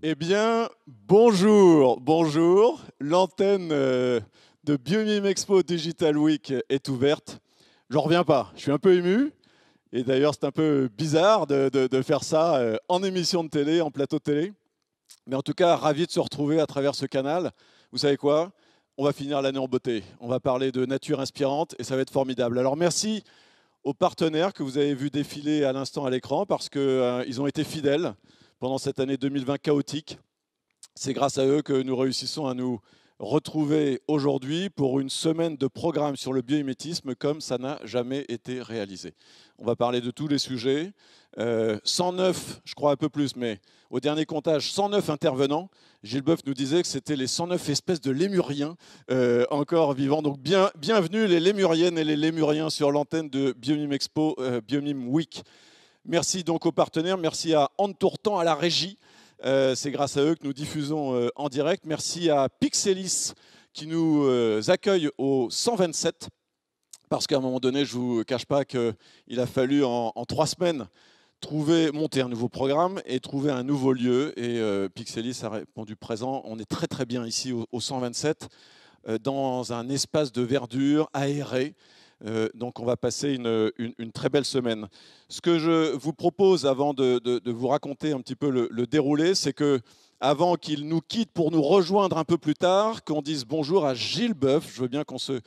Eh bien, bonjour, bonjour. L'antenne de Biomime Expo Digital Week est ouverte. J'en reviens pas, je suis un peu ému. Et d'ailleurs, c'est un peu bizarre de faire ça en émission de télé, en plateau de télé. Mais en tout cas, ravi de se retrouver à travers ce canal. Vous savez quoi? On va finir l'année en beauté. On va parler de nature inspirante et ça va être formidable. Alors merci aux partenaires que vous avez vus défiler à l'instant à l'écran parce qu'ils ont été fidèles pendant cette année 2020 chaotique. C'est grâce à eux que nous réussissons à nous retrouver aujourd'hui pour une semaine de programme sur le biomimétisme comme ça n'a jamais été réalisé. On va parler de tous les sujets. 109, je crois un peu plus, mais au dernier comptage, 109 intervenants. Gilles Boeuf nous disait que c'était les 109 espèces de lémuriens encore vivants. Donc bienvenue les lémuriennes et les lémuriens sur l'antenne de Biomime Expo, Biomime Week. Merci donc aux partenaires, merci à Entourtant à la régie. C'est grâce à eux que nous diffusons en direct. Merci à Pixelis qui nous accueille au 127. Parce qu'à un moment donné, je ne vous cache pas qu'il a fallu en 3 semaines monter un nouveau programme et trouver un nouveau lieu. Et Pixelis a répondu présent. On est très très bien ici au 127, dans un espace de verdure aéré. Donc on va passer une très belle semaine. Ce que je vous propose avant de vous raconter un petit peu le déroulé, c'est que avant qu'il nous quitte pour nous rejoindre un peu plus tard, qu'on dise bonjour à Gilles Boeuf. Je veux bien qu'on se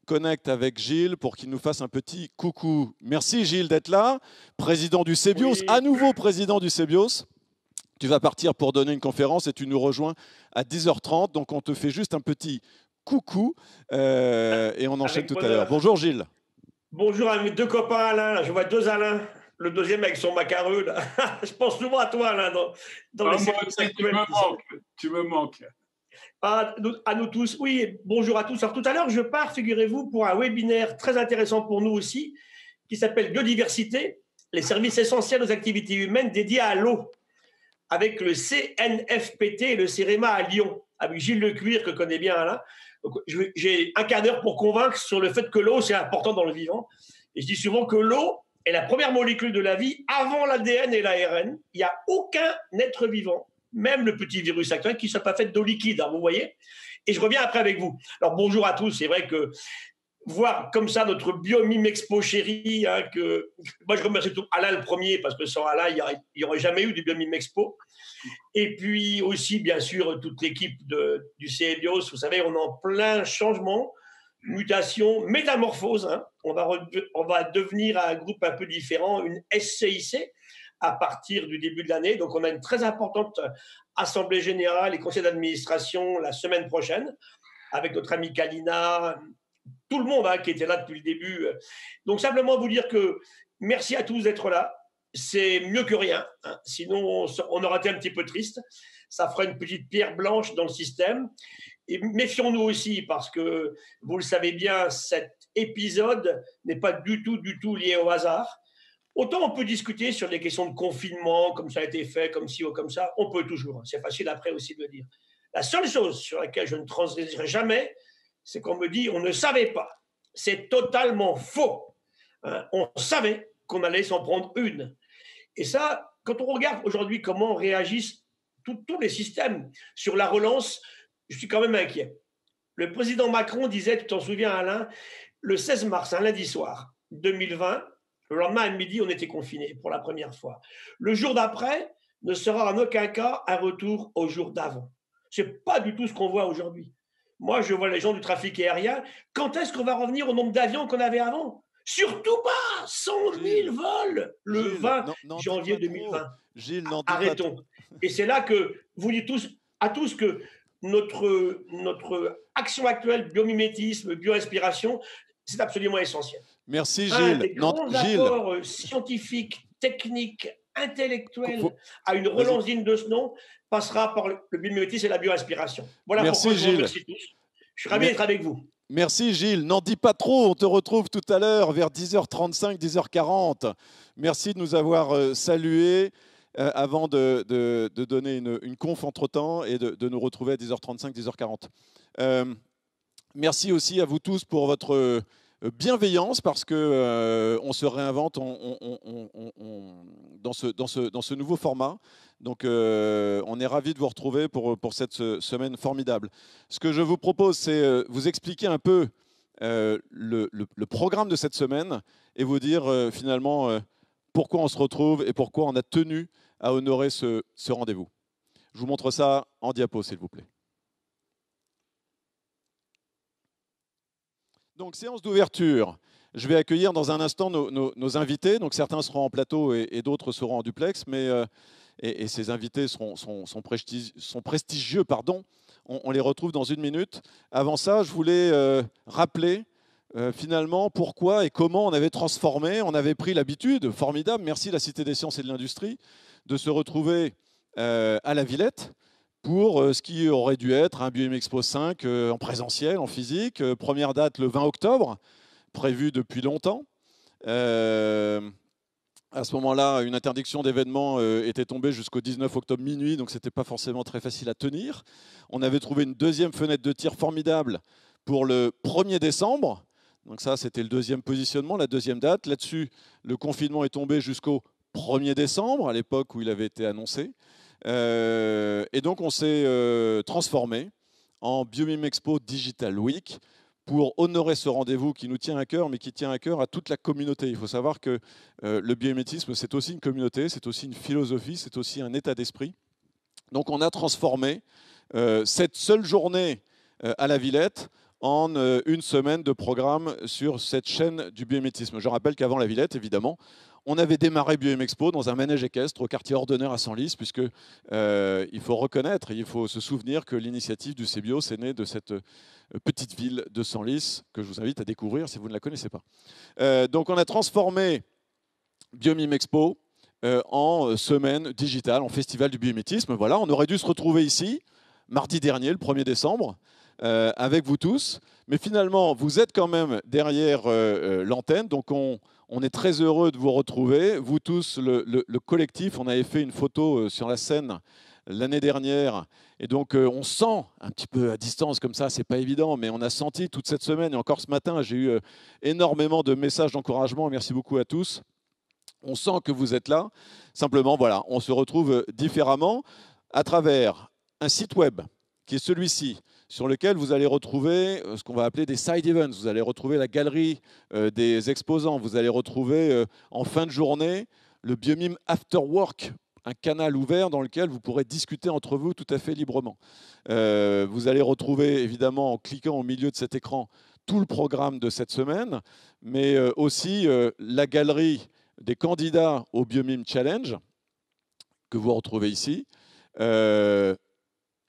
connecte avec Gilles pour qu'il nous fasse un petit coucou. Merci Gilles d'être là, président du CEBIOS, oui. À nouveau président du CEBIOS. Tu vas partir pour donner une conférence et tu nous rejoins à 10h30. Donc on te fait juste un petit coucou et on enchaîne tout à l'heure. Bonjour Gilles. Bonjour à mes 2 copains Alain, là. Je vois 2 Alain, le deuxième avec son macareux là. Je pense souvent à toi Alain dans les séries actuelles. Tu me manques. À nous tous, oui, bonjour à tous. Alors tout à l'heure je pars, figurez-vous, pour un webinaire très intéressant pour nous aussi, qui s'appelle Biodiversité, les services essentiels aux activités humaines dédiés à l'eau, avec le CNFPT et le CEREMA à Lyon, avec Gilles Lecuir que connaît bien Alain. J'ai un quart d'heure pour convaincre sur le fait que l'eau, c'est important dans le vivant. Et je dis souvent que l'eau est la première molécule de la vie avant l'ADN et l'ARN. Il n'y a aucun être vivant, même le petit virus actuel, qui ne soit pas fait d'eau liquide, hein, vous voyez. Et je reviens après avec vous. Alors bonjour à tous, c'est vrai que voir comme ça notre Biomime Expo chérie, hein, que moi je remercie tout Alain le premier, parce que sans Alain, il n'y aurait jamais eu du Biomime Expo. Et puis aussi, bien sûr, toute l'équipe du CEBIOS, vous savez, on est en plein changement, mutation, métamorphose. Hein. On va devenir un groupe un peu différent, une SCIC, à partir du début de l'année. Donc, on a une très importante assemblée générale et conseil d'administration la semaine prochaine, avec notre amie Kalina, tout le monde hein, qui était là depuis le début. Donc, simplement vous dire que merci à tous d'être là. C'est mieux que rien, hein. Sinon on aurait été un petit peu triste. Ça fera une petite pierre blanche dans le système. Et méfions-nous aussi parce que, vous le savez bien, cet épisode n'est pas du tout lié au hasard. Autant on peut discuter sur les questions de confinement, comme ça a été fait, comme ci ou comme ça, on peut toujours. C'est facile après aussi de le dire. La seule chose sur laquelle je ne transgresserai jamais, c'est qu'on me dit on ne savait pas. C'est totalement faux. Hein, on savait qu'on allait s'en prendre une. Et ça, quand on regarde aujourd'hui comment réagissent tous les systèmes sur la relance, je suis quand même inquiet. Le président Macron disait, tu t'en souviens Alain, le 16 mars, un lundi soir 2020, le lendemain à midi, on était confinés pour la première fois. Le jour d'après ne sera en aucun cas un retour au jour d'avant. Ce n'est pas du tout ce qu'on voit aujourd'hui. Moi, je vois les gens du trafic aérien. Quand est-ce qu'on va revenir au nombre d'avions qu'on avait avant ? Surtout pas 100 000 vols le 20 janvier 2020. Gilles, arrêtons. Et c'est là que vous dites à tous que notre action actuelle, biomimétisme, bioinspiration, c'est absolument essentiel. Merci Gilles. Un des grands apports scientifiques, techniques, intellectuels à une relance digne de ce nom passera par le biomimétisme et la bioinspiration. Voilà merci pourquoi Gilles. Je vous remercie tous. Je suis ravi d'être avec vous. Merci Gilles. N'en dis pas trop, on te retrouve tout à l'heure vers 10h35, 10h40. Merci de nous avoir salués avant de donner une conf entre-temps et de nous retrouver à 10h35, 10h40. Merci aussi à vous tous pour votre bienveillance parce qu'on se réinvente dans ce nouveau format. Donc, on est ravis de vous retrouver pour cette semaine formidable. Ce que je vous propose, c'est vous expliquer un peu le programme de cette semaine et vous dire finalement pourquoi on se retrouve et pourquoi on a tenu à honorer ce rendez-vous. Je vous montre ça en diapo, s'il vous plaît. Donc, séance d'ouverture. Je vais accueillir dans un instant nos invités. Donc, certains seront en plateau et d'autres seront en duplex, mais et ces invités sont prestigieux. Pardon. On les retrouve dans une minute. Avant ça, je voulais rappeler finalement pourquoi et comment on avait transformé. On avait pris l'habitude, formidable, merci la Cité des Sciences et de l'Industrie, de se retrouver à la Villette pour ce qui aurait dû être un BioM Expo 5 en présentiel, en physique. Première date le 20 octobre, prévue depuis longtemps. À ce moment-là, une interdiction d'événement était tombée jusqu'au 19 octobre minuit, donc ce n'était pas forcément très facile à tenir. On avait trouvé une deuxième fenêtre de tir formidable pour le 1er décembre. Donc ça, c'était le deuxième positionnement, la deuxième date. Là-dessus, le confinement est tombé jusqu'au 1er décembre, à l'époque où il avait été annoncé. Et donc, on s'est transformé en BioMIM Expo Digital Week pour honorer ce rendez-vous qui nous tient à cœur, mais qui tient à cœur à toute la communauté. Il faut savoir que le biomimétisme, c'est aussi une communauté, c'est aussi une philosophie, c'est aussi un état d'esprit. Donc, on a transformé cette seule journée à la Villette en une semaine de programme sur cette chaîne du biomimétisme. Je rappelle qu'avant la Villette, évidemment, on avait démarré BioM Expo dans un manège équestre au quartier Ordonneur à Senlis, puisque il faut reconnaître, il faut se souvenir que l'initiative du CBio, c'est né de cette petite ville de Senlis, que je vous invite à découvrir si vous ne la connaissez pas. Donc on a transformé BioMIM Expo en semaine digitale, en festival du biomimétisme. Voilà, on aurait dû se retrouver ici, mardi dernier, le 1er décembre, avec vous tous. Mais finalement, vous êtes quand même derrière l'antenne, donc on est très heureux de vous retrouver. Vous tous, le collectif, on avait fait une photo sur la scène l'année dernière. Et donc, on sent un petit peu à distance comme ça, c'est pas évident, mais on a senti toute cette semaine, et encore ce matin, j'ai eu énormément de messages d'encouragement. Merci beaucoup à tous. On sent que vous êtes là. Simplement, voilà, on se retrouve différemment à travers un site web qui est celui-ci, sur lequel vous allez retrouver ce qu'on va appeler des side events. Vous allez retrouver la galerie des exposants. Vous allez retrouver en fin de journée le BioMIM After Work, un canal ouvert dans lequel vous pourrez discuter entre vous tout à fait librement. Vous allez retrouver, évidemment, en cliquant au milieu de cet écran, tout le programme de cette semaine, mais aussi la galerie des candidats au BioMIM Challenge, que vous retrouvez ici.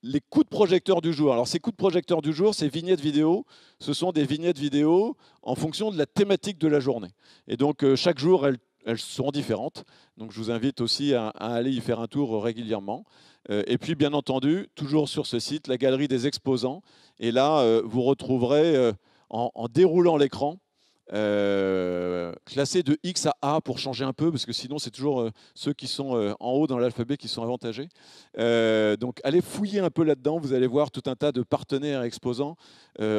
Les coups de projecteur du jour. Alors, ces coups de projecteur du jour, ces vignettes vidéo, ce sont des vignettes vidéo en fonction de la thématique de la journée. Et donc, chaque jour, elles sont différentes. Donc, je vous invite aussi à aller y faire un tour régulièrement. Et puis, bien entendu, toujours sur ce site, la galerie des exposants. Et là, vous retrouverez, en déroulant l'écran, classé de X à A pour changer un peu, parce que sinon c'est toujours ceux qui sont en haut dans l'alphabet qui sont avantagés. Donc allez fouiller un peu là-dedans, vous allez voir tout un tas de partenaires exposants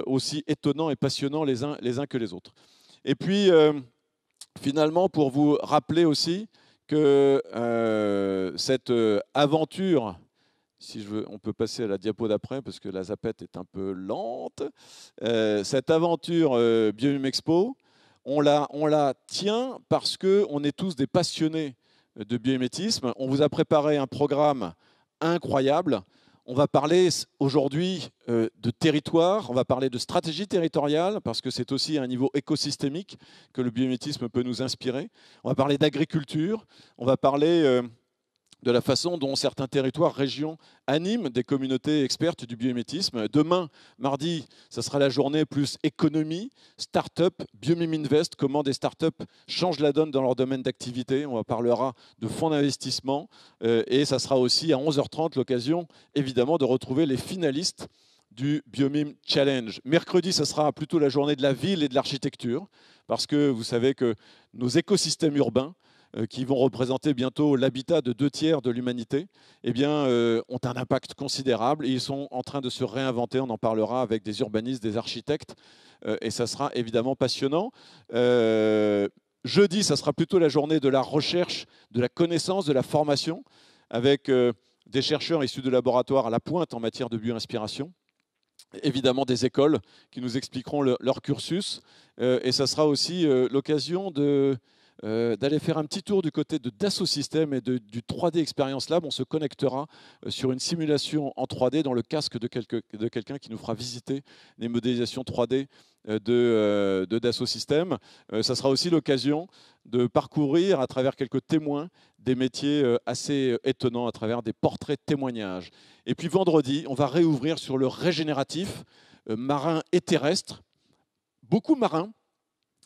aussi étonnants et passionnants les uns que les autres. Et puis finalement, pour vous rappeler aussi que cette aventure, si je veux, on peut passer à la diapo d'après parce que la zapette est un peu lente. Cette aventure BioMIM Expo, on la tient parce qu'on est tous des passionnés de biomimétisme. On vous a préparé un programme incroyable. On va parler aujourd'hui de territoire, on va parler de stratégie territoriale parce que c'est aussi à un niveau écosystémique que le biomimétisme peut nous inspirer. On va parler d'agriculture, on va parler de la façon dont certains territoires, régions animent des communautés expertes du biomimétisme. Demain, mardi, ça sera la journée plus économie, start-up, BioMIM Invest, comment des start-up changent la donne dans leur domaine d'activité. On parlera de fonds d'investissement et ça sera aussi à 11h30 l'occasion, évidemment, de retrouver les finalistes du BioMIM Challenge. Mercredi, ça sera plutôt la journée de la ville et de l'architecture parce que vous savez que nos écosystèmes urbains qui vont représenter bientôt l'habitat de 2/3 de l'humanité, eh bien, ont un impact considérable et ils sont en train de se réinventer. On en parlera avec des urbanistes, des architectes et ça sera évidemment passionnant. Jeudi, ça sera plutôt la journée de la recherche, de la connaissance, de la formation avec des chercheurs issus de laboratoires à la pointe en matière de bioinspiration. Évidemment, des écoles qui nous expliqueront leur cursus. Et ça sera aussi l'occasion d'aller faire un petit tour du côté de Dassault Systèmes et du 3D Experience Lab. On se connectera sur une simulation en 3D dans le casque de quelqu'un qui nous fera visiter les modélisations 3D de Dassault Systèmes. Ça sera aussi l'occasion de parcourir à travers quelques témoins des métiers assez étonnants à travers des portraits témoignages. Et puis vendredi, on va réouvrir sur le régénératif marin et terrestre. Beaucoup marins.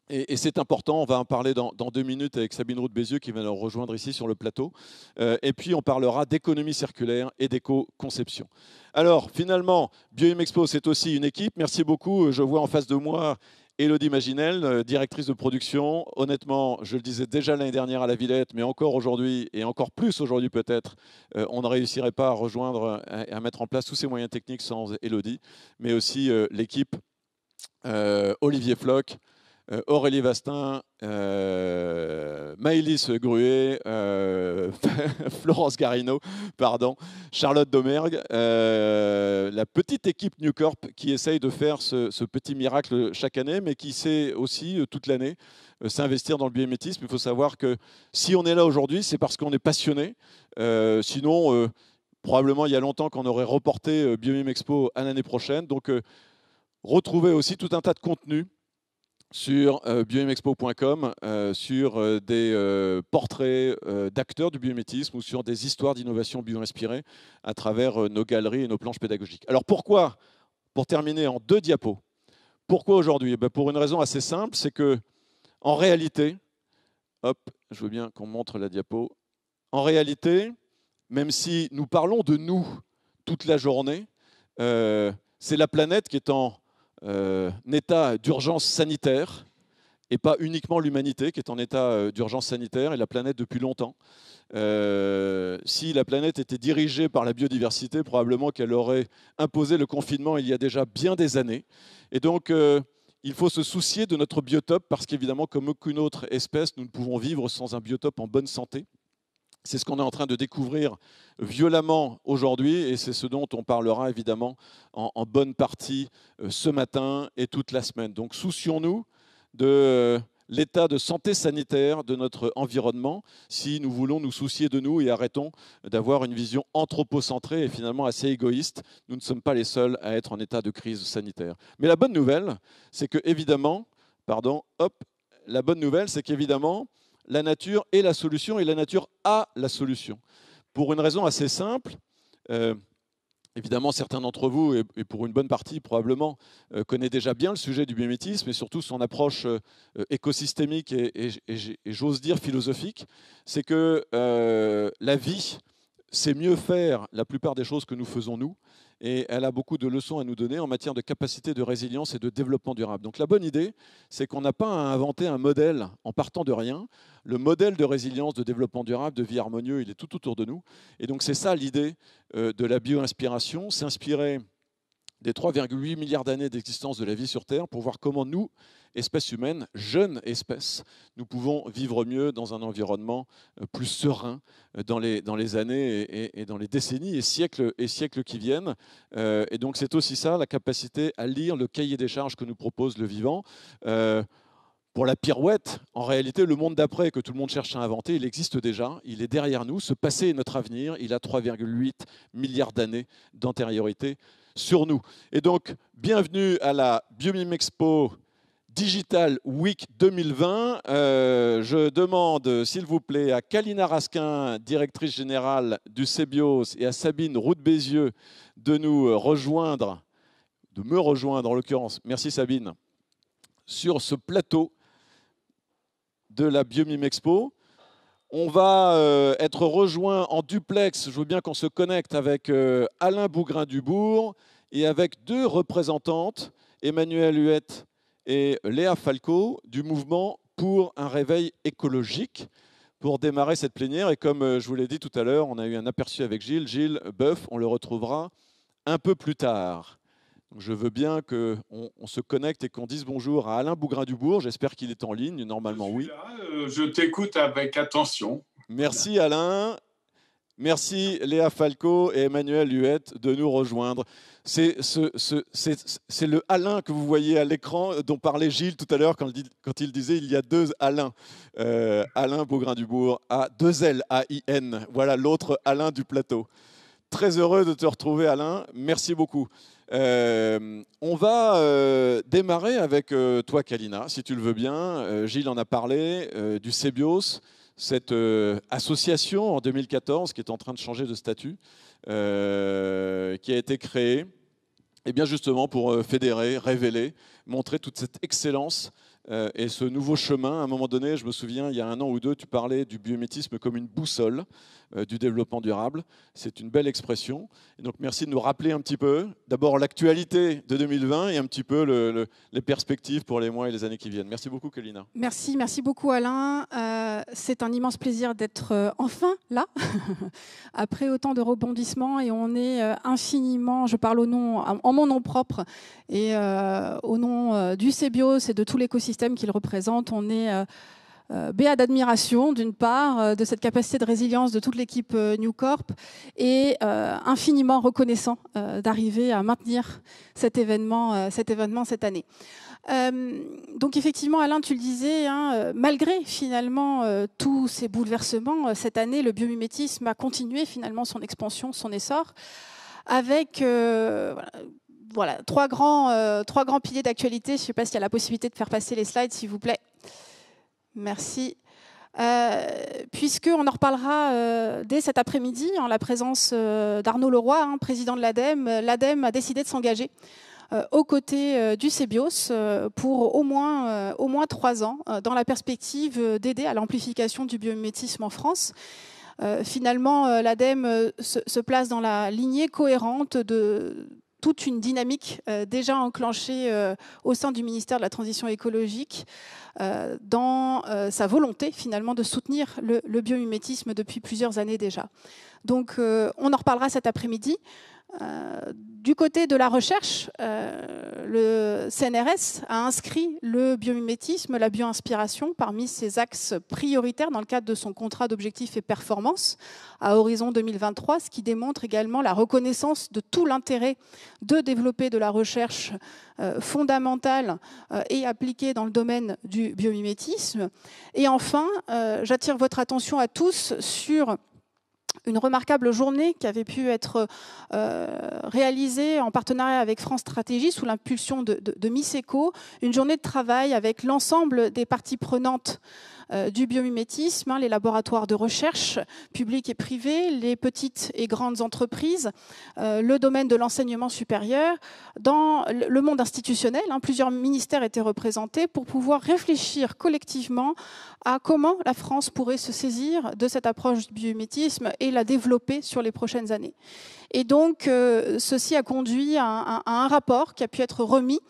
Et c'est important, on va en parler dans 2 minutes avec Sabine Roux-Bézieux qui va nous rejoindre ici sur le plateau. Et puis on parlera d'économie circulaire et d'éco-conception. Alors finalement, BioM Expo, c'est aussi une équipe. Merci beaucoup. Je vois en face de moi Élodie Maginel, directrice de production. Honnêtement, je le disais déjà l'année dernière à la Villette, mais encore aujourd'hui, et encore plus aujourd'hui peut-être, on ne réussirait pas à rejoindre, à mettre en place tous ces moyens techniques sans Élodie, mais aussi l'équipe, Olivier Floch, Aurélie Vastin, Maëlys Gruet, Florence Garino, pardon, Charlotte Domergue, la petite équipe New Corp qui essaye de faire ce petit miracle chaque année, mais qui sait aussi toute l'année s'investir dans le biomimétisme. Il faut savoir que si on est là aujourd'hui, c'est parce qu'on est passionné. Sinon, probablement il y a longtemps qu'on aurait reporté BioMime Expo à l'année prochaine. Donc, retrouvez aussi tout un tas de contenus sur biomimexpo.com, sur des portraits d'acteurs du biomimétisme ou sur des histoires d'innovation bio-inspirées à travers nos galeries et nos planches pédagogiques. Alors pourquoi, pour terminer en 2 diapos, pourquoi aujourd'hui? Pour une raison assez simple, c'est que en réalité, hop, je veux bien qu'on montre la diapo, en réalité, même si nous parlons de nous toute la journée, c'est la planète qui est en état d'urgence sanitaire et pas uniquement l'humanité qui est en état d'urgence sanitaire et la planète depuis longtemps. Si la planète était dirigée par la biodiversité, probablement qu'elle aurait imposé le confinement il y a déjà bien des années. Et donc, il faut se soucier de notre biotope parce qu'évidemment, comme aucune autre espèce, nous ne pouvons vivre sans un biotope en bonne santé. C'est ce qu'on est en train de découvrir violemment aujourd'hui et c'est ce dont on parlera évidemment en bonne partie ce matin et toute la semaine. Donc soucions-nous de l'état de santé sanitaire de notre environnement si nous voulons nous soucier de nous et arrêtons d'avoir une vision anthropocentrée et finalement assez égoïste. Nous ne sommes pas les seuls à être en état de crise sanitaire. Mais la bonne nouvelle, c'est que évidemment, la bonne nouvelle, c'est qu'évidemment, la nature est la solution et la nature a la solution. Pour une raison assez simple, évidemment certains d'entre vous, et pour une bonne partie probablement, connaissent déjà bien le sujet du biomimétisme et surtout son approche écosystémique et j'ose dire philosophique, c'est que la vie sait mieux faire la plupart des choses que nous faisons nous. Et elle a beaucoup de leçons à nous donner en matière de capacité de résilience et de développement durable. Donc la bonne idée, c'est qu'on n'a pas à inventer un modèle en partant de rien. Le modèle de résilience, de développement durable, de vie harmonieux, il est tout autour de nous. Et donc c'est ça l'idée de la bio-inspiration, s'inspirer des 3,8 milliards d'années d'existence de la vie sur Terre pour voir comment nous, espèce humaine, jeune espèce, nous pouvons vivre mieux dans un environnement plus serein dans les années et dans les décennies et siècles qui viennent. Et donc c'est aussi ça, la capacité à lire le cahier des charges que nous propose le vivant. Pour la pirouette, en réalité, le monde d'après que tout le monde cherche à inventer, il existe déjà, il est derrière nous. Ce passé est notre avenir, il a 3,8 milliards d'années d'antériorité sur nous. Et donc, bienvenue à la BioMime Expo Digital Week 2020. Je demande, s'il vous plaît, à Kalina Raskin, directrice générale du CEBIOS, et à Sabine Roux-Bézieux de nous rejoindre, de me rejoindre en l'occurrence, merci Sabine, sur ce plateau de la BioMime Expo. On va être rejoint en duplex, je veux bien qu'on se connecte avec Alain Bougrain-Dubourg et avec 2 représentantes, Emmanuelle Huette et Léa Falco, du mouvement pour un réveil écologique, pour démarrer cette plénière. Et comme je vous l'ai dit tout à l'heure, on a eu un aperçu avec Gilles. Gilles Boeuf, on le retrouvera un peu plus tard. Je veux bien qu'on se connecte et qu'on dise bonjour à Alain Bougrain-Dubourg. J'espère qu'il est en ligne. Normalement, oui. Je t'écoute avec attention. Merci Alain. Merci Léa Falco et Emmanuel Huette de nous rejoindre. C'est le Alain que vous voyez à l'écran dont parlait Gilles tout à l'heure quand il disait il y a deux Alain. Alain Beaugrain-Dubourg, A2L, A-I-N. Voilà l'autre Alain du plateau. Très heureux de te retrouver Alain, merci beaucoup. On va démarrer avec toi Kalina, si tu le veux bien. Gilles en a parlé, du CBIOS, cette association en 2014 qui est en train de changer de statut, qui a été créée et bien justement pour fédérer, révéler, montrer toute cette excellence et ce nouveau chemin. À un moment donné, je me souviens, il y a 1 an ou 2, tu parlais du biomimétisme comme une boussole du développement durable. C'est une belle expression. Et donc merci de nous rappeler un petit peu, d'abord l'actualité de 2020 et un petit peu les perspectives pour les mois et les années qui viennent. Merci beaucoup, Kalina. Merci beaucoup Alain. C'est un immense plaisir d'être enfin là, après autant de rebondissements, et on est infiniment, je parle en mon nom propre et au nom du CBIOS et de tout l'écosystème qu'il représente, on est béat d'admiration d'une part de cette capacité de résilience de toute l'équipe New Corp et infiniment reconnaissant d'arriver à maintenir cet événement cette année. Donc effectivement, Alain, tu le disais, malgré finalement tous ces bouleversements, cette année, le biomimétisme a continué finalement son expansion, son essor, avec voilà, trois grands piliers d'actualité. Je ne sais pas s'il y a la possibilité de faire passer les slides, s'il vous plaît. Merci. Puisqu'on en reparlera dès cet après-midi, en la présence d'Arnaud Leroy, président de l'ADEME. L'ADEME a décidé de s'engager aux côtés du CBIOS pour au moins 3 ans, dans la perspective d'aider à l'amplification du biomimétisme en France. Finalement, l'ADEME se place dans la lignée cohérente de toute une dynamique déjà enclenchée au sein du ministère de la Transition écologique dans sa volonté finalement de soutenir le biomimétisme depuis plusieurs années déjà. Donc on en reparlera cet après-midi. Du côté de la recherche, le CNRS a inscrit le biomimétisme, la bioinspiration parmi ses axes prioritaires dans le cadre de son contrat d'objectifs et performance à horizon 2023, ce qui démontre également la reconnaissance de tout l'intérêt de développer de la recherche fondamentale et appliquée dans le domaine du biomimétisme. Et enfin, j'attire votre attention à tous sur une remarquable journée qui avait pu être réalisée en partenariat avec France Stratégie sous l'impulsion de Miseco, une journée de travail avec l'ensemble des parties prenantes du biomimétisme, les laboratoires de recherche publics et privés, les petites et grandes entreprises, le domaine de l'enseignement supérieur. Dans le monde institutionnel, plusieurs ministères étaient représentés pour pouvoir réfléchir collectivement à comment la France pourrait se saisir de cette approche du biomimétisme et la développer sur les prochaines années. Et donc, ceci a conduit à un rapport qui a pu être remis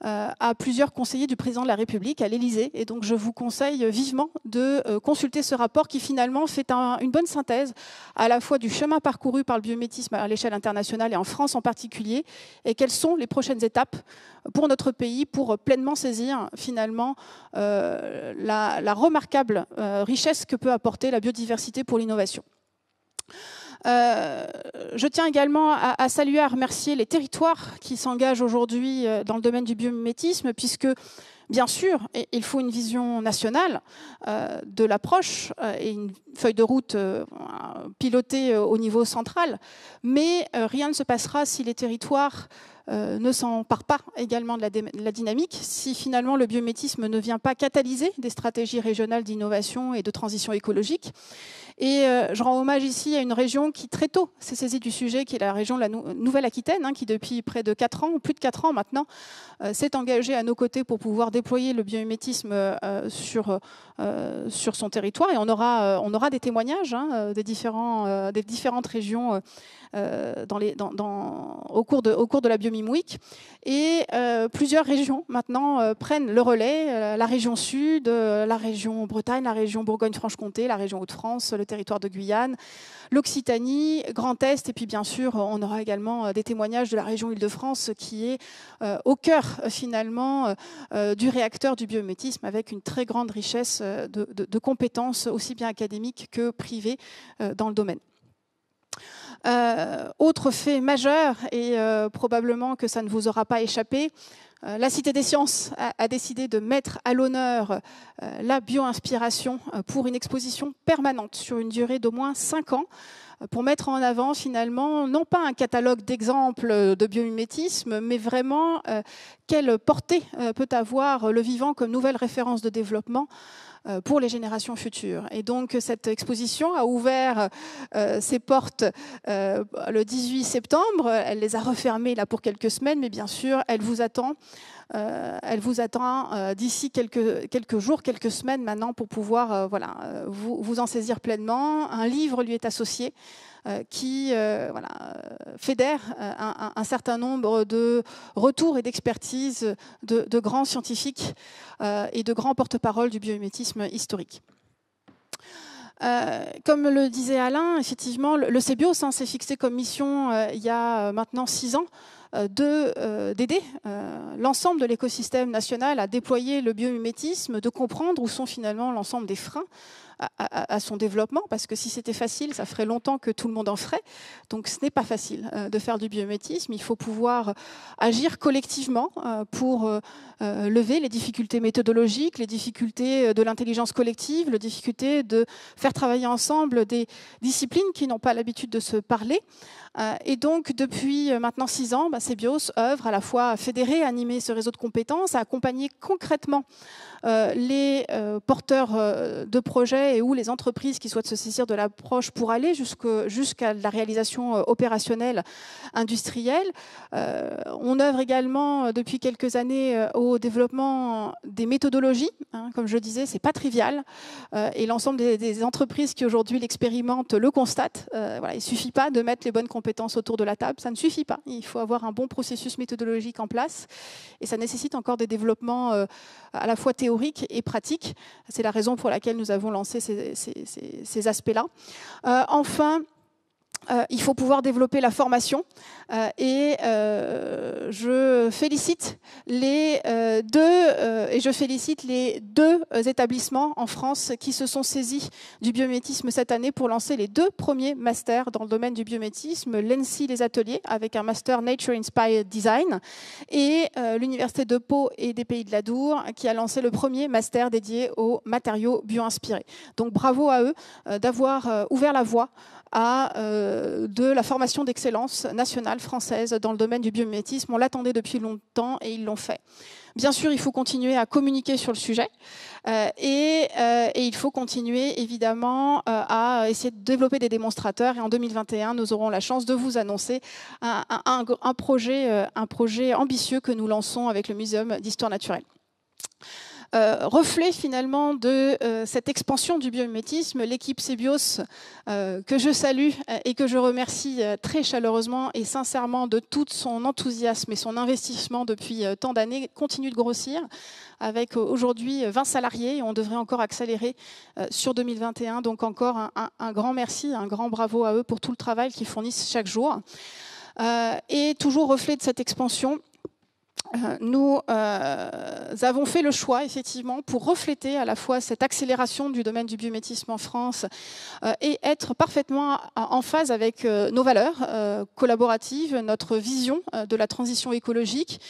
à plusieurs conseillers du président de la République à l'Élysée. Et donc, je vous conseille vivement de consulter ce rapport qui, finalement, fait une bonne synthèse à la fois du chemin parcouru par le biomimétisme à l'échelle internationale et en France en particulier, et quelles sont les prochaines étapes pour notre pays pour pleinement saisir, finalement, la remarquable richesse que peut apporter la biodiversité pour l'innovation. Je tiens également à saluer, à remercier les territoires qui s'engagent aujourd'hui dans le domaine du biomimétisme, puisque, bien sûr, il faut une vision nationale de l'approche et une feuille de route pilotée au niveau central, mais rien ne se passera si les territoires ne s'emparent pas également de la dynamique, si finalement le biomimétisme ne vient pas catalyser des stratégies régionales d'innovation et de transition écologique. Et je rends hommage ici à une région qui très tôt s'est saisie du sujet, qui est la région de la Nouvelle-Aquitaine, qui depuis près de 4 ans, ou plus de 4 ans maintenant, s'est engagée à nos côtés pour pouvoir déployer le biomimétisme sur son territoire. Et on aura des témoignages des différentes régions au cours de la Biomim Week. Et plusieurs régions maintenant prennent le relais, la région Sud, la région Bretagne, la région Bourgogne-Franche-Comté, la région Hauts-de-France, le territoire de Guyane, l'Occitanie, Grand Est, et puis bien sûr on aura également des témoignages de la région Île-de-France qui est au cœur finalement du réacteur du biomimétisme, avec une très grande richesse de compétences aussi bien académiques que privées dans le domaine. Autre fait majeur, et probablement que ça ne vous aura pas échappé, la Cité des Sciences a décidé de mettre à l'honneur la bio-inspiration pour une exposition permanente sur une durée d'au moins 5 ans, pour mettre en avant finalement, non pas un catalogue d'exemples de biomimétisme, mais vraiment quelle portée peut avoir le vivant comme nouvelle référence de développement pour les générations futures. Et donc cette exposition a ouvert ses portes le 18 septembre, elle les a refermées là pour quelques semaines, mais bien sûr elle vous attend. D'ici quelques jours, quelques semaines maintenant pour pouvoir vous en saisir pleinement. Un livre lui est associé qui fédère un certain nombre de retours et d'expertises de grands scientifiques et de grands porte-parole du biomimétisme historique. Comme le disait Alain, effectivement, le CBIOS s'est fixé comme mission il y a maintenant 6 ans d'aider l'ensemble de l'écosystème national à déployer le biomimétisme, de comprendre où sont finalement l'ensemble des freins à son développement, parce que si c'était facile, ça ferait longtemps que tout le monde en ferait. Donc ce n'est pas facile de faire du biomimétisme. Il faut pouvoir agir collectivement pour lever les difficultés méthodologiques, les difficultés de l'intelligence collective, les difficultés de faire travailler ensemble des disciplines qui n'ont pas l'habitude de se parler. Et donc, depuis maintenant 6 ans, CBIOS œuvre à la fois à fédérer, à animer ce réseau de compétences, à accompagner concrètement les porteurs de projets et ou les entreprises qui souhaitent se saisir de l'approche pour aller jusqu'à la réalisation opérationnelle industrielle. On œuvre également depuis quelques années au développement des méthodologies. Comme je disais, c'est pas trivial. Et l'ensemble des entreprises qui aujourd'hui l'expérimentent le constatent. Il ne suffit pas de mettre les bonnes compétences autour de la table, ça ne suffit pas. Il faut avoir un bon processus méthodologique en place. Et ça nécessite encore des développements à la fois théoriques et pratiques. C'est la raison pour laquelle nous avons lancé ces aspects-là. Enfin, il faut pouvoir développer la formation et je félicite les deux établissements en France qui se sont saisis du biomimétisme cette année pour lancer les 2 premiers masters dans le domaine du biomimétisme, l'ENSI Les Ateliers avec un master Nature Inspired Design et l'Université de Pau et des Pays de l'Adour qui a lancé le premier master dédié aux matériaux bio-inspirés. Donc bravo à eux d'avoir ouvert la voie à de la formation d'excellence nationale française dans le domaine du biomimétisme. On l'attendait depuis longtemps et ils l'ont fait. Bien sûr, il faut continuer à communiquer sur le sujet et il faut continuer évidemment à essayer de développer des démonstrateurs. Et en 2021, nous aurons la chance de vous annoncer un projet ambitieux que nous lançons avec le Muséum d'histoire naturelle. Reflet finalement de cette expansion du biomimétisme, l'équipe CBIOS que je salue et que je remercie très chaleureusement et sincèrement de tout son enthousiasme et son investissement depuis tant d'années continue de grossir avec aujourd'hui 20 salariés et on devrait encore accélérer sur 2021. Donc encore un grand merci, un grand bravo à eux pour tout le travail qu'ils fournissent chaque jour. Et toujours reflet de cette expansion, nous avons fait le choix, effectivement, pour refléter à la fois cette accélération du domaine du biomimétisme en France et être parfaitement en phase avec nos valeurs collaboratives, notre vision de la transition écologique,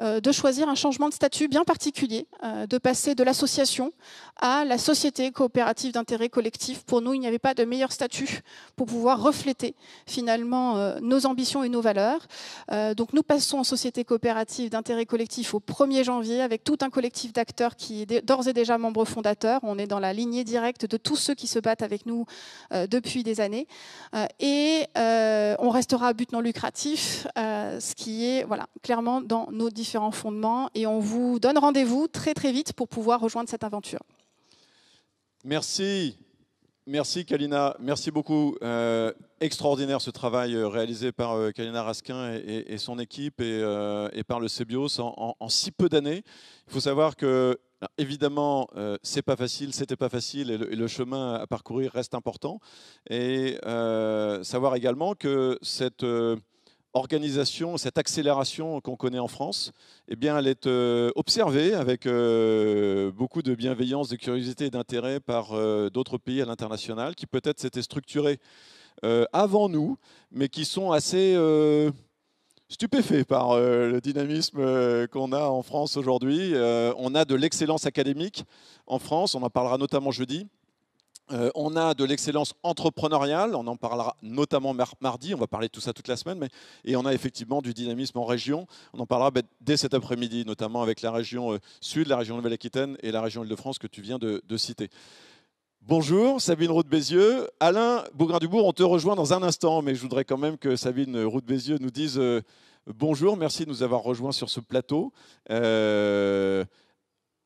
de choisir un changement de statut bien particulier, de passer de l'association à la société coopérative d'intérêt collectif. Pour nous, il n'y avait pas de meilleur statut pour pouvoir refléter finalement nos ambitions et nos valeurs. Donc nous passons en société coopérative d'intérêt collectif au 1er janvier avec tout un collectif d'acteurs qui est d'ores et déjà membre fondateur. On est dans la lignée directe de tous ceux qui se battent avec nous depuis des années. Et on restera à but non lucratif, ce qui est clairement dans nos différents fondements. Et on vous donne rendez-vous très très vite pour pouvoir rejoindre cette aventure. Merci. Merci Kalina, merci beaucoup. Extraordinaire ce travail réalisé par Kalina Raskin et son équipe et par le CBIOS en si peu d'années. Il faut savoir que, évidemment, c'est pas facile, c'était pas facile et le chemin à parcourir reste important. Et savoir également que cette organisation, cette accélération qu'on connaît en France, eh bien, elle est observée avec beaucoup de bienveillance, de curiosité et d'intérêt par d'autres pays à l'international qui peut-être s'étaient structurés avant nous, mais qui sont assez stupéfaits par le dynamisme qu'on a en France aujourd'hui. On a de l'excellence académique en France, on en parlera notamment jeudi. On a de l'excellence entrepreneuriale, on en parlera notamment mardi, on va parler de tout ça toute la semaine, et on a effectivement du dynamisme en région, on en parlera dès cet après-midi, notamment avec la région sud, la région Nouvelle-Aquitaine et la région Île-de-France que tu viens de citer. Bonjour, Sabine Roux-Bézieux. Alain Bougrain-Dubourg, on te rejoint dans un instant, mais je voudrais quand même que Sabine Roux-Bézieux nous dise bonjour, merci de nous avoir rejoints sur ce plateau.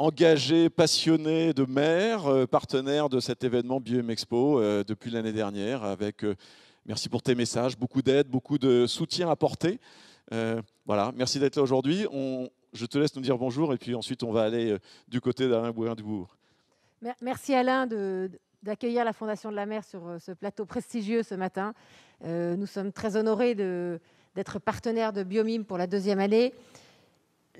Engagé, passionné de maire, partenaire de cet événement BioM Expo depuis l'année dernière. Merci pour tes messages, beaucoup d'aide, beaucoup de soutien apporté. Voilà, merci d'être là aujourd'hui. Je te laisse nous dire bonjour et puis ensuite on va aller du côté d'Alain Bougrain-Dubourg. Merci Alain d'accueillir la Fondation de la Mer sur ce plateau prestigieux ce matin. Nous sommes très honorés d'être partenaires de Biomime pour la 2e année.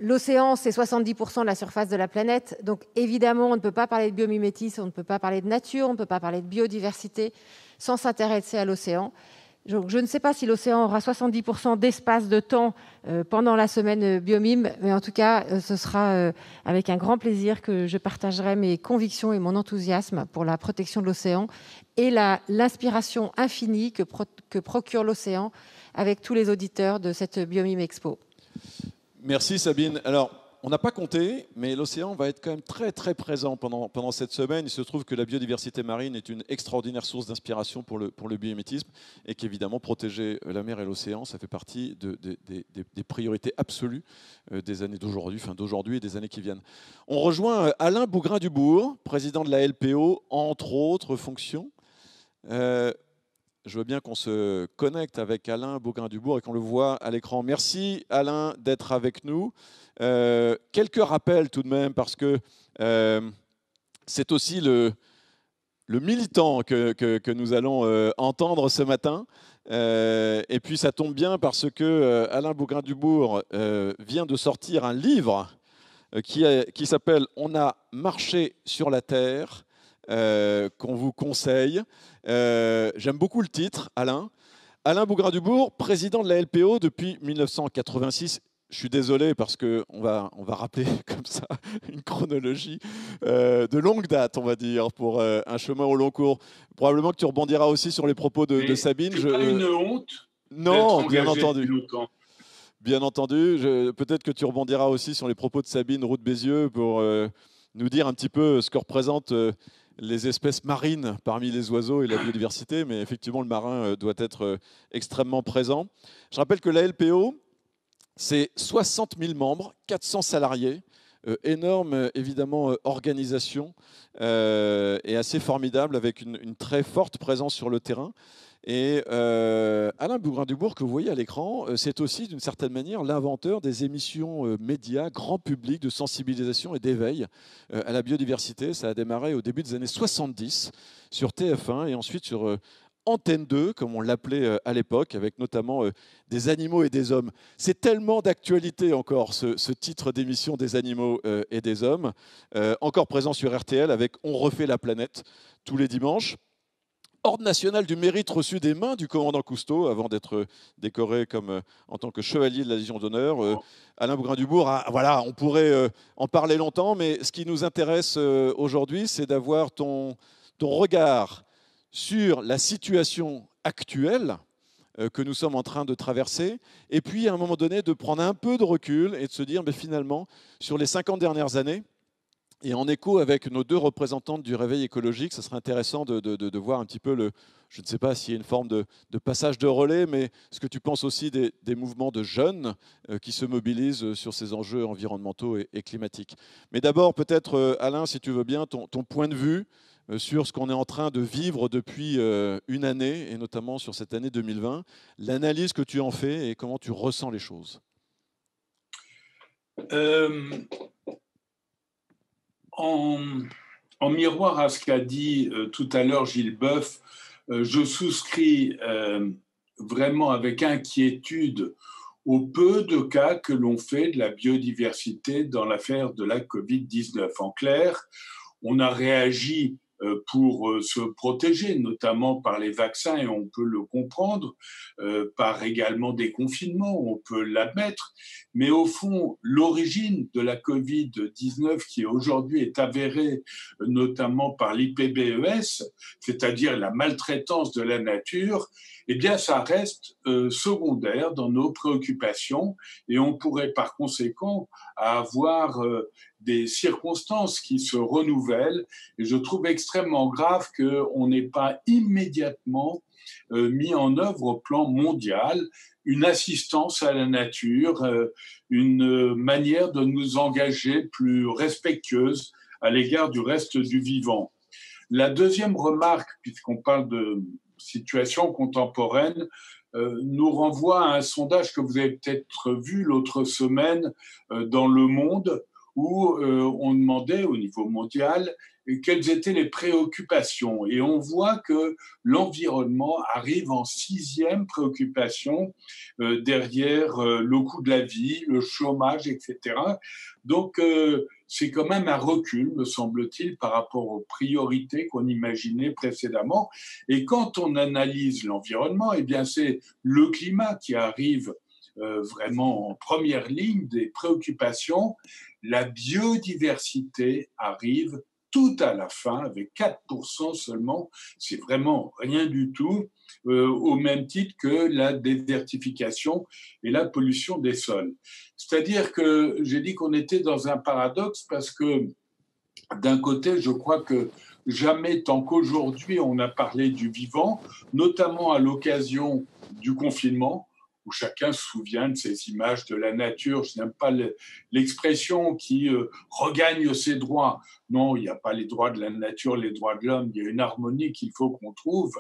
L'océan, c'est 70% de la surface de la planète. Donc, évidemment, on ne peut pas parler de biomimétisme, on ne peut pas parler de nature, on ne peut pas parler de biodiversité sans s'intéresser à l'océan. Donc, je ne sais pas si l'océan aura 70% d'espace de temps pendant la semaine Biomime, mais en tout cas, ce sera avec un grand plaisir que je partagerai mes convictions et mon enthousiasme pour la protection de l'océan et l'inspiration infinie que procure l'océan avec tous les auditeurs de cette Biomime Expo. Merci Sabine. Alors, on n'a pas compté, mais l'océan va être quand même très très présent pendant cette semaine. Il se trouve que la biodiversité marine est une extraordinaire source d'inspiration pour le biomimétisme et qu'évidemment protéger la mer et l'océan, ça fait partie des priorités absolues des années d'aujourd'hui et des années qui viennent. On rejoint Alain Bougrain-Dubourg, président de la LPO, entre autres fonctions. Je veux bien qu'on se connecte avec Alain Bougrain-Dubourg et qu'on le voit à l'écran. Merci Alain d'être avec nous. Quelques rappels tout de même, parce que c'est aussi le militant que nous allons entendre ce matin. Et puis ça tombe bien parce que Alain Bougrain-Dubourg vient de sortir un livre qui s'appelle « On a marché sur la terre ». Qu'on vous conseille. J'aime beaucoup le titre, Alain. Alain Bougrain-Dubourg, président de la LPO depuis 1986. Je suis désolé parce qu'on va rappeler comme ça une chronologie de longue date, on va dire, pour un chemin au long cours. Probablement que tu rebondiras aussi sur les propos de Sabine. C'est pas une honte. Non, bien entendu. Bien entendu. Peut-être que tu rebondiras aussi sur les propos de Sabine Roux-Bézieux pour nous dire un petit peu ce que représentent les espèces marines parmi les oiseaux et la biodiversité, mais effectivement, le marin doit être extrêmement présent. Je rappelle que la LPO, c'est 60 000 membres, 400 salariés, énorme, évidemment, organisation et assez formidable, avec une très forte présence sur le terrain. Et Alain Bougrain-Dubourg, que vous voyez à l'écran, c'est aussi d'une certaine manière l'inventeur des émissions médias grand public de sensibilisation et d'éveil à la biodiversité. Ça a démarré au début des années 70 sur TF1 et ensuite sur Antenne 2, comme on l'appelait à l'époque, avec notamment des animaux et des hommes. C'est tellement d'actualité encore, ce titre d'émission des animaux et des hommes, encore présent sur RTL avec On refait la planète tous les dimanches. Ordre national du mérite reçu des mains du commandant Cousteau avant d'être décoré en tant que chevalier de la Légion d'honneur. Alain Bougrain-Dubourg, voilà, on pourrait en parler longtemps, mais ce qui nous intéresse aujourd'hui, c'est d'avoir ton regard sur la situation actuelle que nous sommes en train de traverser, et puis à un moment donné de prendre un peu de recul et de se dire, mais finalement, sur les 50 dernières années, et en écho avec nos deux représentantes du réveil écologique, ça serait intéressant de voir un petit peu je ne sais pas s'il y a une forme de passage de relais, mais ce que tu penses aussi des mouvements de jeunes qui se mobilisent sur ces enjeux environnementaux et climatiques. Mais d'abord, peut-être, Alain, si tu veux bien, ton point de vue sur ce qu'on est en train de vivre depuis une année, et notamment sur cette année 2020, l'analyse que tu en fais et comment tu ressens les choses. En miroir à ce qu'a dit tout à l'heure Gilles Boeuf, je souscris vraiment avec inquiétude au peu de cas que l'on fait de la biodiversité dans l'affaire de la Covid-19. En clair, on a réagi pour se protéger, notamment par les vaccins, et on peut le comprendre, par également des confinements, on peut l'admettre. Mais au fond, l'origine de la Covid-19, qui aujourd'hui est avérée notamment par l'IPBES, c'est-à-dire la maltraitance de la nature, eh bien, ça reste secondaire dans nos préoccupations, et on pourrait par conséquent avoir des circonstances qui se renouvellent. Et je trouve extrêmement grave qu'on n'ait pas immédiatement mis en œuvre au plan mondial une assistance à la nature, une manière de nous engager plus respectueuse à l'égard du reste du vivant. La deuxième remarque, puisqu'on parle de situation contemporaine, nous renvoie à un sondage que vous avez peut-être vu l'autre semaine dans Le Monde, où on demandait au niveau mondial quelles étaient les préoccupations. Et on voit que l'environnement arrive en 6e préoccupation derrière le coût de la vie, le chômage, etc. Donc, c'est quand même un recul, me semble-t-il, par rapport aux priorités qu'on imaginait précédemment. Et quand on analyse l'environnement, eh bien, c'est le climat qui arrive vraiment en première ligne des préoccupations. La biodiversité arrive tout à la fin, avec 4% seulement. C'est vraiment rien du tout, au même titre que la désertification et la pollution des sols. C'est-à-dire que j'ai dit qu'on était dans un paradoxe parce que d'un côté, je crois que jamais tant qu'aujourd'hui on a parlé du vivant, notamment à l'occasion du confinement, où chacun se souvient de ces images de la nature. Je n'aime pas l'expression qui regagne ses droits. Non, il n'y a pas les droits de la nature, les droits de l'homme, il y a une harmonie qu'il faut qu'on trouve.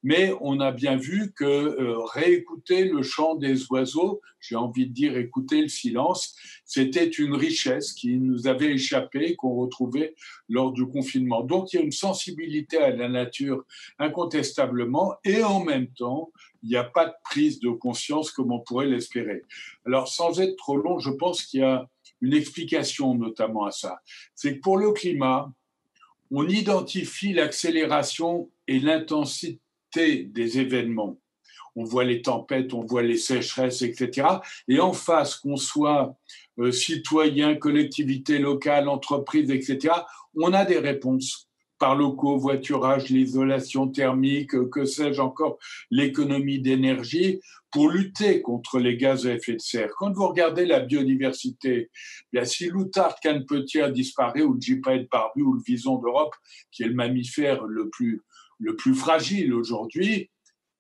Mais on a bien vu que réécouter le chant des oiseaux, j'ai envie de dire écouter le silence, c'était une richesse qui nous avait échappé, qu'on retrouvait lors du confinement. Donc il y a une sensibilité à la nature incontestablement, et en même temps, il n'y a pas de prise de conscience comme on pourrait l'espérer. Alors, sans être trop long, je pense qu'il y a une explication notamment à ça. C'est que pour le climat, on identifie l'accélération et l'intensité des événements. On voit les tempêtes, on voit les sécheresses, etc. Et en face, qu'on soit citoyen, collectivité locale, entreprise, etc., on a des réponses par le covoiturage, l'isolation thermique, que sais-je encore, l'économie d'énergie, pour lutter contre les gaz à effet de serre. Quand vous regardez la biodiversité, bien, si l'outarde canepetière disparaît, ou le gypaète barbu, ou le vison d'Europe, qui est le mammifère le plus fragile aujourd'hui,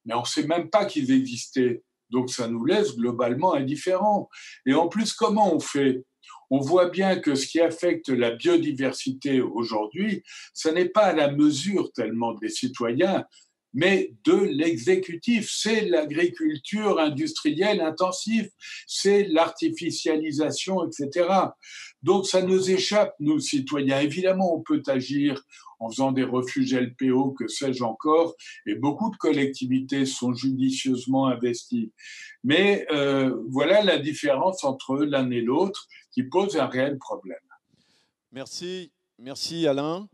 mais on ne sait même pas qu'ils existaient. Donc ça nous laisse globalement indifférents. Et en plus, comment on fait ? On voit bien que ce qui affecte la biodiversité aujourd'hui, ce n'est pas à la mesure tellement des citoyens, mais de l'exécutif. C'est l'agriculture industrielle intensive, c'est l'artificialisation, etc. Donc ça nous échappe, nous citoyens. Évidemment, on peut agir en faisant des refuges LPO, que sais-je encore, et beaucoup de collectivités sont judicieusement investies. Mais voilà la différence entre l'un et l'autre qui pose un réel problème. Merci Alain.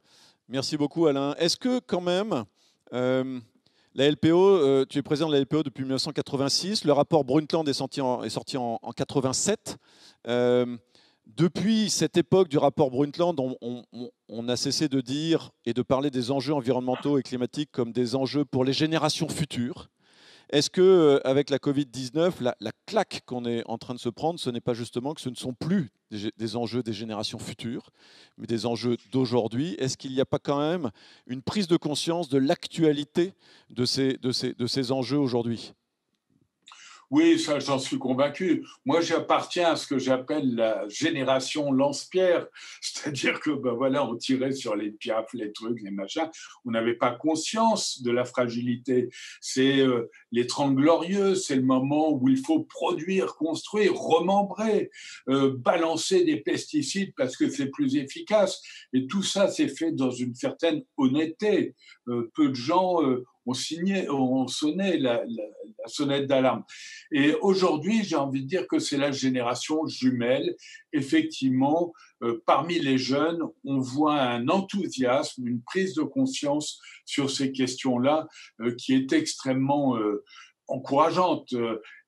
Merci beaucoup Alain. Est-ce que quand même, la LPO, tu es président de la LPO depuis 1986, le rapport Brundtland est sorti en 1987. Depuis cette époque du rapport Brundtland, on a cessé de dire et de parler des enjeux environnementaux et climatiques comme des enjeux pour les générations futures. Est-ce qu'avec la Covid-19, la claque qu'on est en train de se prendre, ce n'est pas justement que ce ne sont plus des enjeux des générations futures, mais des enjeux d'aujourd'hui? Est-ce qu'il n'y a pas quand même une prise de conscience de l'actualité de ces enjeux aujourd'hui? Oui, ça, j'en suis convaincu. Moi, j'appartiens à ce que j'appelle la génération lance-pierre, c'est-à-dire que voilà, on tirait sur les piafs, les trucs, les machins. On n'avait pas conscience de la fragilité. C'est les 30 glorieux, c'est le moment où il faut produire, construire, remembrer, balancer des pesticides parce que c'est plus efficace. Et tout ça, c'est fait dans une certaine honnêteté. Peu de gens on sonnait la sonnette d'alarme. Et aujourd'hui, j'ai envie de dire que c'est la génération jumelle. Effectivement, parmi les jeunes, on voit un enthousiasme, une prise de conscience sur ces questions-là qui est extrêmement encourageante,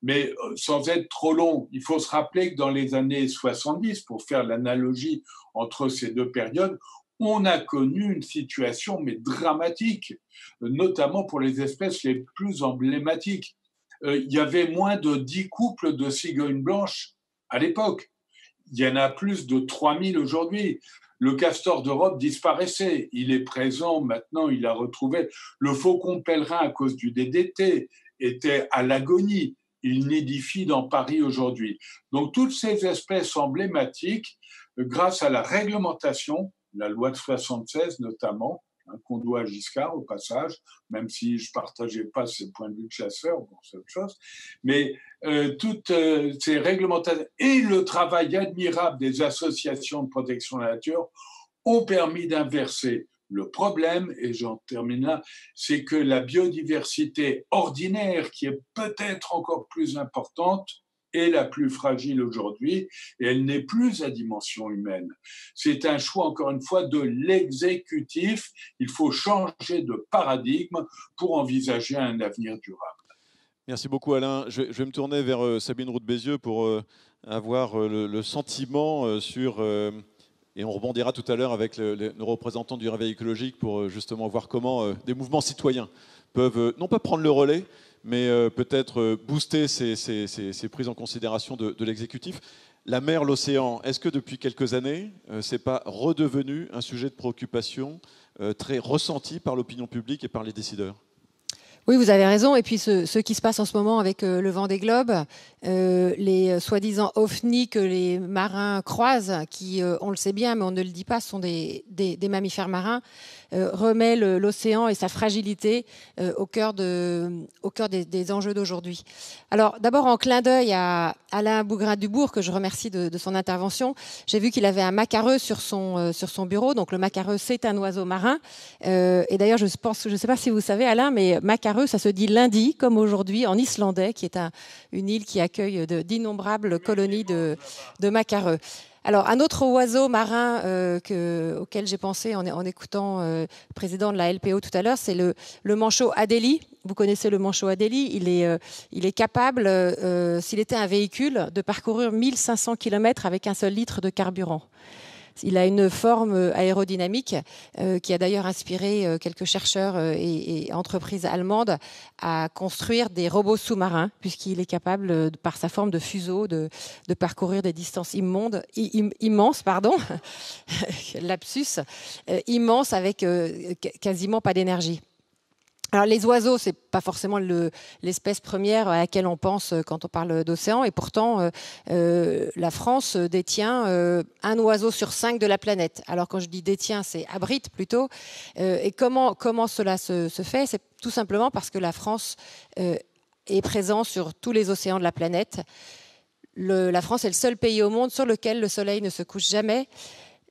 mais sans être trop long. Il faut se rappeler que dans les années 70, pour faire l'analogie entre ces deux périodes, on a connu une situation mais dramatique, notamment pour les espèces les plus emblématiques. Il y avait moins de 10 couples de cigognes blanches à l'époque. Il y en a plus de 3000 aujourd'hui. Le castor d'Europe disparaissait. Il est présent maintenant, il a retrouvé. Le faucon pèlerin, à cause du DDT, était à l'agonie. Il nidifie dans Paris aujourd'hui. Donc toutes ces espèces emblématiques, grâce à la réglementation, la loi de 76 notamment, qu'on doit à Giscard au passage, même si je ne partageais pas ses points de vue de chasseur, bon, c'est autre chose, mais toutes ces réglementations et le travail admirable des associations de protection de la nature ont permis d'inverser le problème, et j'en termine là, c'est que la biodiversité ordinaire, qui est peut-être encore plus importante, est la plus fragile aujourd'hui et elle n'est plus à dimension humaine. C'est un choix, encore une fois, de l'exécutif. Il faut changer de paradigme pour envisager un avenir durable. Merci beaucoup Alain. Je vais me tourner vers Sabine Roux-de-Bézieux pour avoir le sentiment sur... et on rebondira tout à l'heure avec nos représentants du Réveil écologique pour justement voir comment des mouvements citoyens peuvent non pas prendre le relais, mais peut-être booster ces prises en considération de l'exécutif. La mer, l'océan, est-ce que depuis quelques années, ce n'est pas redevenu un sujet de préoccupation très ressenti par l'opinion publique et par les décideurs ? Oui, vous avez raison. Et puis ce qui se passe en ce moment avec le Vendée Globe, les soi-disant ovnis que les marins croisent, qui, on le sait bien, mais on ne le dit pas, sont des mammifères marins, remet l'océan et sa fragilité au cœur des enjeux d'aujourd'hui. Alors, d'abord, en clin d'œil à Alain Bougrain-Dubourg, que je remercie de son intervention, j'ai vu qu'il avait un macareux sur son bureau. Donc, le macareux, c'est un oiseau marin. Et d'ailleurs, je ne sais pas si vous savez, Alain, mais macareux, ça se dit lundi, comme aujourd'hui, en islandais, qui est une île qui accueille d'innombrables colonies de macareux. Alors, un autre oiseau marin auquel j'ai pensé en écoutant le président de la LPO tout à l'heure, c'est le manchot Adélie. Vous connaissez le manchot Adélie. Il est capable, s'il était un véhicule, de parcourir 1500 km avec un seul litre de carburant. Il a une forme aérodynamique qui a d'ailleurs inspiré quelques chercheurs et entreprises allemandes à construire des robots sous-marins, puisqu'il est capable, par sa forme de fuseau, de parcourir des distances immenses, lapsus, immenses avec quasiment pas d'énergie. Alors les oiseaux, c'est pas forcément l'espèce première à laquelle on pense quand on parle d'océan, et pourtant la France détient un oiseau sur 5 de la planète. Alors quand je dis détient, c'est abrite plutôt. Et comment cela se fait ? C'est tout simplement parce que la France est présente sur tous les océans de la planète. La France est le seul pays au monde sur lequel le soleil ne se couche jamais.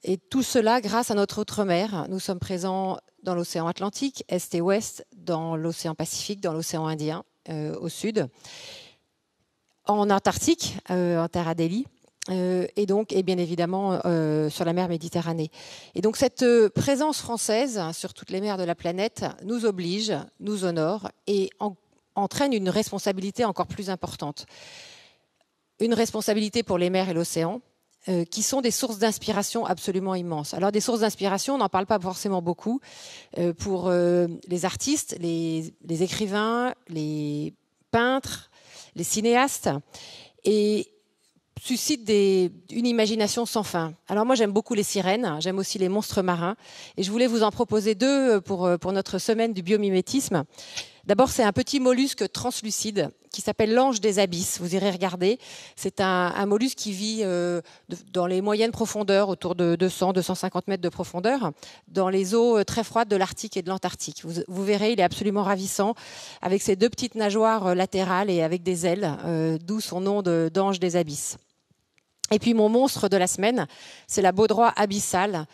Et tout cela grâce à notre outre-mer. Nous sommes présents dans l'océan Atlantique, Est et Ouest, dans l'océan Pacifique, dans l'océan Indien, au sud, en Antarctique, en terre Adélie, et bien évidemment sur la mer Méditerranée. Et donc cette présence française sur toutes les mers de la planète nous oblige, nous honore et entraîne une responsabilité encore plus importante. Une responsabilité pour les mers et l'océan, qui sont des sources d'inspiration absolument immenses. Alors des sources d'inspiration, on n'en parle pas forcément beaucoup pour les artistes, les écrivains, les peintres, les cinéastes, et suscitent une imagination sans fin. Alors moi j'aime beaucoup les sirènes, j'aime aussi les monstres marins, et je voulais vous en proposer deux pour notre semaine du biomimétisme. D'abord, c'est un petit mollusque translucide qui s'appelle l'ange des abysses. Vous irez regarder. C'est un mollusque qui vit dans les moyennes profondeurs, autour de 200-250 mètres de profondeur, dans les eaux très froides de l'Arctique et de l'Antarctique. Vous verrez, il est absolument ravissant, avec ses 2 petites nageoires latérales et avec des ailes, d'où son nom d'ange des abysses. Et puis mon monstre de la semaine, c'est la baudroie abyssale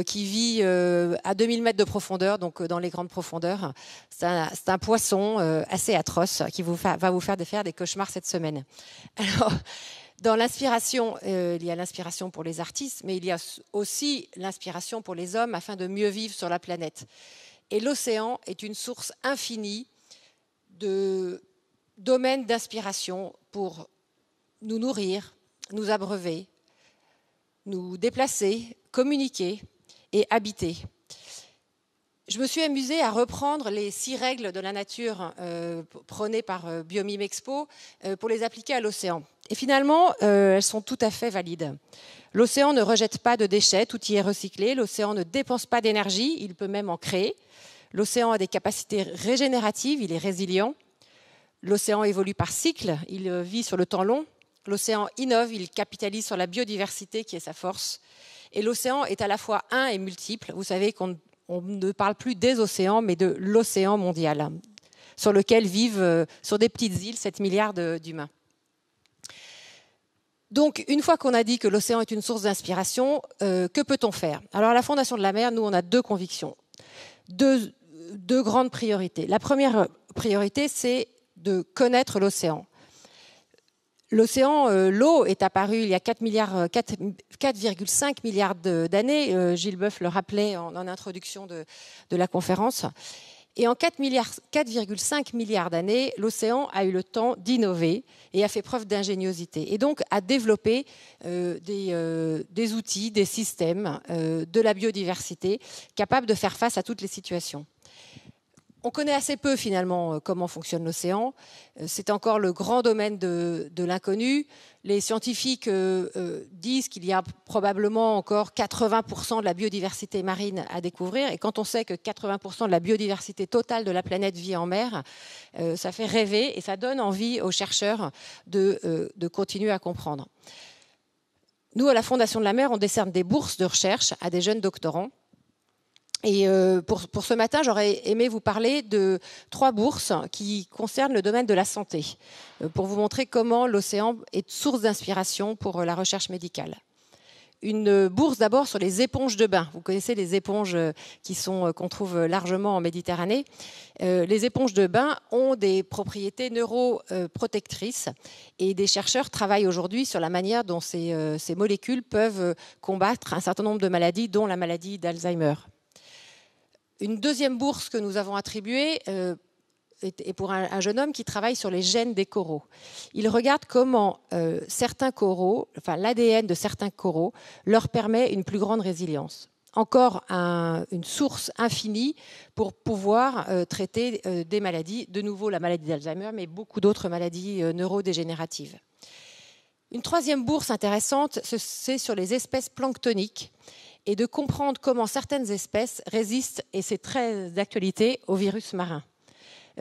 qui vit à 2000 mètres de profondeur, donc dans les grandes profondeurs. C'est un poisson assez atroce qui va vous faire des cauchemars cette semaine. Alors, dans l'inspiration, il y a l'inspiration pour les artistes, mais il y a aussi l'inspiration pour les hommes afin de mieux vivre sur la planète. Et l'océan est une source infinie de domaines d'inspiration pour nous nourrir, nous abreuver, nous déplacer, communiquer et habiter. Je me suis amusée à reprendre les 6 règles de la nature prônées par Biomime Expo pour les appliquer à l'océan. Et finalement, elles sont tout à fait valides. L'océan ne rejette pas de déchets, tout y est recyclé. L'océan ne dépense pas d'énergie, il peut même en créer. L'océan a des capacités régénératives, il est résilient. L'océan évolue par cycle, il vit sur le temps long. L'océan innove, il capitalise sur la biodiversité qui est sa force. Et l'océan est à la fois un et multiple. Vous savez qu'on ne parle plus des océans, mais de l'océan mondial, sur lequel vivent, sur des petites îles, 7 milliards d'humains. Donc, une fois qu'on a dit que l'océan est une source d'inspiration, que peut-on faire? Alors, à la Fondation de la Mer, nous, on a 2 convictions, deux grandes priorités. La première priorité, c'est de connaître l'océan. L'océan, l'eau est apparue il y a 4,5 milliards d'années. Gilles Boeuf le rappelait en introduction de la conférence. Et en 4,5 milliards d'années, l'océan a eu le temps d'innover et a fait preuve d'ingéniosité. Et donc a développé des outils, des systèmes, de la biodiversité capables de faire face à toutes les situations. On connaît assez peu finalement comment fonctionne l'océan. C'est encore le grand domaine de l'inconnu. Les scientifiques disent qu'il y a probablement encore 80% de la biodiversité marine à découvrir. Et quand on sait que 80% de la biodiversité totale de la planète vit en mer, ça fait rêver et ça donne envie aux chercheurs de continuer à comprendre. Nous, à la Fondation de la Mer, on décerne des bourses de recherche à des jeunes doctorants. Et pour ce matin, j'aurais aimé vous parler de 3 bourses qui concernent le domaine de la santé, pour vous montrer comment l'océan est source d'inspiration pour la recherche médicale. Une bourse d'abord sur les éponges de bain. Vous connaissez les éponges qu'on trouve largement en Méditerranée. Les éponges de bain ont des propriétés neuroprotectrices et des chercheurs travaillent aujourd'hui sur la manière dont ces molécules peuvent combattre un certain nombre de maladies, dont la maladie d'Alzheimer. Une deuxième bourse que nous avons attribuée est pour un jeune homme qui travaille sur les gènes des coraux. Il regarde comment certains coraux, l'ADN de certains coraux, leur permet une plus grande résilience. Encore une source infinie pour pouvoir traiter des maladies, de nouveau la maladie d'Alzheimer, mais beaucoup d'autres maladies neurodégénératives. Une troisième bourse intéressante, c'est sur les espèces planctoniques, et de comprendre comment certaines espèces résistent, et c'est très d'actualité, aux virus marins.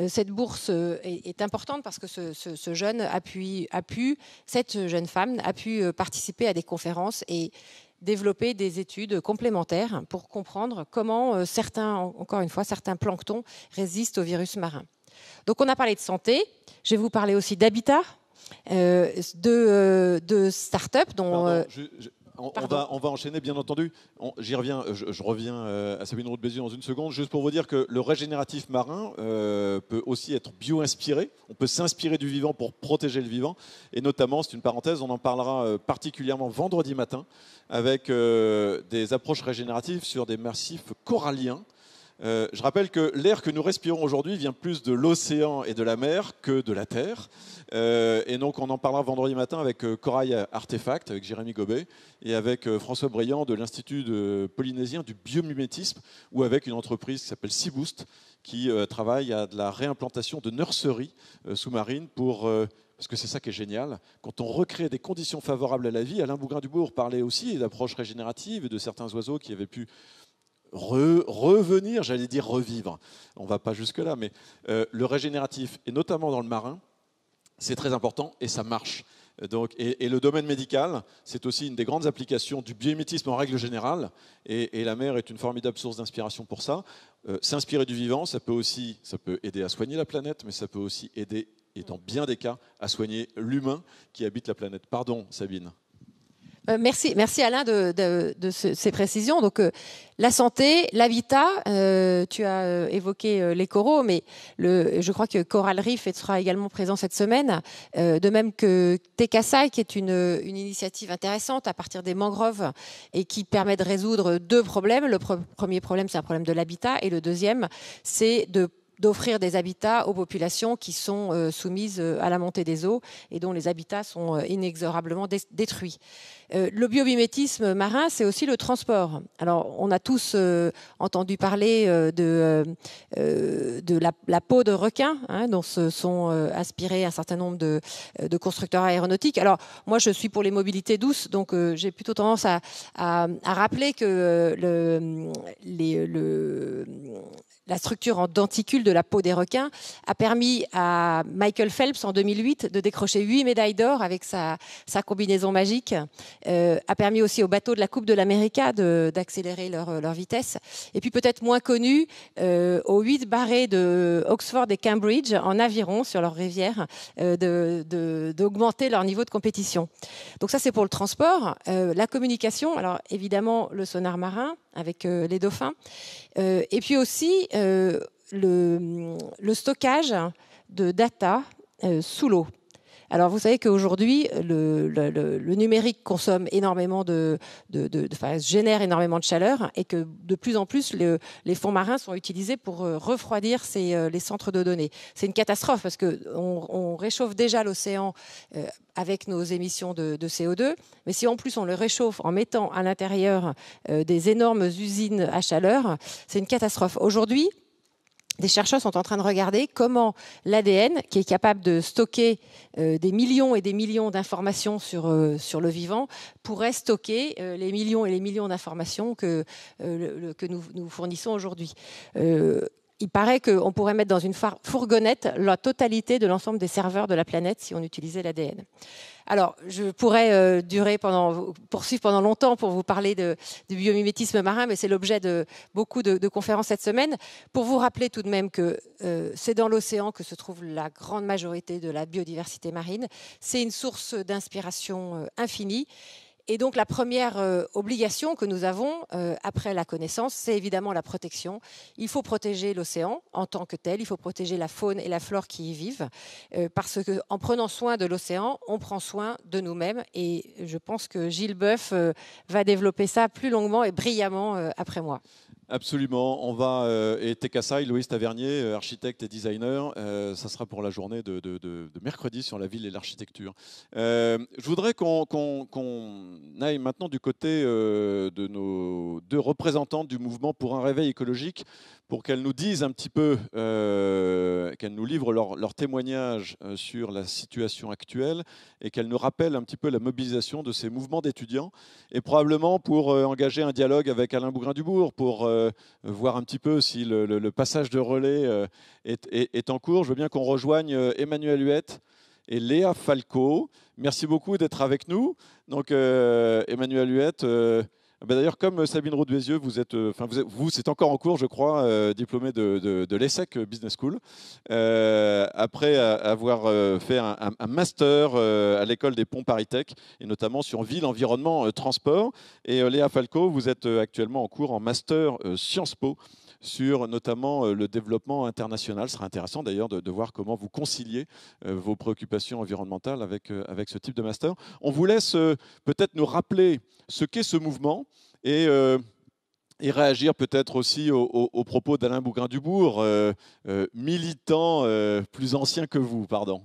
Cette bourse est importante parce que cette jeune femme a pu participer à des conférences et développer des études complémentaires pour comprendre comment certains planctons résistent aux virus marins. Donc on a parlé de santé, je vais vous parler aussi d'habitat, de start-up dont... On va enchaîner, bien entendu. J'y reviens, je reviens à Sabine Roux-de-Bézieux dans une seconde, juste pour vous dire que le régénératif marin peut aussi être bio-inspiré. On peut s'inspirer du vivant pour protéger le vivant. Et notamment, c'est une parenthèse, on en parlera particulièrement vendredi matin avec des approches régénératives sur des massifs coralliens. Je rappelle que l'air que nous respirons aujourd'hui vient plus de l'océan et de la mer que de la terre. Et donc on en parlera vendredi matin avec Corail Artefact, avec Jérémy Gobet, et avec François Briand de l'Institut polynésien du biomimétisme, ou avec une entreprise qui s'appelle Seaboost, qui travaille à de la réimplantation de nurseries sous-marines parce que c'est ça qui est génial. Quand on recrée des conditions favorables à la vie, Alain Bougrain-Dubourg parlait aussi d'approches régénératives et de certains oiseaux qui avaient pu revenir, j'allais dire revivre. On ne va pas jusque-là, mais le régénératif, et notamment dans le marin, c'est très important et ça marche. Donc, et le domaine médical, c'est aussi une des grandes applications du biomimétisme en règle générale, et la mer est une formidable source d'inspiration pour ça. S'inspirer du vivant, ça peut aider à soigner la planète, mais ça peut aussi aider, et dans bien des cas, à soigner l'humain qui habite la planète. Pardon, Sabine. Merci Alain de ces précisions. Donc la santé, l'habitat, tu as évoqué les coraux, mais je crois que Coral Reef sera également présent cette semaine, de même que Tekasai, qui est une initiative intéressante à partir des mangroves et qui permet de résoudre deux problèmes. Le premier problème, c'est un problème de l'habitat, et le deuxième, c'est d'offrir des habitats aux populations qui sont soumises à la montée des eaux et dont les habitats sont inexorablement détruits. Le biomimétisme marin, c'est aussi le transport. Alors, on a tous entendu parler de la peau de requin, dont se sont inspirés un certain nombre de constructeurs aéronautiques. Alors, moi, je suis pour les mobilités douces, donc j'ai plutôt tendance à rappeler que la structure en denticule de la peau des requins a permis à Michael Phelps en 2008 de décrocher 8 médailles d'or avec sa combinaison magique, a permis aussi aux bateaux de la Coupe de l'América d'accélérer leur vitesse, et puis peut-être moins connu aux 8 barrés de Oxford et Cambridge en aviron sur leur rivière d'augmenter leur niveau de compétition. Donc ça, c'est pour le transport. La communication, alors évidemment le sonar marin avec les dauphins, et puis aussi le stockage de data sous l'eau. Alors, vous savez qu'aujourd'hui, le numérique consomme énormément génère énormément de chaleur, et que de plus en plus, les fonds marins sont utilisés pour refroidir les centres de données. C'est une catastrophe parce qu'on réchauffe déjà l'océan avec nos émissions de CO2, mais si en plus on le réchauffe en mettant à l'intérieur des énormes usines à chaleur, c'est une catastrophe. Aujourd'hui, des chercheurs sont en train de regarder comment l'ADN, qui est capable de stocker des millions et des millions d'informations sur le vivant, pourrait stocker les millions et les millions d'informations que nous fournissons aujourd'hui. Il paraît qu'on pourrait mettre dans une fourgonnette la totalité de l'ensemble des serveurs de la planète si on utilisait l'ADN. Alors, je pourrais poursuivre pendant longtemps pour vous parler du biomimétisme marin, mais c'est l'objet de beaucoup de conférences cette semaine. Pour vous rappeler tout de même que c'est dans l'océan que se trouve la grande majorité de la biodiversité marine. C'est une source d'inspiration infinie. Et donc la première obligation que nous avons après la connaissance, c'est évidemment la protection. Il faut protéger l'océan en tant que tel, il faut protéger la faune et la flore qui y vivent, parce qu'en prenant soin de l'océan, on prend soin de nous-mêmes. Et je pense que Gilles Boeuf va développer ça plus longuement et brillamment après moi. Absolument, on va et Tekasai, Loïs Tavernier, architecte et designer, ça sera pour la journée de mercredi sur la ville et l'architecture. Je voudrais qu'on aille maintenant du côté de nos deux représentantes du mouvement pour un réveil écologique, pour qu'elles nous disent un petit peu, qu'elles nous livrent leur témoignage sur la situation actuelle et qu'elles nous rappellent un petit peu la mobilisation de ces mouvements d'étudiants, et probablement pour engager un dialogue avec Alain Bougrain-Dubourg, pour voir un petit peu si le passage de relais est en cours. Je veux bien qu'on rejoigne Emmanuel Huette et Léa Falco. Merci beaucoup d'être avec nous. Donc, Emmanuel Huette, d'ailleurs, comme Sabine Roux-Bézieux, vous, c'est encore en cours, je crois, diplômé de l'ESSEC Business School, après avoir fait un master à l'école des ponts Paris-Tech, et notamment sur ville, environnement, transport. Et Léa Falco, vous êtes actuellement en cours en master Sciences Po, sur notamment le développement international. Ce sera intéressant d'ailleurs de voir comment vous conciliez vos préoccupations environnementales avec ce type de master. On vous laisse peut-être nous rappeler ce qu'est ce mouvement et réagir peut-être aussi aux propos d'Alain Bougrain-Dubourg, militant plus ancien que vous, pardon.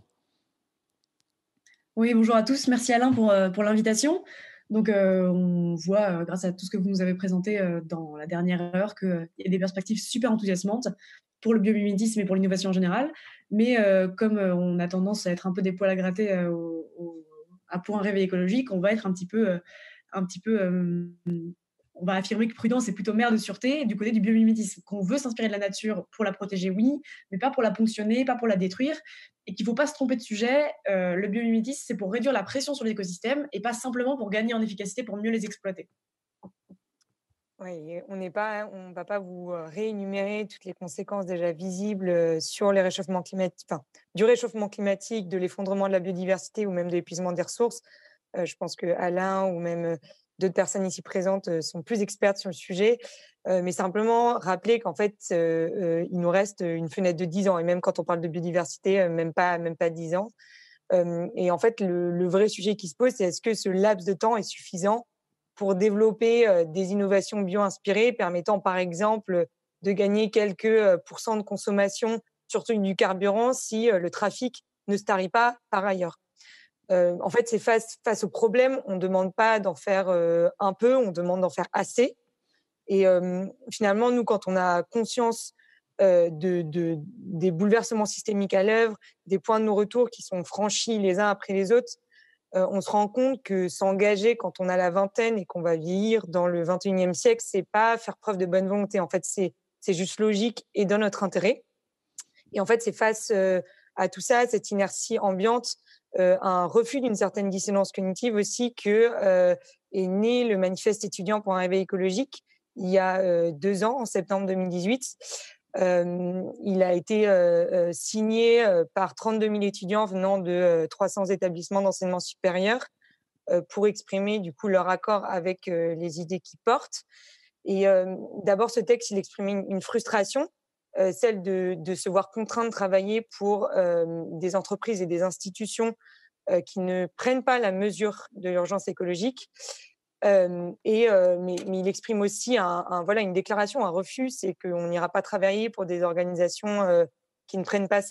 Oui, bonjour à tous. Merci Alain pour l'invitation. Donc, on voit, grâce à tout ce que vous nous avez présenté dans la dernière heure, qu'il y a des perspectives super enthousiasmantes pour le biomimétisme et pour l'innovation en général. Mais comme on a tendance à être un peu des poils à gratter pour un réveil écologique, on va être on va affirmer que prudence est plutôt mère de sûreté du côté du biomimétisme, qu'on veut s'inspirer de la nature pour la protéger, oui, mais pas pour la ponctionner, pas pour la détruire, et qu'il ne faut pas se tromper de sujet. Le biomimétisme, c'est pour réduire la pression sur l'écosystème et pas simplement pour gagner en efficacité, pour mieux les exploiter. Oui, on ne va pas vous réénumérer toutes les conséquences déjà visibles sur les réchauffements climatiques, du réchauffement climatique, de l'effondrement de la biodiversité ou même de l'épuisement des ressources. Je pense que Alain ou même d'autres personnes ici présentes sont plus expertes sur le sujet. Mais simplement rappeler qu'en fait, il nous reste une fenêtre de 10 ans. Et même quand on parle de biodiversité, même pas 10 ans. Et en fait, le vrai sujet qui se pose, c'est est-ce que ce laps de temps est suffisant pour développer des innovations bio-inspirées permettant, par exemple, de gagner quelques pourcents de consommation, surtout du carburant, si le trafic ne se tarit pas par ailleurs. En fait, c'est face au problème, on ne demande pas d'en faire un peu, on demande d'en faire assez. Et finalement, nous, quand on a conscience des bouleversements systémiques à l'œuvre, des points de non-retour qui sont franchis les uns après les autres, on se rend compte que s'engager quand on a la vingtaine et qu'on va vieillir dans le 21e siècle, c'est pas faire preuve de bonne volonté. En fait, c'est juste logique et dans notre intérêt. Et en fait, c'est face à tout ça, cette inertie ambiante, un refus d'une certaine dissonance cognitive aussi que est né le manifeste étudiant pour un réveil écologique il y a 2 ans, en septembre 2018. Il a été signé par 32 000 étudiants venant de 300 établissements d'enseignement supérieur pour exprimer du coup leur accord avec les idées qu'ils portent. Et d'abord, ce texte, il exprime une frustration, celle de se voir contraint de travailler pour des entreprises et des institutions qui ne prennent pas la mesure de l'urgence écologique. Mais il exprime aussi une déclaration, un refus, c'est qu'on n'ira pas travailler pour des organisations qui ne prennent pas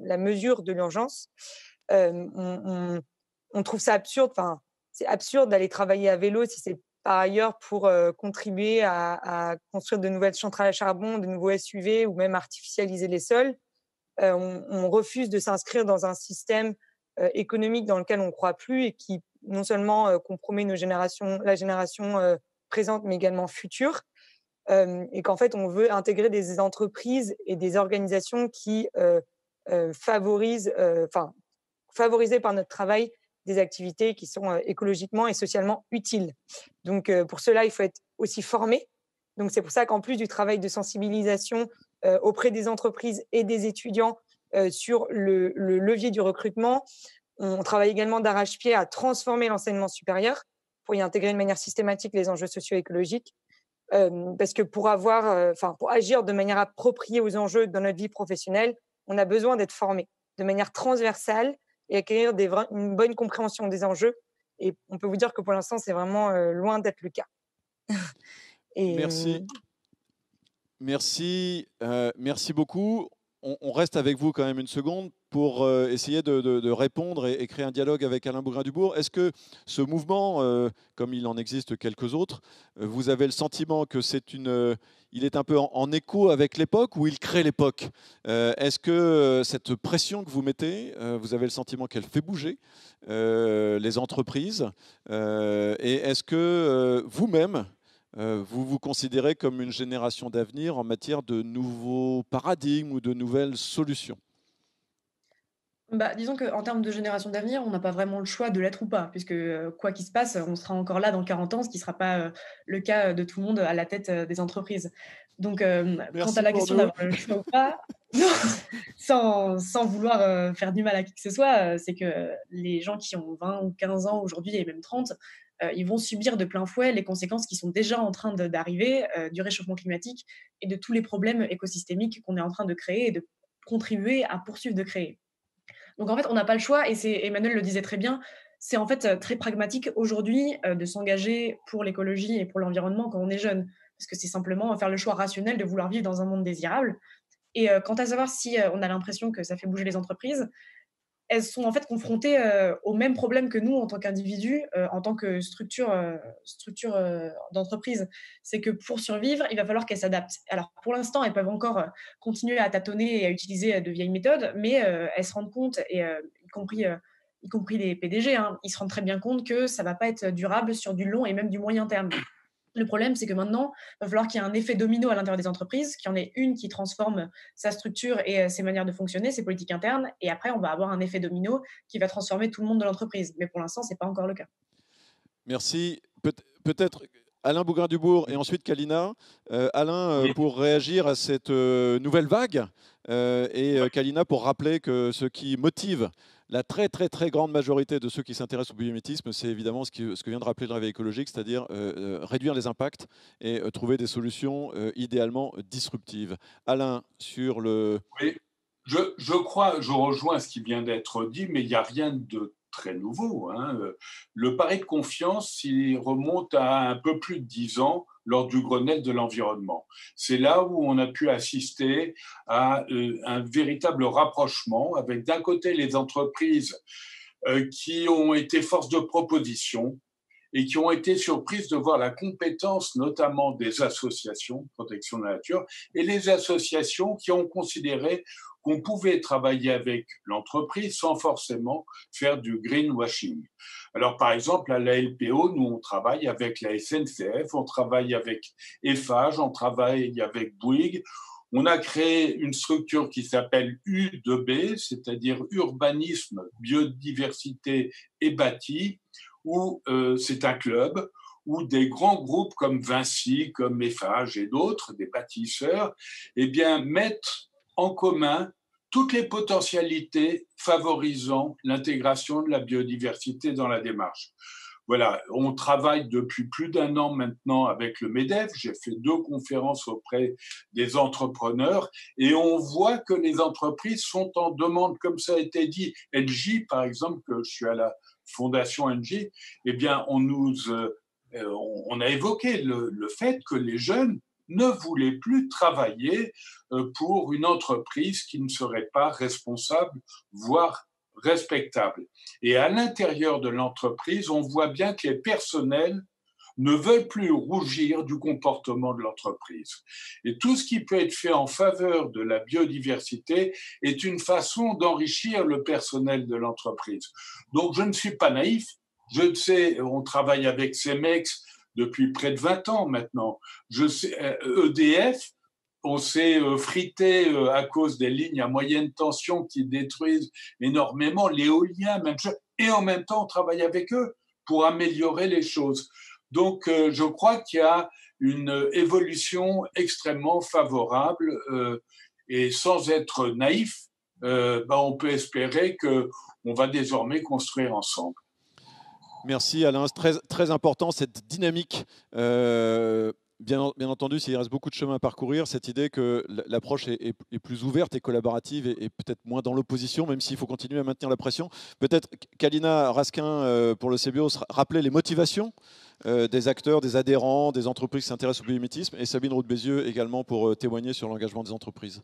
la mesure de l'urgence. On trouve ça absurde, enfin, c'est absurde d'aller travailler à vélo si c'est par ailleurs pour contribuer à construire de nouvelles centrales à charbon, de nouveaux SUV ou même artificialiser les sols. On refuse de s'inscrire dans un système économique dans lequel on ne croit plus et qui non seulement compromet la génération présente, mais également future, et qu'en fait, on veut intégrer des entreprises et des organisations qui favorisent par notre travail des activités qui sont écologiquement et socialement utiles. Donc, pour cela, il faut être aussi formé. Donc, c'est pour ça qu'en plus du travail de sensibilisation auprès des entreprises et des étudiants sur le levier du recrutement, on travaille également d'arrache-pied à transformer l'enseignement supérieur pour y intégrer de manière systématique les enjeux socio-écologiques. Parce que pour agir de manière appropriée aux enjeux dans notre vie professionnelle, on a besoin d'être formé de manière transversale et acquérir une bonne compréhension des enjeux. Et on peut vous dire que pour l'instant, c'est vraiment loin d'être le cas. Merci. Merci beaucoup. On reste avec vous quand même une seconde pour essayer de répondre et créer un dialogue avec Alain Bougrain-Dubourg. Est-ce que ce mouvement, comme il en existe quelques autres, vous avez le sentiment que il est un peu en écho avec l'époque ou il crée l'époque? Est-ce que cette pression que vous mettez, vous avez le sentiment qu'elle fait bouger les entreprises? Et est-ce que vous-même, vous vous considérez comme une génération d'avenir en matière de nouveaux paradigmes ou de nouvelles solutions? Disons qu'en termes de génération d'avenir, on n'a pas vraiment le choix de l'être ou pas, puisque quoi qu'il se passe, on sera encore là dans 40 ans, ce qui ne sera pas le cas de tout le monde à la tête des entreprises. Donc, quant à la question d'avoir le choix ou pas, non, sans vouloir faire du mal à qui que ce soit, c'est que les gens qui ont 20 ou 15 ans aujourd'hui, et même 30, ils vont subir de plein fouet les conséquences qui sont déjà en train d'arriver du réchauffement climatique et de tous les problèmes écosystémiques qu'on est en train de créer et de contribuer à poursuivre de créer. Donc en fait, on n'a pas le choix, et Emmanuel le disait très bien, c'est en fait très pragmatique aujourd'hui de s'engager pour l'écologie et pour l'environnement quand on est jeune, parce que c'est simplement faire le choix rationnel de vouloir vivre dans un monde désirable. Et quant à savoir si on a l'impression que ça fait bouger les entreprises, elles sont en fait confrontées aux mêmes problèmes que nous en tant qu'individus, en tant que structure d'entreprise. C'est que pour survivre, il va falloir qu'elles s'adaptent. Alors pour l'instant, elles peuvent encore continuer à tâtonner et à utiliser de vieilles méthodes, mais elles se rendent compte, et y compris les PDG, ils se rendent très bien compte que ça ne va pas être durable sur du long et même du moyen terme. Le problème, c'est que maintenant, il va falloir qu'il y ait un effet domino à l'intérieur des entreprises, qu'il y en ait une qui transforme sa structure et ses manières de fonctionner, ses politiques internes, et après, on va avoir un effet domino qui va transformer tout le monde de l'entreprise. Mais pour l'instant, ce n'est pas encore le cas. Merci. Peut-être Alain Bougrain-Dubourg et ensuite Kalina. Alain, pour réagir à cette nouvelle vague, et Kalina, pour rappeler que ce qui motive La très très très grande majorité de ceux qui s'intéressent au biomimétisme, c'est évidemment ce que vient de rappeler le réveil écologique, c'est-à-dire réduire les impacts et trouver des solutions idéalement disruptives. Alain, sur le... Oui, je crois, je rejoins ce qui vient d'être dit, mais il n'y a rien de très nouveau, hein. Le pari de confiance, il remonte à un peu plus de 10 ans lors du Grenelle de l'environnement. C'est là où on a pu assister à un véritable rapprochement avec d'un côté les entreprises qui ont été force de proposition et qui ont été surprises de voir la compétence notamment des associations de protection de la nature et les associations qui ont considéré qu'on pouvait travailler avec l'entreprise sans forcément faire du greenwashing. Alors, par exemple, à la LPO, nous, on travaille avec la SNCF, on travaille avec Eiffage, on travaille avec Bouygues. On a créé une structure qui s'appelle U2B, c'est-à-dire Urbanisme, Biodiversité et Bâti, où c'est un club où des grands groupes comme Vinci, comme Eiffage et d'autres, des bâtisseurs, eh bien, mettent en commun toutes les potentialités favorisant l'intégration de la biodiversité dans la démarche. Voilà, on travaille depuis plus d'1 an maintenant avec le MEDEF. J'ai fait 2 conférences auprès des entrepreneurs et on voit que les entreprises sont en demande, comme ça a été dit. Engie, par exemple, que je suis à la fondation Engie, eh bien, on a évoqué le fait que les jeunes ne voulaient plus travailler pour une entreprise qui ne serait pas responsable, voire respectable. Et à l'intérieur de l'entreprise, on voit bien que les personnels ne veulent plus rougir du comportement de l'entreprise. Et tout ce qui peut être fait en faveur de la biodiversité est une façon d'enrichir le personnel de l'entreprise. Donc, je ne suis pas naïf. Je sais, on travaille avec Cemex depuis près de 20 ans maintenant. Je sais, EDF, on s'est frité à cause des lignes à moyenne tension qui détruisent énormément l'éolien, même chose. Et en même temps, on travaille avec eux pour améliorer les choses. Donc, je crois qu'il y a une évolution extrêmement favorable et sans être naïf, on peut espérer qu'on va désormais construire ensemble. Merci Alain, c'est très important cette dynamique. Bien entendu, s'il reste beaucoup de chemin à parcourir, cette idée que l'approche est plus ouverte et collaborative et peut-être moins dans l'opposition, même s'il faut continuer à maintenir la pression. Peut-être Kalina Raskin pour le CBIOS, rappeler les motivations des acteurs, des adhérents, des entreprises qui s'intéressent au biomimétisme, et Sabine Roux-Bézieux également pour témoigner sur l'engagement des entreprises.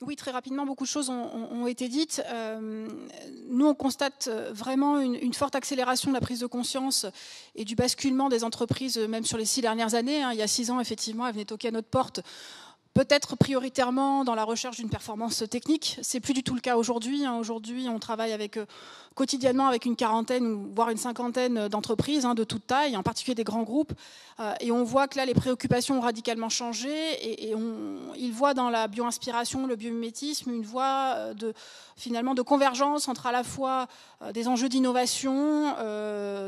Oui, très rapidement, beaucoup de choses ont été dites. Nous, on constate vraiment une forte accélération de la prise de conscience et du basculement des entreprises, même sur les 6 dernières années. Il y a 6 ans, effectivement, elles venaient toquer à notre porte, peut-être prioritairement dans la recherche d'une performance technique. C'est plus du tout le cas aujourd'hui. Aujourd'hui, on travaille quotidiennement avec une quarantaine, voire une cinquantaine d'entreprises de toute taille, en particulier des grands groupes. Et on voit que là, les préoccupations ont radicalement changé. Et ils voient dans la bio-inspiration, le biomimétisme, une voie finalement de convergence entre à la fois des enjeux d'innovation,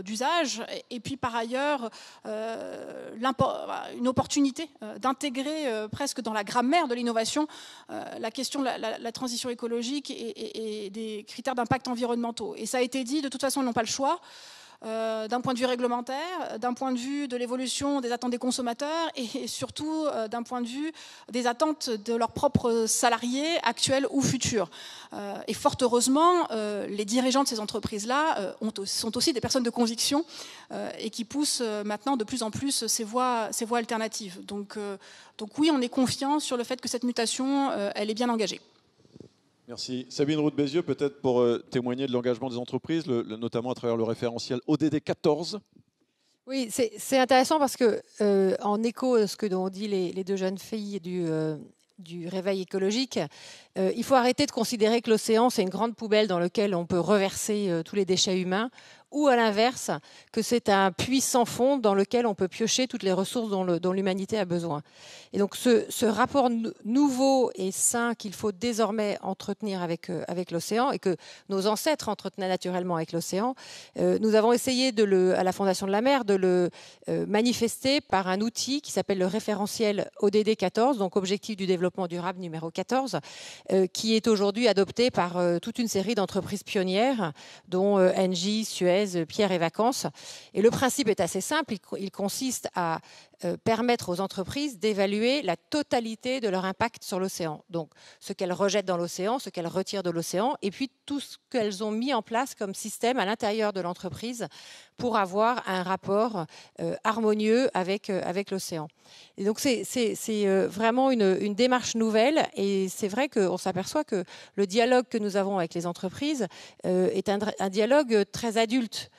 d'usage, et puis par ailleurs une opportunité d'intégrer presque dans la grammaire de l'innovation la question de la transition écologique et des critères d'impact environnementaux. Et ça a été dit, de toute façon, ils n'ont pas le choix. D'un point de vue réglementaire, d'un point de vue de l'évolution des attentes des consommateurs et surtout d'un point de vue des attentes de leurs propres salariés actuels ou futurs. Et fort heureusement, les dirigeants de ces entreprises-là sont aussi des personnes de conviction et qui poussent maintenant de plus en plus ces voies alternatives. Donc oui, on est confiant sur le fait que cette mutation, elle est bien engagée. Merci. Sabine Roux-Bézieux, peut-être pour témoigner de l'engagement des entreprises, notamment à travers le référentiel ODD 14. Oui, c'est intéressant parce que, en écho à ce que ont dit les 2 jeunes filles du réveil écologique, il faut arrêter de considérer que l'océan, c'est une grande poubelle dans laquelle on peut reverser tous les déchets humains. ou à l'inverse, que c'est un puits sans fond dans lequel on peut piocher toutes les ressources dont l'humanité a besoin. Et donc ce rapport nouveau et sain qu'il faut désormais entretenir avec l'océan, et que nos ancêtres entretenaient naturellement avec l'océan, nous avons essayé à la Fondation de la Mer de le manifester par un outil qui s'appelle le référentiel ODD 14, donc Objectif du développement durable numéro 14, qui est aujourd'hui adopté par toute une série d'entreprises pionnières, dont Engie, Suez, Pierre et Vacances. Et le principe est assez simple, il consiste à permettre aux entreprises d'évaluer la totalité de leur impact sur l'océan. Donc, ce qu'elles rejettent dans l'océan, ce qu'elles retirent de l'océan, et puis tout ce qu'elles ont mis en place comme système à l'intérieur de l'entreprise pour avoir un rapport harmonieux avec l'océan. Et donc, c'est vraiment une démarche nouvelle, et c'est vrai qu'on s'aperçoit que le dialogue que nous avons avec les entreprises est un dialogue très adulte,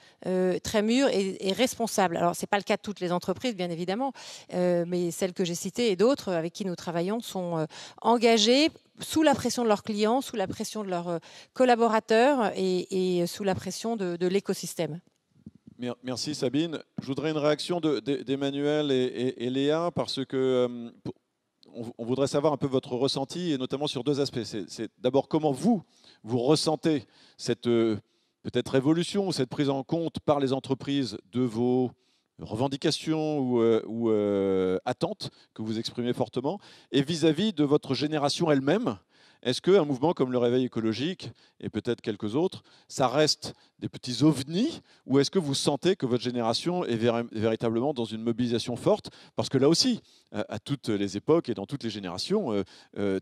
très mûr et responsable. Alors, ce n'est pas le cas de toutes les entreprises, bien évidemment, mais celles que j'ai citées et d'autres avec qui nous travaillons sont engagées sous la pression de leurs clients, sous la pression de leurs collaborateurs et sous la pression de l'écosystème. Merci Sabine. Je voudrais une réaction d'Emmanuel et Léa, parce que on voudrait savoir un peu votre ressenti, et notamment sur deux aspects. C'est d'abord comment vous ressentez cette peut-être révolution ou cette prise en compte par les entreprises de vos revendications ou attentes que vous exprimez fortement, et vis-à-vis de votre génération elle-même. Est-ce qu'un mouvement comme le Réveil écologique, et peut-être quelques autres, ça reste des petits ovnis, ou est-ce que vous sentez que votre génération est véritablement dans une mobilisation forte? Parce que là aussi, à toutes les époques et dans toutes les générations,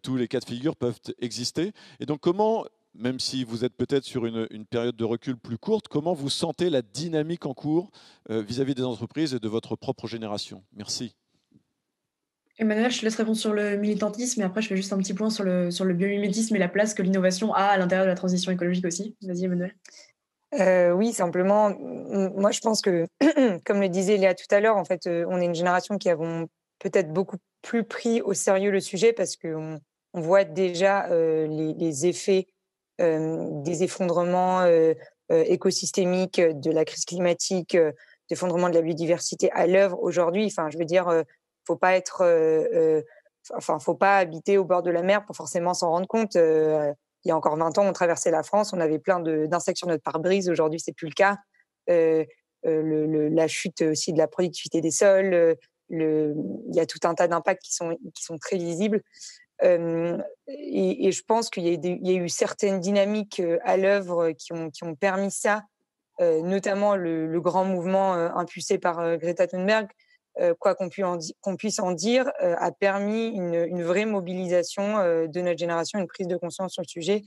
tous les cas de figure peuvent exister. Et donc comment, même si vous êtes peut-être sur une période de recul plus courte, comment vous sentez la dynamique en cours vis-à-vis des entreprises et de votre propre génération? Merci. Emmanuel, je te laisse répondre sur le militantisme, et après je fais juste un petit point sur le biomimétisme et la place que l'innovation a à l'intérieur de la transition écologique aussi. Vas-y Emmanuel. Oui, simplement, moi je pense que, comme le disait Léa tout à l'heure, en fait, on est une génération qui avons peut-être beaucoup plus pris au sérieux le sujet, parce qu'on voit déjà les effets des effondrements écosystémiques, de la crise climatique, d'effondrement de la biodiversité à l'œuvre aujourd'hui. Enfin, je veux dire, faut pas faut pas habiter au bord de la mer pour forcément s'en rendre compte. Il y a encore 20 ans, on traversait la France, on avait plein d'insectes sur notre pare-brise. Aujourd'hui, c'est plus le cas. La chute aussi de la productivité des sols. Il y a tout un tas d'impacts qui sont très visibles. Et je pense qu'il y a eu certaines dynamiques à l'œuvre qui ont permis ça, notamment le grand mouvement impulsé par Greta Thunberg, quoi qu'on puisse en dire, a permis une vraie mobilisation de notre génération, une prise de conscience sur le sujet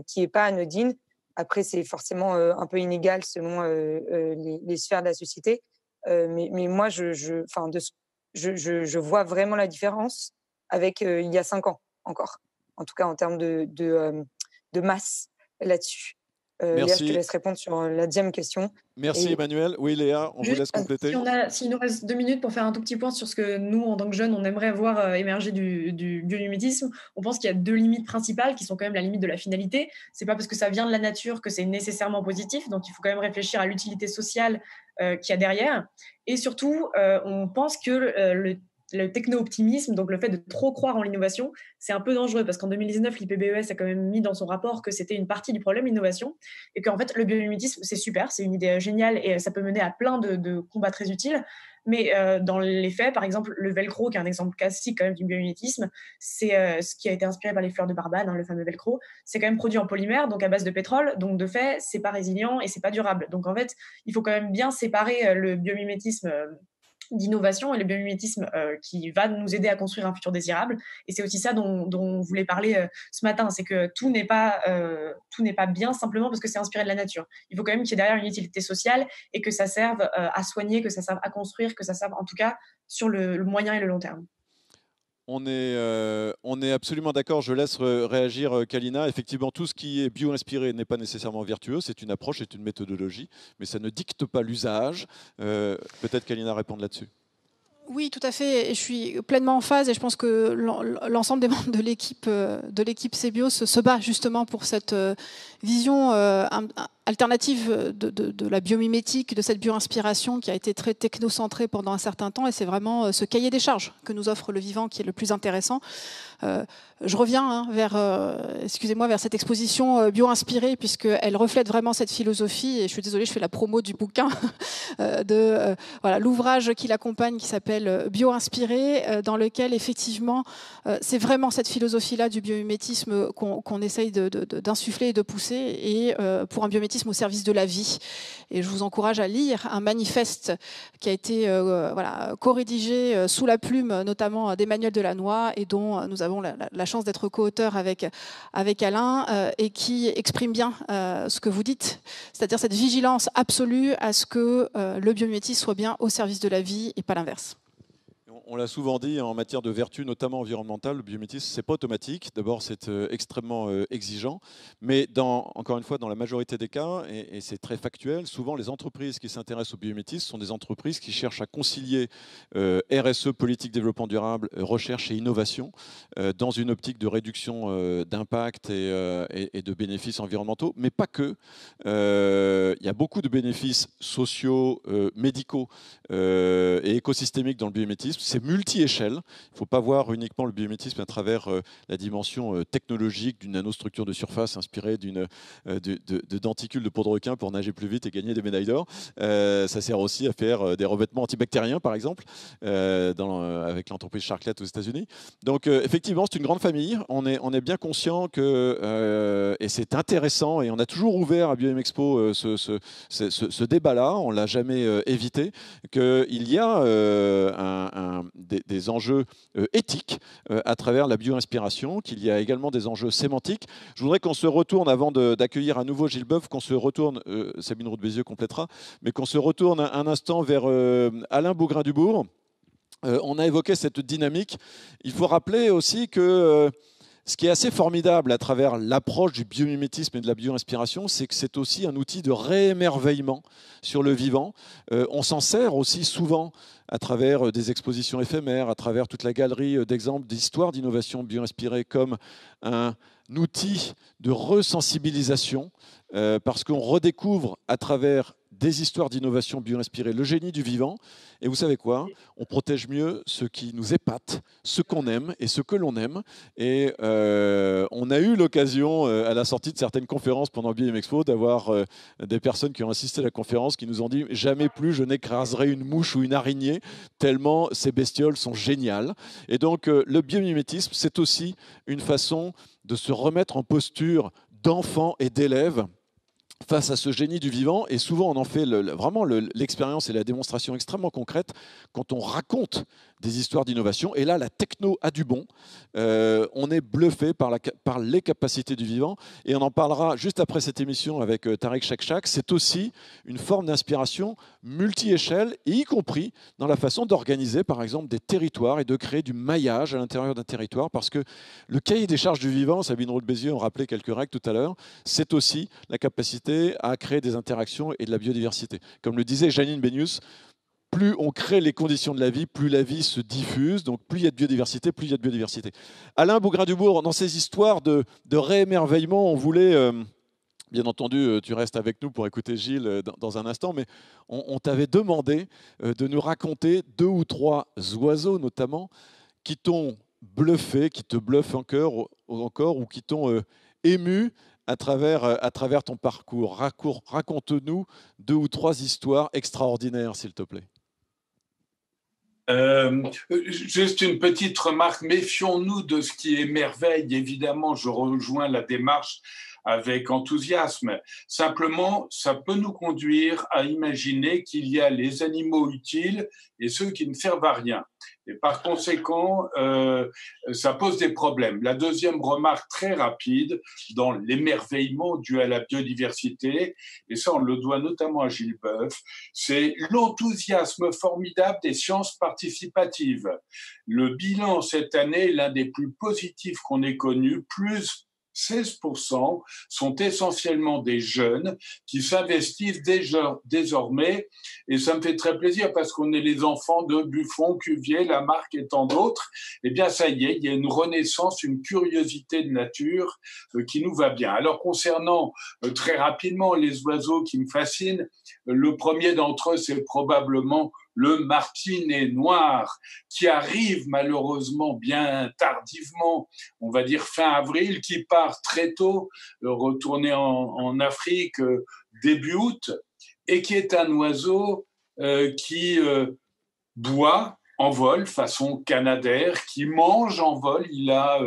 qui n'est pas anodine. Après, c'est forcément un peu inégal selon les sphères de la société. Mais moi, je vois vraiment la différence avec il y a 5 ans encore, en tout cas en termes de masse là-dessus. Léa, je te laisse répondre sur la deuxième question. Merci Emmanuel. Oui Léa, on vous laisse compléter. S'il nous reste 2 minutes pour faire un tout petit point sur ce que nous, en tant que jeunes, on aimerait voir émerger du biomimétisme, on pense qu'il y a 2 limites principales qui sont quand même la limite de la finalité. C'est pas parce que ça vient de la nature que c'est nécessairement positif, donc il faut quand même réfléchir à l'utilité sociale qu'il y a derrière. Et surtout, on pense que le techno-optimisme, donc le fait de trop croire en l'innovation, c'est un peu dangereux, parce qu'en 2019, l'IPBES a quand même mis dans son rapport que c'était une partie du problème l'innovation, et qu'en fait, le biomimétisme, c'est super, c'est une idée géniale, et ça peut mener à plein de combats très utiles, mais dans les faits, par exemple, le velcro, qui est un exemple classique quand même du biomimétisme, c'est ce qui a été inspiré par les fleurs de Barbade, le fameux velcro, c'est quand même produit en polymère, donc à base de pétrole, donc de fait, c'est pas résilient et c'est pas durable. Donc en fait, il faut quand même bien séparer le biomimétisme d'innovation et le biomimétisme qui va nous aider à construire un futur désirable. Et c'est aussi ça dont on voulait parler ce matin, c'est que tout n'est pas bien simplement parce que c'est inspiré de la nature. Il faut quand même qu'il y ait derrière une utilité sociale et que ça serve à soigner, que ça serve à construire, que ça serve en tout cas sur le moyen et le long terme. On est absolument d'accord. Je laisse réagir Kalina. Effectivement, tout ce qui est bio-inspiré n'est pas nécessairement vertueux. C'est une approche, c'est une méthodologie, mais ça ne dicte pas l'usage. Peut-être Kalina répondre là-dessus. Oui, tout à fait. Et je suis pleinement en phase et je pense que l'ensemble des membres de l'équipe CBIOS se bat justement pour cette vision alternative de la biomimétique, de cette bioinspiration qui a été très technocentrée pendant un certain temps, et c'est vraiment ce cahier des charges que nous offre le vivant qui est le plus intéressant. Je reviens vers cette exposition bio-inspirée, puisqu'elle reflète vraiment cette philosophie, et je suis désolée, je fais la promo du bouquin, l'ouvrage qui l'accompagne, qui s'appelle Bio-inspiré, dans lequel effectivement c'est vraiment cette philosophie-là du biomimétisme qu'on essaye d'insuffler et de pousser, et pour un biomimétisme au service de la vie. Et je vous encourage à lire un manifeste qui a été co-rédigé sous la plume notamment d'Emmanuel Delannoy, et dont nous avons la chance d'être co-auteur avec Alain, et qui exprime bien ce que vous dites, c'est-à-dire cette vigilance absolue à ce que le biomimétisme soit bien au service de la vie et pas l'inverse. On l'a souvent dit, en matière de vertu, notamment environnementale, le biomimétisme, c'est pas automatique. D'abord, c'est extrêmement exigeant. Mais encore une fois, dans la majorité des cas, et c'est très factuel, souvent les entreprises qui s'intéressent au biomimétisme sont des entreprises qui cherchent à concilier RSE, politique développement durable, recherche et innovation, dans une optique de réduction d'impact et de bénéfices environnementaux, mais pas que. Il y a beaucoup de bénéfices sociaux, médicaux et écosystémiques dans le biomimétisme. C'est multi-échelle. Il ne faut pas voir uniquement le biomimétisme à travers la dimension technologique d'une nanostructure de surface inspirée de denticules de peau de requin pour nager plus vite et gagner des médailles d'or. Ça sert aussi à faire des revêtements antibactériens, par exemple, avec l'entreprise Sharklet aux États-Unis. Donc, effectivement, c'est une grande famille. On est bien conscient que, et c'est intéressant, et on a toujours ouvert à Biomexpo ce débat-là, on ne l'a jamais évité, qu'il y a des enjeux éthiques à travers la bio-inspiration, qu'il y a également des enjeux sémantiques. Je voudrais qu'on se retourne, avant d'accueillir à nouveau Gilles Boeuf, qu'on se retourne, Sabine Roux-de-Bézieux complétera, mais qu'on se retourne un instant vers Alain Bougrain-Dubourg. On a évoqué cette dynamique. Il faut rappeler aussi que ce qui est assez formidable à travers l'approche du biomimétisme et de la bio-inspiration, c'est que c'est aussi un outil de réémerveillement sur le vivant. On s'en sert aussi souvent à travers des expositions éphémères, à travers toute la galerie d'exemples d'histoires d'innovation bio-inspirée comme un outil de resensibilisation, parce qu'on redécouvre à travers des histoires d'innovation bio-inspirée le génie du vivant. Et vous savez quoi? On protège mieux ce qui nous épate, ce qu'on aime et ce que l'on aime. Et on a eu l'occasion, à la sortie de certaines conférences pendant Biomexpo, d'avoir des personnes qui ont assisté à la conférence qui nous ont dit « Jamais plus je n'écraserai une mouche ou une araignée, tellement ces bestioles sont géniales ». Et donc, le biomimétisme, c'est aussi une façon de se remettre en posture d'enfant et d'élève face à ce génie du vivant, et souvent on en fait vraiment l'expérience et la démonstration extrêmement concrète quand on raconte des histoires d'innovation. Et là, la techno a du bon. On est bluffé par les capacités du vivant, et on en parlera juste après cette émission avec Tariq Chakchak. C'est aussi une forme d'inspiration multi-échelle, y compris dans la façon d'organiser, par exemple, des territoires et de créer du maillage à l'intérieur d'un territoire, parce que le cahier des charges du vivant, Sabine Roux-de-Bézieux en rappelait quelques règles tout à l'heure, c'est aussi la capacité à créer des interactions et de la biodiversité. Comme le disait Janine Benius, plus on crée les conditions de la vie, plus la vie se diffuse. Donc plus il y a de biodiversité, plus il y a de biodiversité. Alain Bougrain-Dubourg, dans ces histoires de réémerveillement, on voulait, bien entendu, tu restes avec nous pour écouter Gilles dans un instant, mais on t'avait demandé de nous raconter 2 ou 3 oiseaux, notamment, qui t'ont bluffé, qui te bluffent encore ou qui t'ont ému à travers ton parcours. Raconte-nous 2 ou 3 histoires extraordinaires, s'il te plaît. Juste une petite remarque, méfions-nous de ce qui émerveille. Évidemment, je rejoins la démarche avec enthousiasme. Simplement, ça peut nous conduire à imaginer qu'il y a les animaux utiles et ceux qui ne servent à rien. Et par conséquent, ça pose des problèmes. La deuxième remarque très rapide, dans l'émerveillement dû à la biodiversité, et ça on le doit notamment à Gilles Boeuf, c'est l'enthousiasme formidable des sciences participatives. Le bilan cette année est l'un des plus positifs qu'on ait connu, plus 16% sont essentiellement des jeunes qui s'investissent désormais, et ça me fait très plaisir parce qu'on est les enfants de Buffon, Cuvier, Lamarck et tant d'autres. Eh bien, ça y est, il y a une renaissance, une curiosité de nature qui nous va bien. Alors, concernant très rapidement les oiseaux qui me fascinent, le premier d'entre eux, c'est probablement le martinet noir, qui arrive malheureusement bien tardivement, on va dire fin avril, qui part très tôt, retourner en Afrique début août, et qui est un oiseau qui boit en vol, façon canadaire, qui mange en vol. Il a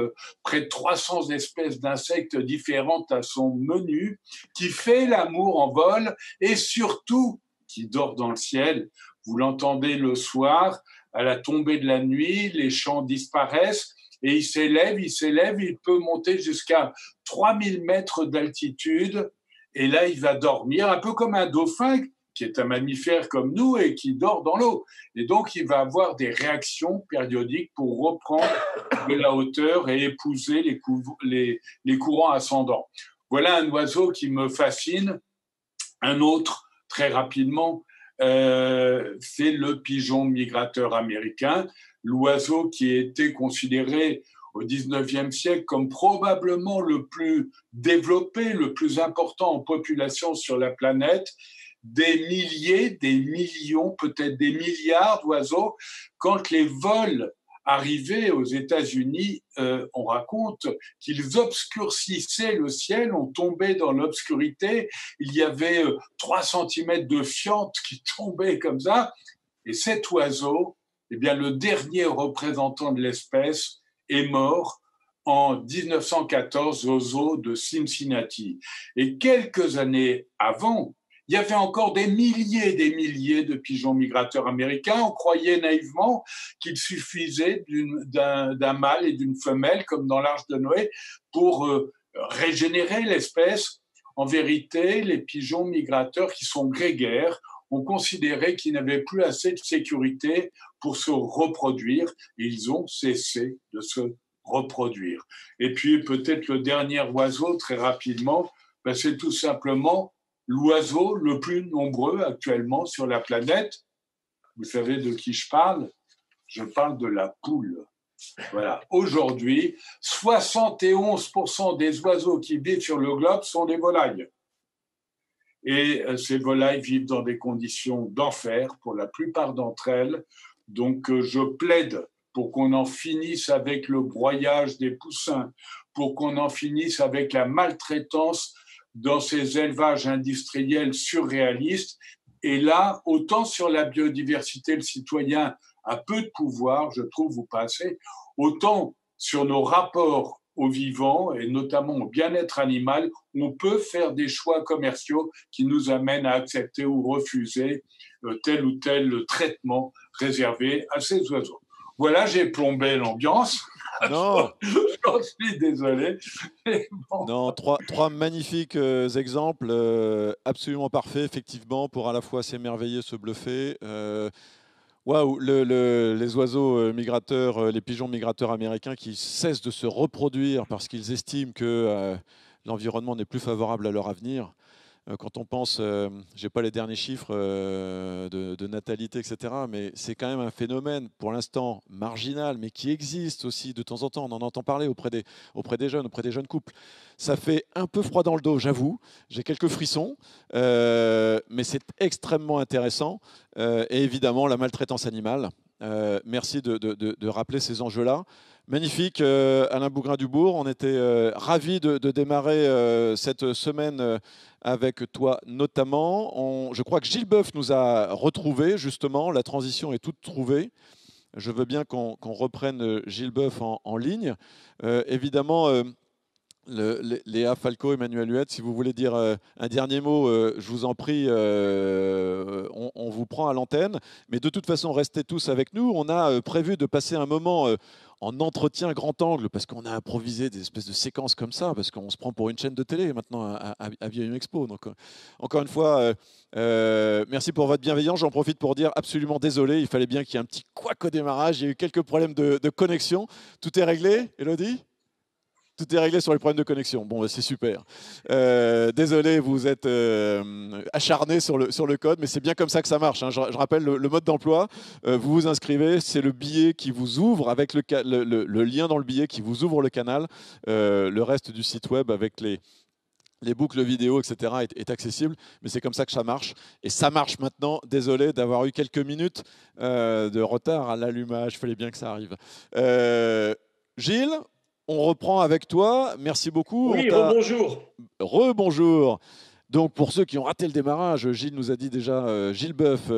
près de 300 espèces d'insectes différentes à son menu, qui fait l'amour en vol et surtout qui dort dans le ciel. Vous l'entendez le soir, à la tombée de la nuit, les chants disparaissent et il s'élève, il peut monter jusqu'à 3000 mètres d'altitude et là, il va dormir, un peu comme un dauphin, qui est un mammifère comme nous et qui dort dans l'eau. Et donc, il va avoir des réactions périodiques pour reprendre de la hauteur et épouser les courants ascendants. Voilà un oiseau qui me fascine. Un autre, très rapidement, c'est le pigeon migrateur américain, l'oiseau qui a été considéré au 19e siècle comme probablement le plus développé, le plus important en population sur la planète. Des milliers, des millions, peut-être des milliards d'oiseaux. Quand les vols arrivaient aux États-Unis, on raconte qu'ils obscurcissaient le ciel, on tombait dans l'obscurité, il y avait 3 cm de fientes qui tombaient comme ça. Et cet oiseau, eh bien, le dernier représentant de l'espèce est mort en 1914 aux eaux de Cincinnati. Et quelques années avant, il y avait encore des milliers de pigeons migrateurs américains. On croyait naïvement qu'il suffisait d'un mâle et d'une femelle, comme dans l'Arche de Noé, pour régénérer l'espèce. En vérité, les pigeons migrateurs qui sont grégaires ont considéré qu'ils n'avaient plus assez de sécurité pour se reproduire et ils ont cessé de se reproduire. Et puis peut-être le dernier oiseau, très rapidement, c'est tout simplement l'oiseau le plus nombreux actuellement sur la planète. Vous savez de qui je parle? Je parle de la poule. Voilà. Aujourd'hui, 71% des oiseaux qui vivent sur le globe sont des volailles. Et ces volailles vivent dans des conditions d'enfer pour la plupart d'entre elles. Donc, je plaide pour qu'on en finisse avec le broyage des poussins, pour qu'on en finisse avec la maltraitance dans ces élevages industriels surréalistes. Et là, autant sur la biodiversité, le citoyen a peu de pouvoir, je trouve, ou pas assez, autant sur nos rapports aux vivants, et notamment au bien-être animal, on peut faire des choix commerciaux qui nous amènent à accepter ou refuser tel ou tel traitement réservé à ces oiseaux. Voilà, j'ai plombé l'ambiance. Non. J'en suis désolé. Bon. Non, trois magnifiques exemples, absolument parfaits, effectivement, pour à la fois s'émerveiller, se bluffer. Waouh, les oiseaux migrateurs, les pigeons migrateurs américains qui cessent de se reproduire parce qu'ils estiment que l'environnement n'est plus favorable à leur avenir. Quand on pense, je n'ai pas les derniers chiffres de natalité, etc., mais c'est quand même un phénomène, pour l'instant, marginal, mais qui existe aussi de temps en temps. On en entend parler auprès des jeunes couples. Ça fait un peu froid dans le dos, j'avoue. J'ai quelques frissons, mais c'est extrêmement intéressant. Et évidemment, la maltraitance animale. Merci de rappeler ces enjeux-là. Magnifique, Alain Bougrain-Dubourg. On était ravis de démarrer cette semaine avec toi notamment. Je crois que Gilles Boeuf nous a retrouvés, justement. La transition est toute trouvée. Je veux bien qu'on reprenne Gilles Boeuf en ligne. Évidemment, Léa Falco, Emmanuel Huette, si vous voulez dire un dernier mot, je vous en prie, on vous prend à l'antenne. Mais de toute façon, restez tous avec nous. On a prévu de passer un moment en entretien grand angle, parce qu'on a improvisé des espèces de séquences comme ça, parce qu'on se prend pour une chaîne de télé maintenant à Biomime Expo. Donc, encore une fois, merci pour votre bienveillance. J'en profite pour dire absolument désolé. Il fallait bien qu'il y ait un petit couac au démarrage. Il y a eu quelques problèmes de connexion. Tout est réglé, Élodie ? Tout est réglé sur les problèmes de connexion. Bon, c'est super. Désolé, vous êtes acharné sur le code, mais c'est bien comme ça que ça marche. Hein. Je rappelle le mode d'emploi. Vous vous inscrivez, c'est le billet qui vous ouvre, avec le lien dans le billet qui vous ouvre le canal. Le reste du site web avec les boucles vidéo, etc. est accessible, mais c'est comme ça que ça marche. Et ça marche maintenant. Désolé d'avoir eu quelques minutes de retard à l'allumage. Il fallait bien que ça arrive. Gilles, on reprend avec toi. Merci beaucoup. Oui, rebonjour. Rebonjour. Donc, pour ceux qui ont raté le démarrage, Gilles nous a dit déjà, Gilles Boeuf,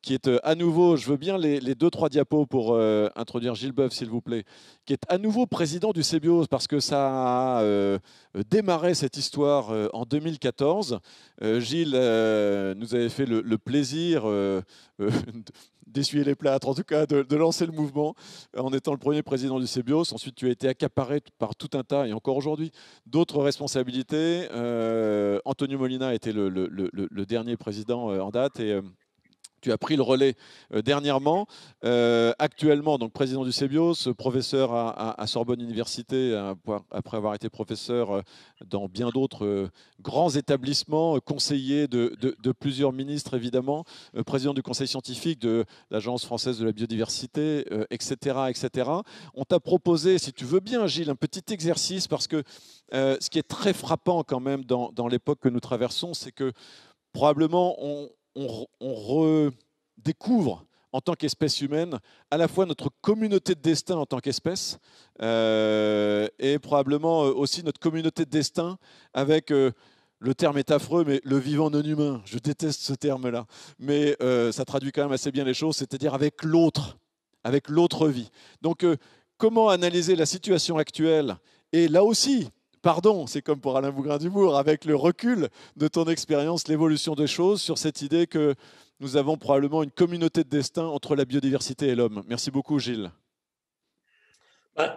qui est à nouveau, je veux bien les 2-3 diapos pour introduire Gilles Boeuf, s'il vous plaît, qui est à nouveau président du CBIOS, parce que ça a démarré cette histoire en 2014. Gilles nous avait fait le plaisir d'essuyer les plâtres, en tout cas de lancer le mouvement en étant le premier président du CBIOS. Ensuite, tu as été accaparé par tout un tas, et encore aujourd'hui, d'autres responsabilités. Antonio Molina était le dernier président en date, et tu as pris le relais dernièrement. Actuellement, donc président du CBIOS, professeur à Sorbonne Université, après avoir été professeur dans bien d'autres grands établissements, conseiller de plusieurs ministres évidemment, président du conseil scientifique de l'Agence française de la biodiversité, etc., etc. On t'a proposé, si tu veux bien Gilles, un petit exercice, parce que ce qui est très frappant quand même dans l'époque que nous traversons, c'est que probablement on redécouvre en tant qu'espèce humaine à la fois notre communauté de destin en tant qu'espèce et probablement aussi notre communauté de destin avec, le terme est affreux, mais le vivant non humain. Je déteste ce terme-là, mais ça traduit quand même assez bien les choses, c'est-à-dire avec l'autre vie. Donc comment analyser la situation actuelle, et là aussi, pardon, c'est comme pour Alain Bougrain-Dubourg, avec le recul de ton expérience, l'évolution des choses, sur cette idée que nous avons probablement une communauté de destin entre la biodiversité et l'homme. Merci beaucoup, Gilles.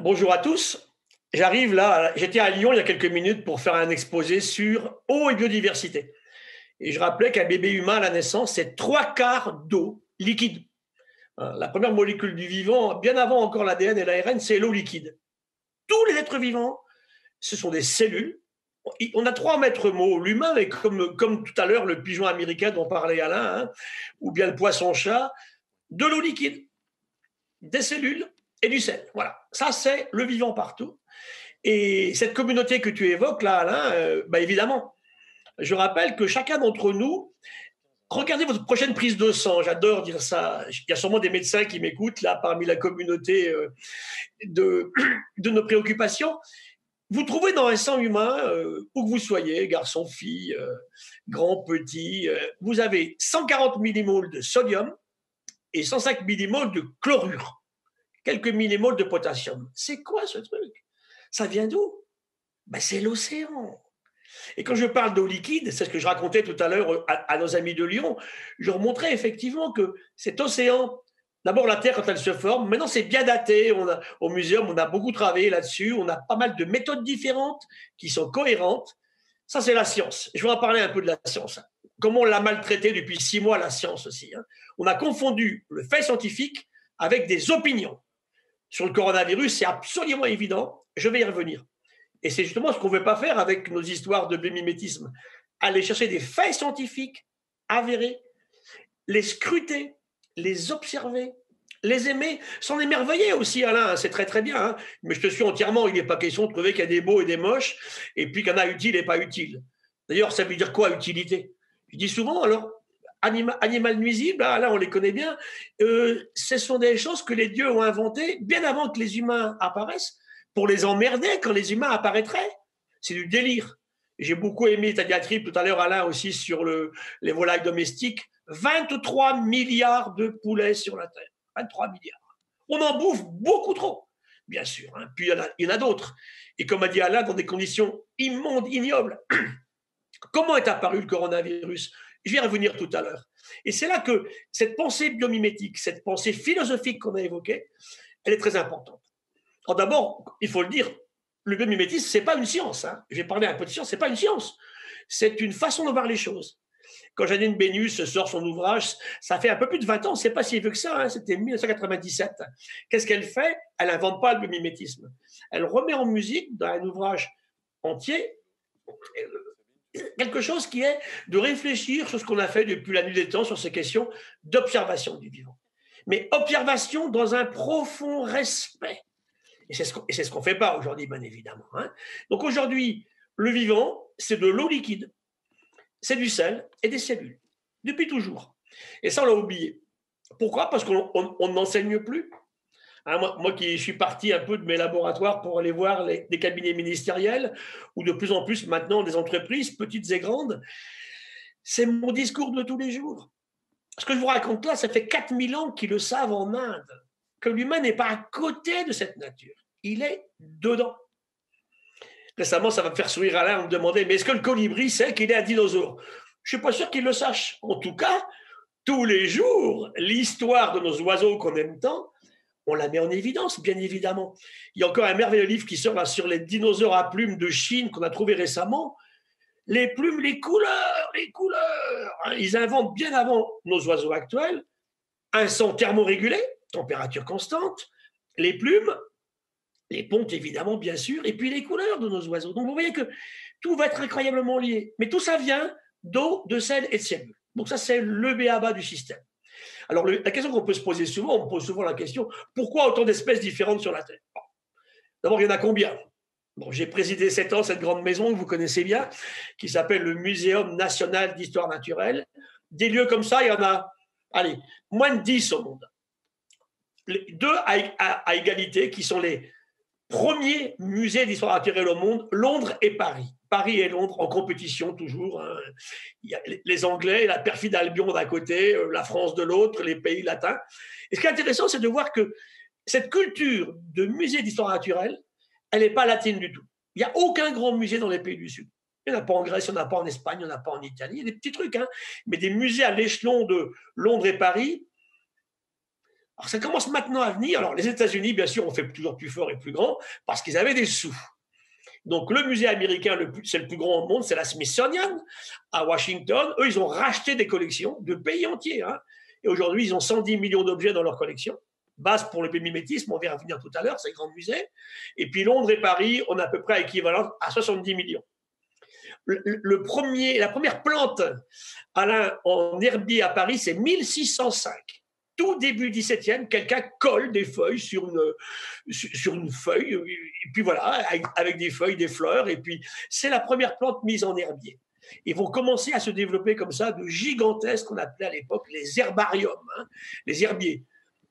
Bonjour à tous. J'arrive là, j'étais à Lyon il y a quelques minutes pour faire un exposé sur eau et biodiversité. Et je rappelais qu'un bébé humain à la naissance, c'est 3/4 d'eau liquide. La première molécule du vivant, bien avant encore l'ADN et l'ARN, c'est l'eau liquide. Tous les êtres vivants, ce sont des cellules. On a 3 maîtres mots. L'humain, comme tout à l'heure, le pigeon américain dont parlait Alain, hein, ou bien le poisson-chat, de l'eau liquide, des cellules et du sel. Voilà, ça c'est le vivant partout. Et cette communauté que tu évoques là, Alain, évidemment, je rappelle que chacun d'entre nous, regardez votre prochaine prise de sang, j'adore dire ça. Il y a sûrement des médecins qui m'écoutent là parmi la communauté de nos préoccupations. Vous trouvez dans un sang humain, où que vous soyez, garçon, fille, grand, petit, vous avez 140 millimoles de sodium et 105 millimoles de chlorure, quelques millimoles de potassium. C'est quoi ce truc? Ça vient d'où? C'est l'océan. Et quand je parle d'eau liquide, c'est ce que je racontais tout à l'heure à nos amis de Lyon, je remontrais effectivement que cet océan, d'abord la Terre quand elle se forme, maintenant c'est bien daté, au muséum on a beaucoup travaillé là-dessus, on a pas mal de méthodes différentes qui sont cohérentes. Ça c'est la science. Je vais en parler un peu de la science. Comment on l'a maltraité depuis 6 mois la science aussi. Hein. On a confondu le fait scientifique avec des opinions. Sur le coronavirus, c'est absolument évident, je vais y revenir. Et c'est justement ce qu'on ne veut pas faire avec nos histoires de biomimétisme. Aller chercher des faits scientifiques avérés, les scruter, les observer, les aimer, s'en émerveiller aussi, Alain, c'est très très bien. Hein, mais je te suis entièrement, il n'est pas question de trouver qu'il y a des beaux et des moches, et puis qu'il y en a utiles et pas utiles. D'ailleurs, ça veut dire quoi, utilité? Je dis souvent, alors, animal nuisible, là on les connaît bien, ce sont des choses que les dieux ont inventées bien avant que les humains apparaissent, pour les emmerder quand les humains apparaîtraient. C'est du délire. J'ai beaucoup aimé ta diatribe tout à l'heure, Alain, aussi sur les volailles domestiques. 23 milliards de poulets sur la Terre. 23 milliards. On en bouffe beaucoup trop, bien sûr. Hein. Puis il y en a d'autres. Et comme a dit Alain, dans des conditions immondes, ignobles. Comment est apparu le coronavirus? Je vais y revenir tout à l'heure. Et c'est là que cette pensée biomimétique, cette pensée philosophique qu'on a évoquée, elle est très importante. Alors d'abord, il faut le dire, le biomimétisme, ce n'est pas une science. Hein. Je vais parler un peu de science, ce n'est pas une science. C'est une façon de voir les choses. Quand Janine Bénus sort son ouvrage, ça fait un peu plus de 20 ans, c'est pas si vieux que ça, hein, c'était 1997. Qu'est-ce qu'elle fait? Elle n'invente pas le biomimétisme. Elle remet en musique, dans un ouvrage entier, quelque chose qui est de réfléchir sur ce qu'on a fait depuis la nuit des temps sur ces questions d'observation du vivant. Mais observation dans un profond respect. Et c'est ce qu'on ne fait pas aujourd'hui, bien évidemment. Hein. Donc aujourd'hui, le vivant, c'est de l'eau liquide, c'est du sel et des cellules, depuis toujours. Et ça, on l'a oublié. Pourquoi? Parce qu'on n'enseigne plus. Hein, moi qui suis parti un peu de mes laboratoires pour aller voir des cabinets ministériels, ou de plus en plus maintenant des entreprises, petites et grandes, c'est mon discours de tous les jours. Ce que je vous raconte là, ça fait 4000 ans qu'ils le savent en Inde, que l'humain n'est pas à côté de cette nature. Il est dedans. Récemment, ça va me faire sourire Alain, on me demandait, mais est-ce que le colibri sait qu'il est un dinosaure? Je ne suis pas sûr qu'il le sache. En tout cas, tous les jours, l'histoire de nos oiseaux qu'on aime tant, on la met en évidence, bien évidemment. Il y a encore un merveilleux livre qui sort là sur les dinosaures à plumes de Chine qu'on a trouvé récemment. Les plumes, les couleurs. Ils inventent bien avant nos oiseaux actuels un sang thermorégulé, température constante, les plumes, les pontes évidemment, bien sûr, et puis les couleurs de nos oiseaux. Donc vous voyez que tout va être incroyablement lié. Mais tout ça vient d'eau, de sel et de cellules. Donc ça, c'est le b.a.-ba du système. Alors la question qu'on peut se poser souvent, on me pose souvent la question, pourquoi autant d'espèces différentes sur la Terre? D'abord, il y en a combien? Bon, j'ai présidé 7 ans cette grande maison que vous connaissez bien, qui s'appelle le Muséum national d'histoire naturelle. Des lieux comme ça, il y en a, allez, moins de 10 au monde. Deux à égalité, qui sont les premiers musées d'histoire naturelle au monde, Londres et Paris. Paris et Londres en compétition toujours. Hein. Il y a les Anglais, la perfide Albion d'un côté, la France de l'autre, les pays latins. Et ce qui est intéressant, c'est de voir que cette culture de musée d'histoire naturelle, elle n'est pas latine du tout. Il n'y a aucun grand musée dans les pays du Sud. Il n'y en a pas en Grèce, il n'y en a pas en Espagne, il n'y en a pas en Italie. Il y a des petits trucs, hein. Mais des musées à l'échelon de Londres et Paris. Alors ça commence maintenant à venir. Alors les États-Unis, bien sûr, ont fait toujours plus fort et plus grand parce qu'ils avaient des sous. Donc le musée américain, c'est le plus grand au monde, c'est la Smithsonian à Washington. Eux, ils ont racheté des collections de pays entiers. Hein. Et aujourd'hui, ils ont 110 millions d'objets dans leur collection. Base pour le biomimétisme, on va y revenir tout à l'heure, c'est un grand musée. Et puis Londres et Paris, on a à peu près équivalent à 70 millions. La première plante, Alain, en herbier à Paris, c'est 1605. Tout début 17e, quelqu'un colle des feuilles sur une feuille, et puis voilà, avec des feuilles, des fleurs, et puis c'est la première plante mise en herbier. Ils vont commencer à se développer comme ça de gigantesques, qu'on appelait à l'époque les herbariums, hein, les herbiers.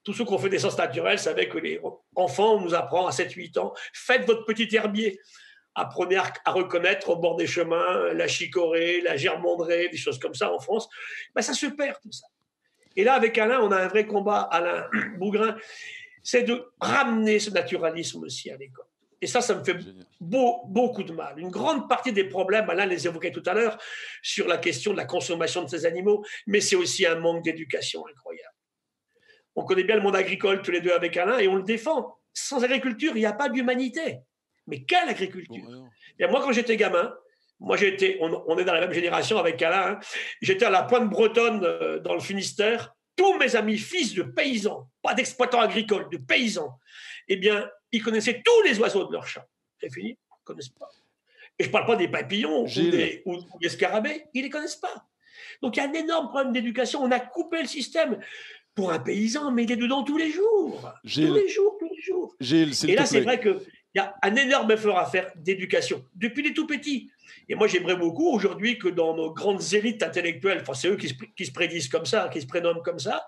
Tous ceux qui ont fait des sciences naturelles savaient que les enfants, on nous apprend à 7-8 ans, faites votre petit herbier. Apprenez à reconnaître au bord des chemins la chicorée, la germandrée, des choses comme ça en France. Ben, ça se perd tout ça. Et là, avec Alain, on a un vrai combat, Alain Bougrain, c'est de ramener ce naturalisme aussi à l'école. Et ça me fait beaucoup de mal. Une grande partie des problèmes, Alain les évoquait tout à l'heure, sur la question de la consommation de ces animaux, mais c'est aussi un manque d'éducation incroyable. On connaît bien le monde agricole tous les deux avec Alain et on le défend. Sans agriculture, il n'y a pas d'humanité. Mais quelle agriculture? Et moi, quand j'étais gamin, on est dans la même génération avec Alain, hein, j'étais à la Pointe Bretonne dans le Finistère. Tous mes amis fils de paysans, pas d'exploitants agricoles, de paysans, eh bien, ils connaissaient tous les oiseaux de leur champ. C'est fini, ils ne connaissent pas. Et je ne parle pas des papillons ou des scarabées, ils ne les connaissent pas. Donc, il y a un énorme problème d'éducation. On a coupé le système pour un paysan, mais il est dedans tous les jours. Gilles, tous les jours. Gilles, et là, c'est vrai qu'il y a un énorme effort à faire d'éducation, depuis les tout petits. Et moi, j'aimerais beaucoup aujourd'hui que dans nos grandes élites intellectuelles, enfin, c'est eux qui se prédisent comme ça, qui se prénomment comme ça,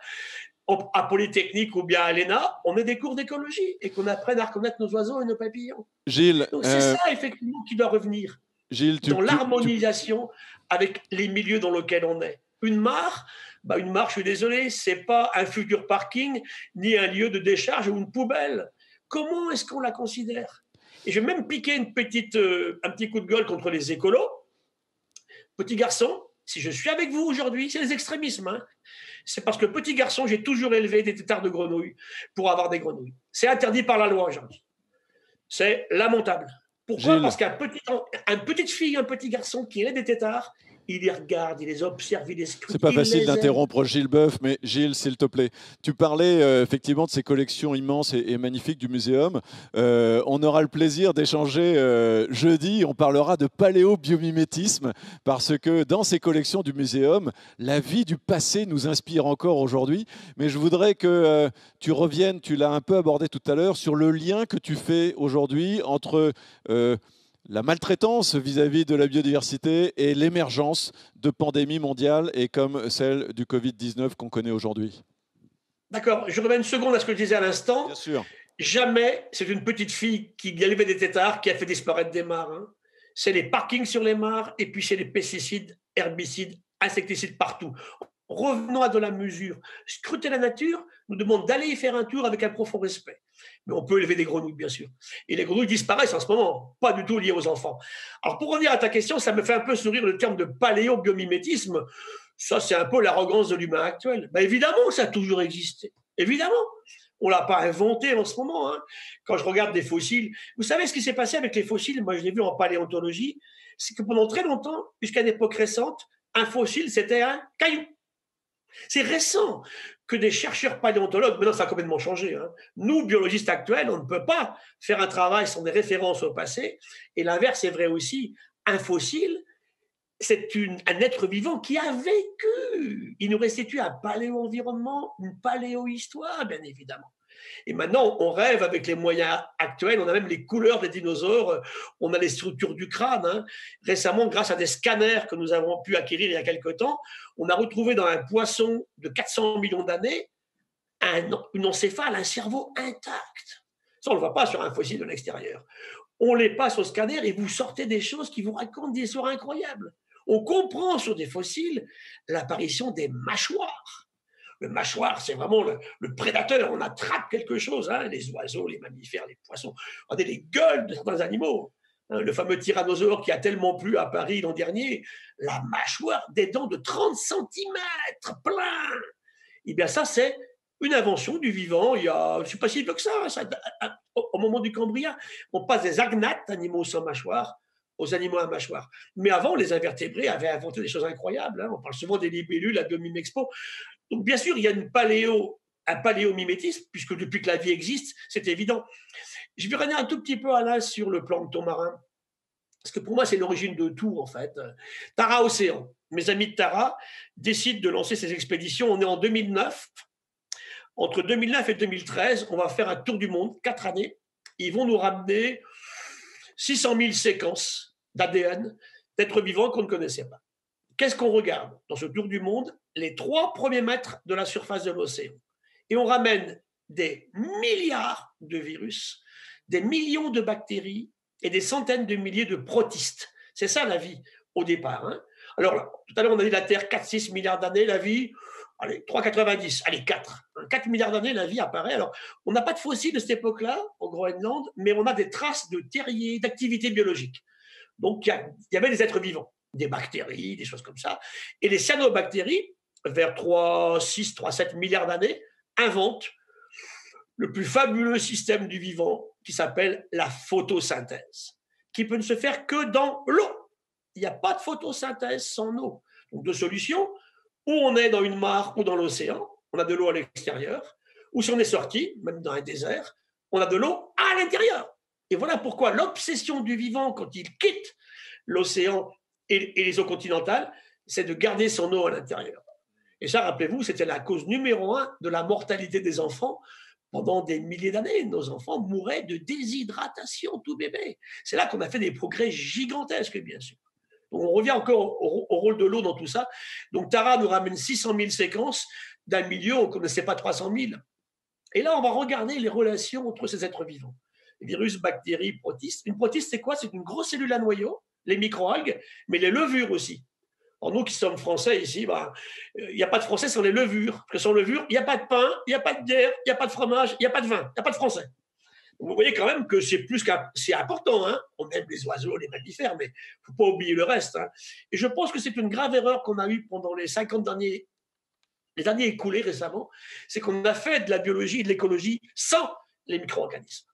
à Polytechnique ou bien à l'ENA, on ait des cours d'écologie et qu'on apprenne à reconnaître nos oiseaux et nos papillons. Gilles, donc c'est ça, effectivement, qui doit revenir. Gilles, dans l'harmonisation avec les milieux dans lesquels on est. Une mare, je suis désolé, c'est pas un futur parking, ni un lieu de décharge ou une poubelle. Comment est-ce qu'on la considère? Et je vais même piquer un petit coup de gueule contre les écolos. Petit garçon, si je suis avec vous aujourd'hui, c'est les extrémismes. Hein. C'est parce que petit garçon, j'ai toujours élevé des têtards de grenouilles pour avoir des grenouilles. C'est interdit par la loi aujourd'hui. C'est lamentable. Pourquoi? Parce qu'un petite fille, un petit garçon qui élève des têtards, Il les regarde, il les observe, il les scrute. C'est pas facile les aime. d'interrompre Gilles Boeuf, mais Gilles, s'il te plaît, tu parlais effectivement de ces collections immenses et magnifiques du muséum. On aura le plaisir d'échanger jeudi. On parlera de paléobiomimétisme parce que dans ces collections du muséum, la vie du passé nous inspire encore aujourd'hui. Mais je voudrais que tu reviennes, tu l'as un peu abordé tout à l'heure, sur le lien que tu fais aujourd'hui entre la maltraitance vis-à-vis de la biodiversité et l'émergence de pandémies mondiales et comme celle du Covid-19 qu'on connaît aujourd'hui. D'accord, je reviens une seconde à ce que je disais à l'instant. Bien sûr. Jamais c'est une petite fille qui galivait des têtards qui a fait disparaître des mares. Hein. C'est les parkings sur les mares et puis c'est les pesticides, herbicides, insecticides partout. Revenons à de la mesure. Scruter la nature nous demande d'aller y faire un tour avec un profond respect. Mais on peut élever des grenouilles, bien sûr. Et les grenouilles disparaissent en ce moment, pas du tout liées aux enfants. Alors, pour revenir à ta question, ça me fait un peu sourire le terme de paléobiomimétisme. Ça, c'est un peu l'arrogance de l'humain actuel. Ben, évidemment, ça a toujours existé. Évidemment. On ne l'a pas inventé en ce moment. Hein. Quand je regarde des fossiles, vous savez ce qui s'est passé avec les fossiles? Moi, je l'ai vu en paléontologie. C'est que pendant très longtemps, jusqu'à une époque récente, un fossile, c'était un caillou. C'est récent que des chercheurs paléontologues, maintenant ça a complètement changé, hein. Nous, biologistes actuels, on ne peut pas faire un travail sans des références au passé, et l'inverse est vrai aussi. Un fossile, c'est un être vivant qui a vécu. Il nous restitue un paléo-environnement, une paléo-histoire, bien évidemment. Et maintenant, on rêve avec les moyens actuels, on a même les couleurs des dinosaures, on a les structures du crâne. Hein. Récemment, grâce à des scanners que nous avons pu acquérir il y a quelque temps, on a retrouvé dans un poisson de 400 millions d'années une encéphale, un cerveau intact. Ça, on ne le voit pas sur un fossile de l'extérieur. On les passe au scanner et vous sortez des choses qui vous racontent des histoires incroyables. On comprend sur des fossiles l'apparition des mâchoires. Le mâchoire, c'est vraiment le prédateur. On attrape quelque chose, hein, les oiseaux, les mammifères, les poissons. Regardez les gueules de certains animaux. Hein, le fameux tyrannosaure qui a tellement plu à Paris l'an dernier, la mâchoire, des dents de 30 cm, plein. Eh bien, ça, c'est une invention du vivant. Il y a, je ne sais pas si vieux que ça, au moment du Cambrien. On passe des agnates, animaux sans mâchoire, aux animaux à mâchoire. Mais avant, les invertébrés avaient inventé des choses incroyables. Hein. On parle souvent des libellules, la Biomimexpo. Donc, bien sûr, il y a un paléomimétisme, puisque depuis que la vie existe, c'est évident. Je vais revenir un tout petit peu, Alain, sur le plancton marin. Parce que pour moi, c'est l'origine de tout, en fait. Tara Océan. Mes amis de Tara décident de lancer ces expéditions. On est en 2009. Entre 2009 et 2013, on va faire un tour du monde, 4 années. Ils vont nous ramener 600 000 séquences d'ADN d'êtres vivants qu'on ne connaissait pas. Qu'est-ce qu'on regarde dans ce tour du monde? Les 3 premiers mètres de la surface de l'océan. Et on ramène des milliards de virus, des millions de bactéries et des centaines de milliers de protistes. C'est ça la vie au départ. Hein. Alors là, tout à l'heure, on a dit la Terre, 4-6 milliards d'années, la vie, allez, 3,90, allez, 4. 4 milliards d'années, la vie apparaît. Alors, on n'a pas de fossiles de cette époque-là, au Groenland, mais on a des traces de terriers, d'activité biologique. Donc, il y avait des êtres vivants, des bactéries, des choses comme ça. Et les cyanobactéries, vers 3,6, 3,7 milliards d'années, inventent le plus fabuleux système du vivant qui s'appelle la photosynthèse, qui peut ne se faire que dans l'eau. Il n'y a pas de photosynthèse sans eau. Donc, deux solutions, ou on est dans une mare ou dans l'océan, on a de l'eau à l'extérieur, ou si on est sorti, même dans un désert, on a de l'eau à l'intérieur. Et voilà pourquoi l'obsession du vivant, quand il quitte l'océan et les eaux continentales, c'est de garder son eau à l'intérieur. Et ça, rappelez-vous, c'était la cause numéro 1 de la mortalité des enfants. Pendant des milliers d'années, nos enfants mouraient de déshydratation, tout bébé. C'est là qu'on a fait des progrès gigantesques, bien sûr. Donc, on revient encore au rôle de l'eau dans tout ça. Donc, Tara nous ramène 600 000 séquences d'un milieu, on ne connaissait pas 300 000. Et là, on va regarder les relations entre ces êtres vivants. Les virus, bactéries, protistes. Une protiste, c'est quoi? C'est une grosse cellule à noyau, les microalgues, mais les levures aussi. Alors, nous qui sommes français ici, il n'y a pas de français sans les levures. Parce que sans levure, il n'y a pas de pain, il n'y a pas de bière, il n'y a pas de fromage, il n'y a pas de vin, il n'y a pas de français. Donc, vous voyez quand même que c'est important. Hein. On aime les oiseaux, les mammifères, mais il ne faut pas oublier le reste. Hein. Et je pense que c'est une grave erreur qu'on a eue pendant les 50 derniers, les années écoulées récemment, c'est qu'on a fait de la biologie et de l'écologie sans les micro-organismes.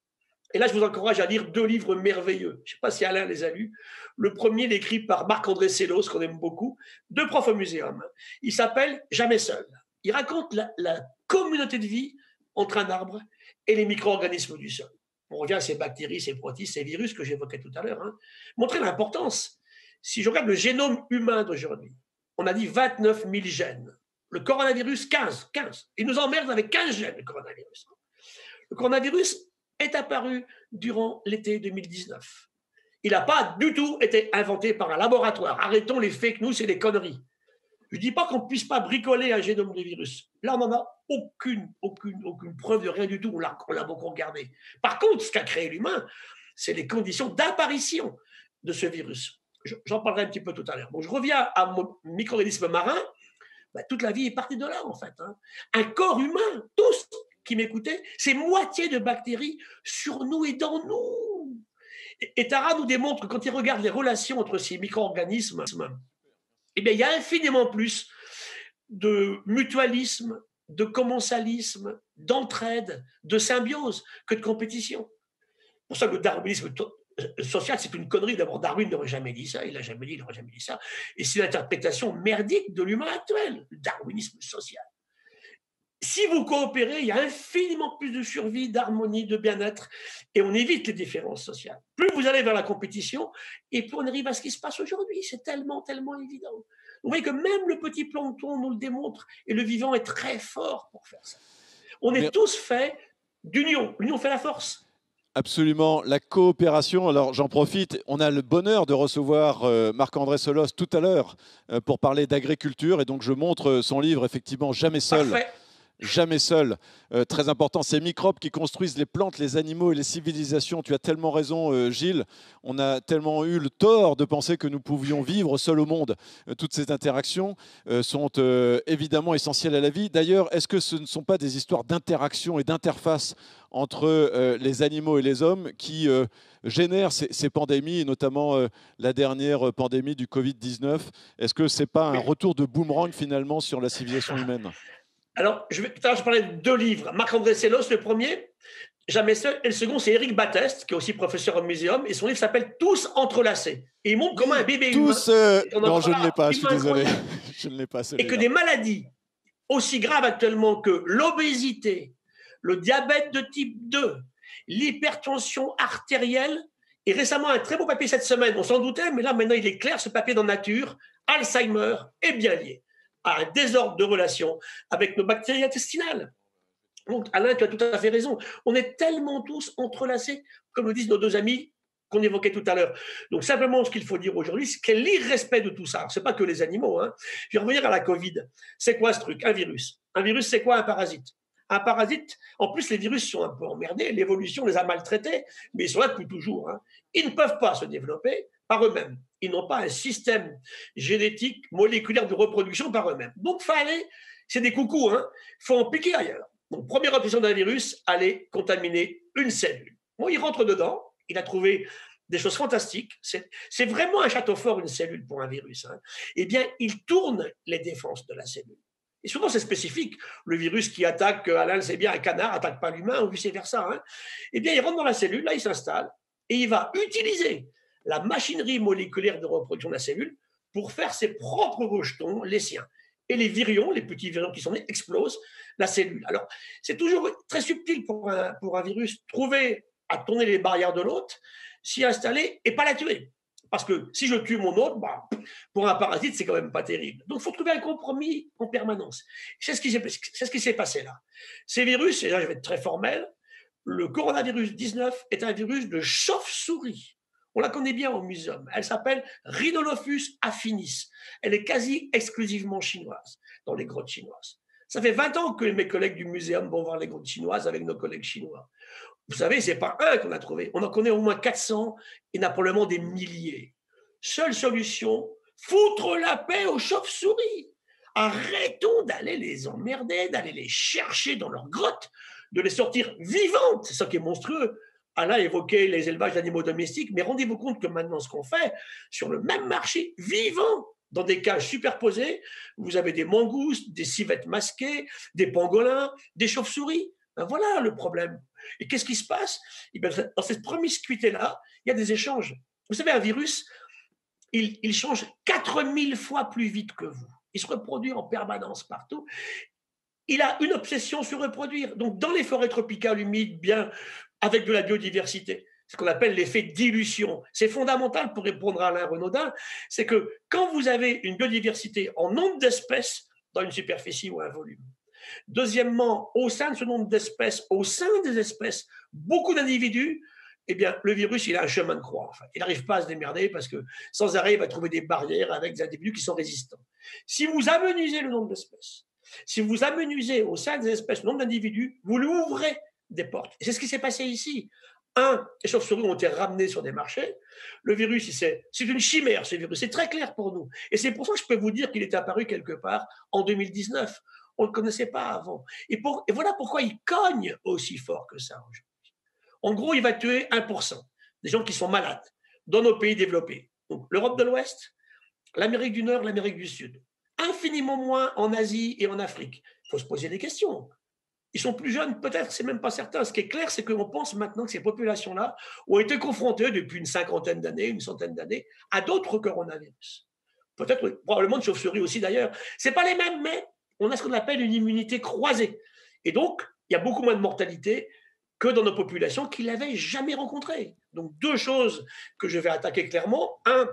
Et là, je vous encourage à lire 2 livres merveilleux. Je ne sais pas si Alain les a lus. Le premier, il est écrit par Marc-André Sellos, qu'on aime beaucoup, 2 profs au muséum. Il s'appelle « Jamais seul ». Il raconte la communauté de vie entre un arbre et les micro-organismes du sol. On revient à ces bactéries, ces protistes, ces virus que j'évoquais tout à l'heure. Montrer l'importance. Si je regarde le génome humain d'aujourd'hui, on a dit 29 000 gènes. Le coronavirus, 15. Il nous emmerde avec 15 gènes, le coronavirus. Le coronavirus est apparu durant l'été 2019. Il n'a pas du tout été inventé par un laboratoire. Arrêtons les fake news et les conneries. Je ne dis pas qu'on ne puisse pas bricoler un génome de virus. Là, on n'en a aucune preuve de rien du tout. On l'a beaucoup regardé. Par contre, ce qu'a créé l'humain, c'est les conditions d'apparition de ce virus. J'en parlerai un petit peu tout à l'heure. Bon, je reviens à mon micro-organisme marin. Toute la vie est partie de là, en fait. Un corps humain, tous qui m'écoutaient, c'est moitié de bactéries sur nous et dans nous. Et Tara nous démontre que quand il regarde les relations entre ces micro-organismes, eh bien, il y a infiniment plus de mutualisme, de commensalisme, d'entraide, de symbiose que de compétition. C'est pour ça que le darwinisme social, c'est une connerie. D'abord, Darwin n'aurait jamais dit ça, il n'aurait jamais dit ça. Et c'est l'interprétation merdique de l'humain actuel, le darwinisme social. Si vous coopérez, il y a infiniment plus de survie, d'harmonie, de bien-être, et on évite les différences sociales. Plus vous allez vers la compétition, et plus on arrive à ce qui se passe aujourd'hui. C'est tellement évident. Vous voyez que même le petit plancton nous le démontre, et le vivant est très fort pour faire ça. On est tous faits d'union. L'union fait la force. Absolument, la coopération. Alors j'en profite, on a le bonheur de recevoir Marc-André Sellos tout à l'heure pour parler d'agriculture, et donc je montre son livre, effectivement, Jamais seul. Parfait. Jamais seul, très important, ces microbes qui construisent les plantes, les animaux et les civilisations. Tu as tellement raison, Gilles. On a tellement eu le tort de penser que nous pouvions vivre seuls au monde. Toutes ces interactions sont évidemment essentielles à la vie. D'ailleurs, est-ce que ce ne sont pas des histoires d'interaction et d'interface entre les animaux et les hommes qui génèrent ces pandémies, et notamment la dernière pandémie du Covid-19? Est-ce que ce n'est pas un retour de boomerang finalement sur la civilisation humaine? Alors, je parlais de 2 livres. Marc-André Sellos, le premier, Jamais seul, et le second, c'est Éric Batteste, qui est aussi professeur au muséum, et son livre s'appelle Tous entrelacés. Et il montre comment un bébé humain... Non, je ne l'ai pas, je suis désolé. Je ne l'ai pas, et que des maladies aussi graves actuellement que l'obésité, le diabète de type 2, l'hypertension artérielle, et récemment un très beau papier cette semaine, on s'en doutait, mais là maintenant il est clair, ce papier dans Nature, Alzheimer est bien lié à un désordre de relation avec nos bactéries intestinales. Donc, Alain, tu as tout à fait raison. On est tellement tous entrelacés, comme le disent nos 2 amis qu'on évoquait tout à l'heure. Donc, simplement, ce qu'il faut dire aujourd'hui, c'est quel irrespect de tout ça. Ce n'est pas que les animaux. Je vais revenir à la Covid. C'est quoi ce truc? Un virus. Un virus, c'est quoi un parasite? Un parasite, en plus, les virus sont un peu emmerdés. L'évolution les a maltraités, mais ils sont là depuis toujours. Ils ne peuvent pas se développer par eux-mêmes. Ils n'ont pas un système génétique, moléculaire de reproduction par eux-mêmes. Donc, c'est des coucous, il faut en piquer ailleurs. Donc, première option d'un virus, aller contaminer une cellule. Bon, il rentre dedans, il a trouvé des choses fantastiques. C'est vraiment un château fort, une cellule, pour un virus. Eh bien, il tourne les défenses de la cellule. Et souvent, c'est spécifique. Le virus qui attaque, Alain le sait bien, un canard n'attaque pas l'humain, ou vice-versa. Eh bien, il rentre dans la cellule, là, il s'installe, et il va utiliser la machinerie moléculaire de reproduction de la cellule pour faire ses propres rejetons, les siens. Et les virions, les petits virions qui sont nés, explosent la cellule. Alors, c'est toujours très subtil pour un virus, trouver à tourner les barrières de l'hôte, s'y installer et pas la tuer. Parce que si je tue mon hôte, pour un parasite, c'est quand même pas terrible. Donc, il faut trouver un compromis en permanence. C'est ce qui s'est passé là. Ces virus, et là je vais être très formel, le coronavirus 19 est un virus de chauve-souris. On la connaît bien au muséum. Elle s'appelle Rhinolophus affinis. Elle est quasi exclusivement chinoise, dans les grottes chinoises. Ça fait 20 ans que mes collègues du muséum vont voir les grottes chinoises avec nos collègues chinois. Vous savez, ce n'est pas un qu'on a trouvé. On en connaît au moins 400 et n'a probablement des milliers. Seule solution, foutre la paix aux chauves-souris. Arrêtons d'aller les emmerder, d'aller les chercher dans leurs grottes, de les sortir vivantes. C'est ça qui est monstrueux. Alain évoquait les élevages d'animaux domestiques, mais rendez-vous compte que maintenant, ce qu'on fait, sur le même marché, vivant, dans des cages superposées, vous avez des mangoustes, des civettes masquées, des pangolins, des chauves-souris. Ben voilà le problème. Et qu'est-ce qui se passe? Et ben, dans cette promiscuité-là, il y a des échanges. Vous savez, un virus, il change 4000 fois plus vite que vous. Il se reproduit en permanence partout. Il a une obsession sur reproduire. Donc, dans les forêts tropicales humides, bien avec de la biodiversité, ce qu'on appelle l'effet dilution. C'est fondamental pour répondre à Alain Renaudin, c'est que quand vous avez une biodiversité en nombre d'espèces dans une superficie ou un volume, deuxièmement, au sein de ce nombre d'espèces, au sein des espèces, beaucoup d'individus, eh bien, le virus, il a un chemin de croix. Enfin, il n'arrive pas à se démerder parce que sans arrêt, il va trouver des barrières avec des individus qui sont résistants. Si vous amenuisez le nombre d'espèces, si vous amenuisez au sein des espèces le nombre d'individus, vous lui ouvrez des portes. Et c'est ce qui s'est passé ici. Les chauves-souris ont été ramenées sur des marchés. Le virus, c'est une chimère, ce virus. C'est très clair pour nous. Et c'est pour ça que je peux vous dire qu'il est apparu quelque part en 2019. On ne le connaissait pas avant. Et voilà pourquoi il cogne aussi fort que ça aujourd'hui. En gros, il va tuer 1% des gens qui sont malades dans nos pays développés. Donc, l'Europe de l'Ouest, l'Amérique du Nord, l'Amérique du Sud. Infiniment moins en Asie et en Afrique. Il faut se poser des questions. Ils sont plus jeunes, peut-être, c'est même pas certain. Ce qui est clair, c'est qu'on pense maintenant que ces populations-là ont été confrontées depuis une cinquantaine d'années, une centaine d'années, à d'autres coronavirus. Peut-être, probablement de chauve-souris aussi d'ailleurs. C'est pas les mêmes, mais on a ce qu'on appelle une immunité croisée. Et donc, il y a beaucoup moins de mortalité que dans nos populations qui ne l'avaient jamais rencontrée. Donc, deux choses que je vais attaquer clairement. Un,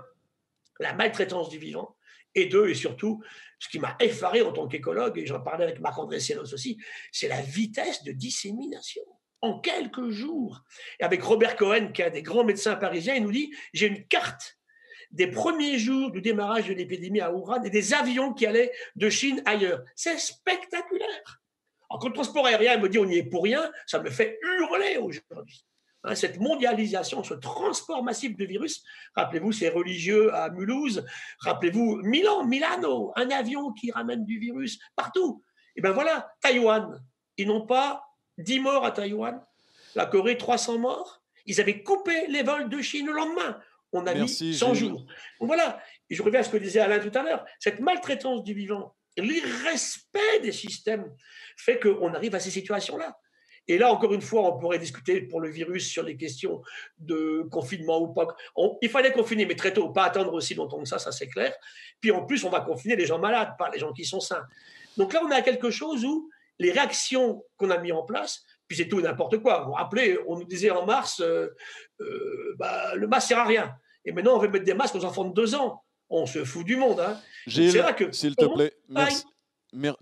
la maltraitance du vivant. Et deux, et surtout, ce qui m'a effaré en tant qu'écologue, et j'en parlais avec Marc-André Sellos aussi, c'est la vitesse de dissémination. En quelques jours. Et avec Robert Cohen, qui est un des grands médecins parisiens, il nous dit, j'ai une carte des premiers jours du démarrage de l'épidémie à Wuhan et des avions qui allaient de Chine ailleurs. C'est spectaculaire. Alors, quand le transport aérien me dit on n'y est pour rien, ça me fait hurler aujourd'hui. Cette mondialisation, ce transport massif de virus, rappelez-vous ces religieux à Mulhouse, rappelez-vous Milano, un avion qui ramène du virus partout. Et bien voilà, Taïwan, ils n'ont pas 10 morts à Taïwan, la Corée 300 morts, ils avaient coupé les vols de Chine le lendemain. On a mis 100 jours. Donc voilà, et je reviens à ce que disait Alain tout à l'heure, cette maltraitance du vivant, l'irrespect des systèmes fait qu'on arrive à ces situations-là. Et là, encore une fois, on pourrait discuter pour le virus sur les questions de confinement ou pas. Il fallait confiner, mais très tôt, pas attendre aussi longtemps que ça c'est clair. Puis en plus, on va confiner les gens malades, pas les gens qui sont sains. Donc là, on a quelque chose où les réactions qu'on a mises en place, puis c'est tout et n'importe quoi. Vous vous rappelez, on nous disait en mars, le masque ne sert à rien. Et maintenant, on veut mettre des masques aux enfants de 2 ans. On se fout du monde. Hein. Gilles, s'il te plaît,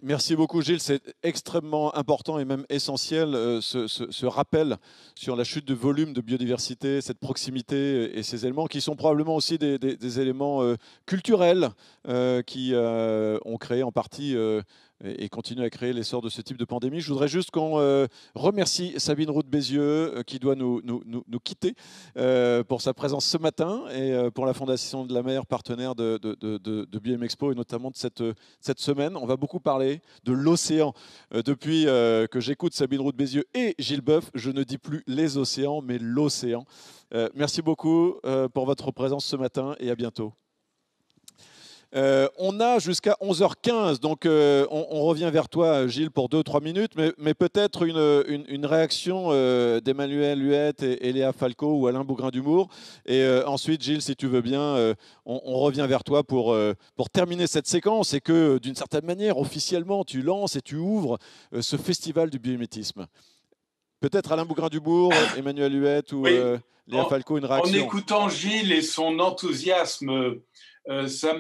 merci beaucoup Gilles, c'est extrêmement important et même essentiel ce rappel sur la chute de volume de biodiversité, cette proximité et ces éléments qui sont probablement aussi des éléments culturels qui ont créé en partie et continuent à créer l'essor de ce type de pandémie. Je voudrais juste qu'on remercie Sabine Roux-Bézieux qui doit nous quitter pour sa présence ce matin et pour la Fondation de la Mer, partenaire de Biomexpo et notamment de cette semaine. On va beaucoup parler de l'océan. Depuis que j'écoute Sabine Roux-Bézieux et Gilles Boeuf, je ne dis plus les océans, mais l'océan. Merci beaucoup pour votre présence ce matin et à bientôt. On a jusqu'à 11h15, donc on revient vers toi, Gilles, pour 2-3 minutes, mais peut-être une réaction d'Emmanuel Huette et Léa Falco ou Alain Bougrain-Dumour. Et ensuite, Gilles, si tu veux bien, on revient vers toi pour terminer cette séquence et que, d'une certaine manière, officiellement, tu lances et tu ouvres ce festival du biomimétisme. Peut-être Alain Bougrain-Dumour, Emmanuel Huette ou Léa Falco, une réaction. En écoutant Gilles et son enthousiasme, ça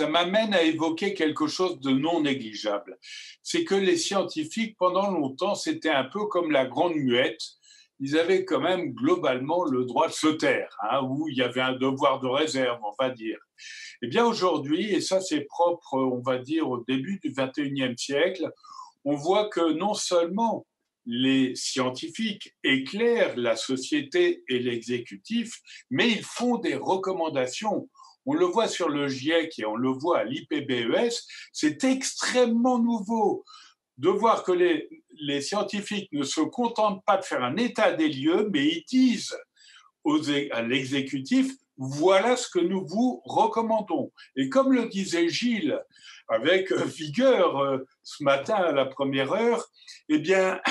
m'amène à évoquer quelque chose de non négligeable. C'est que les scientifiques, pendant longtemps, c'était un peu comme la grande muette. Ils avaient quand même globalement le droit de se taire, où il y avait un devoir de réserve, on va dire. Eh bien aujourd'hui, et ça c'est propre, on va dire, au début du XXIe siècle, on voit que non seulement les scientifiques éclairent la société et l'exécutif, mais ils font des recommandations. On le voit sur le GIEC et on le voit à l'IPBES, c'est extrêmement nouveau de voir que les scientifiques ne se contentent pas de faire un état des lieux, mais ils disent à l'exécutif, voilà ce que nous vous recommandons. Et comme le disait Gilles avec vigueur ce matin à la première heure, eh bien,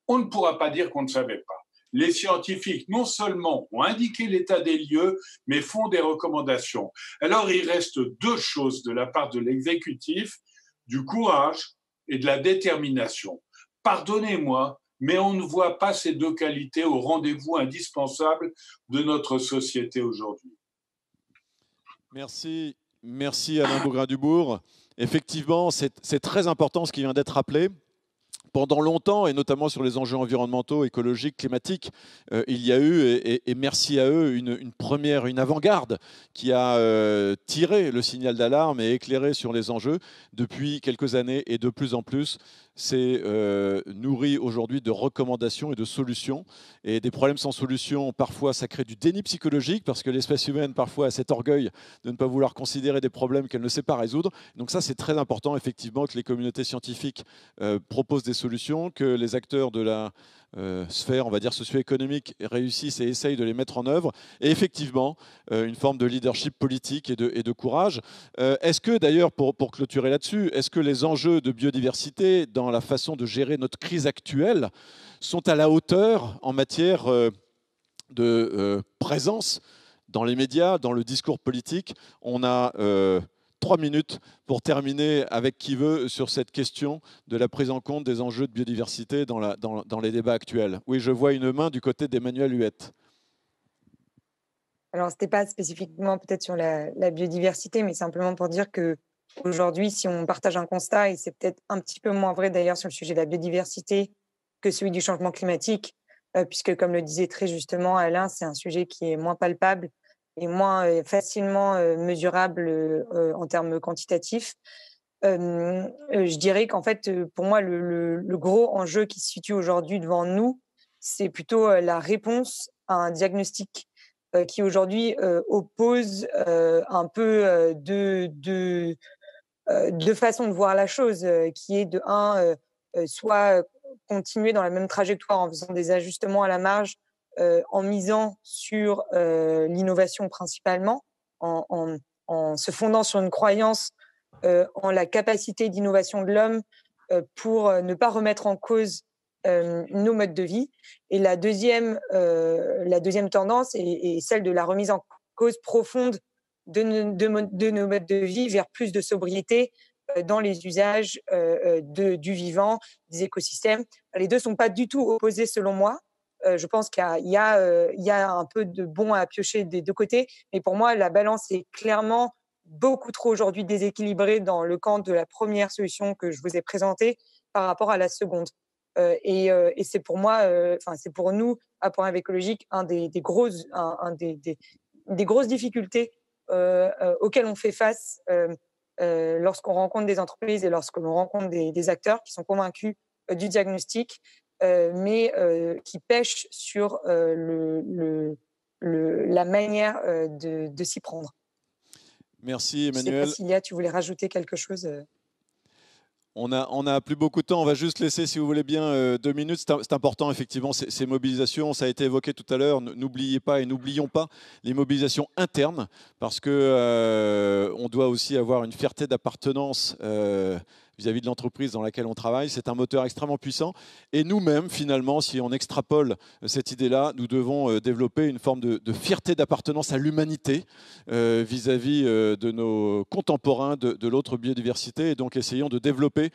on ne pourra pas dire qu'on ne savait pas. Les scientifiques, non seulement ont indiqué l'état des lieux, mais font des recommandations. Alors, il reste deux choses de la part de l'exécutif, du courage et de la détermination. Pardonnez-moi, mais on ne voit pas ces deux qualités au rendez-vous indispensable de notre société aujourd'hui. Merci, merci Alain Bougrain-Dubourg. Effectivement, c'est très important ce qui vient d'être rappelé. Pendant longtemps, et notamment sur les enjeux environnementaux, écologiques, climatiques, il y a eu, et merci à eux, une avant-garde qui a tiré le signal d'alarme et éclairé sur les enjeux depuis quelques années, et de plus en plus, c'est nourri aujourd'hui de recommandations et de solutions. Et des problèmes sans solution, parfois, ça crée du déni psychologique, parce que l'espèce humaine, parfois, a cet orgueil de ne pas vouloir considérer des problèmes qu'elle ne sait pas résoudre. Donc ça, c'est très important, effectivement, que les communautés scientifiques proposent des solutions, que les acteurs de la sphère, on va dire, socio-économique réussissent et essayent de les mettre en œuvre. Et effectivement, une forme de leadership politique et de courage. Est-ce que, d'ailleurs, pour clôturer là-dessus, est-ce que les enjeux de biodiversité dans la façon de gérer notre crise actuelle sont à la hauteur en matière de présence dans les médias, dans le discours politique? On a 3 minutes pour terminer avec qui veut sur cette question de la prise en compte des enjeux de biodiversité dans les débats actuels. Oui, je vois une main du côté d'Emmanuel Huette. Alors, ce n'était pas spécifiquement peut-être sur la biodiversité, mais simplement pour dire qu'aujourd'hui, si on partage un constat, et c'est peut-être un petit peu moins vrai d'ailleurs sur le sujet de la biodiversité que celui du changement climatique, puisque comme le disait très justement Alain, c'est un sujet qui est moins palpable et moins facilement mesurable en termes quantitatifs. Je dirais qu'en fait, pour moi, le gros enjeu qui se situe aujourd'hui devant nous, c'est plutôt la réponse à un diagnostic qui aujourd'hui oppose un peu deux façons de voir la chose, qui est de soit continuer dans la même trajectoire en faisant des ajustements à la marge, en misant sur l'innovation principalement, en se fondant sur une croyance en la capacité d'innovation de l'homme pour ne pas remettre en cause nos modes de vie. Et la deuxième tendance est celle de la remise en cause profonde de nos modes de vie vers plus de sobriété dans les usages du vivant, des écosystèmes. Les deux ne sont pas du tout opposés selon moi. Je pense qu'il y a un peu de bon à piocher des deux côtés, mais pour moi, la balance est clairement beaucoup trop aujourd'hui déséquilibrée dans le camp de la première solution que je vous ai présentée par rapport à la seconde. Et c'est pour moi, c'est pour nous, à Point Écologique, des grosses difficultés auxquelles on fait face lorsqu'on rencontre des entreprises et lorsque l'on rencontre des acteurs qui sont convaincus du diagnostic, mais qui pêchent sur la manière de s'y prendre. Merci Emmanuel. Je ne sais pas, Cilia, tu voulais rajouter quelque chose On a plus beaucoup de temps, on va juste laisser, si vous voulez bien, 2 minutes. C'est important, effectivement, ces mobilisations, ça a été évoqué tout à l'heure. N'oubliez pas et n'oublions pas les mobilisations internes, parce que on doit aussi avoir une fierté d'appartenance vis-à-vis de l'entreprise dans laquelle on travaille. C'est un moteur extrêmement puissant. Et nous-mêmes, finalement, si on extrapole cette idée-là, nous devons développer une forme de fierté d'appartenance à l'humanité vis-à-vis de nos contemporains de l'autre biodiversité. Et donc, essayons de développer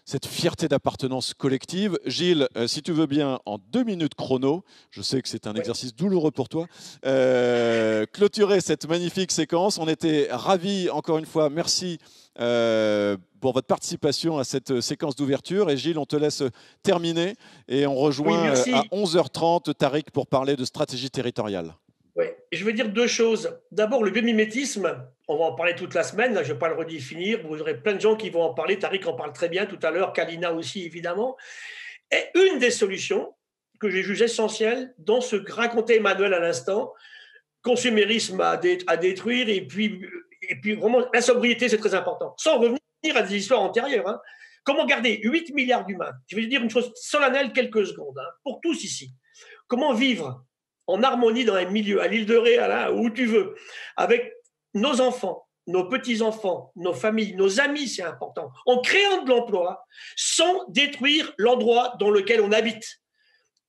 cette fierté d'appartenance collective. Gilles, si tu veux bien, en 2 minutes chrono, je sais que c'est un exercice douloureux pour toi, clôturer cette magnifique séquence. On était ravis, encore une fois, merci pour votre participation à cette séquence d'ouverture. Et Gilles, on te laisse terminer et on rejoint à 11h30 Tariq pour parler de stratégie territoriale. Oui, je veux dire 2 choses. D'abord, le biomimétisme, on va en parler toute la semaine, là, je ne vais pas le redéfinir, vous aurez plein de gens qui vont en parler, Tariq en parle très bien tout à l'heure, Kalina aussi évidemment. Et une des solutions que j'ai jugé essentielle dans ce que racontait Emmanuel à l'instant, consumérisme à détruire, et puis vraiment la sobriété, c'est très important. Sans revenir à des histoires antérieures. Hein. Comment garder 8 milliards d'humains? Je vais dire une chose solennelle quelques secondes, hein, pour tous ici. Comment vivre en harmonie dans un milieu, à l'île de Ré, où tu veux, avec nos enfants, nos petits-enfants, nos familles, nos amis, c'est important, en créant de l'emploi, sans détruire l'endroit dans lequel on habite,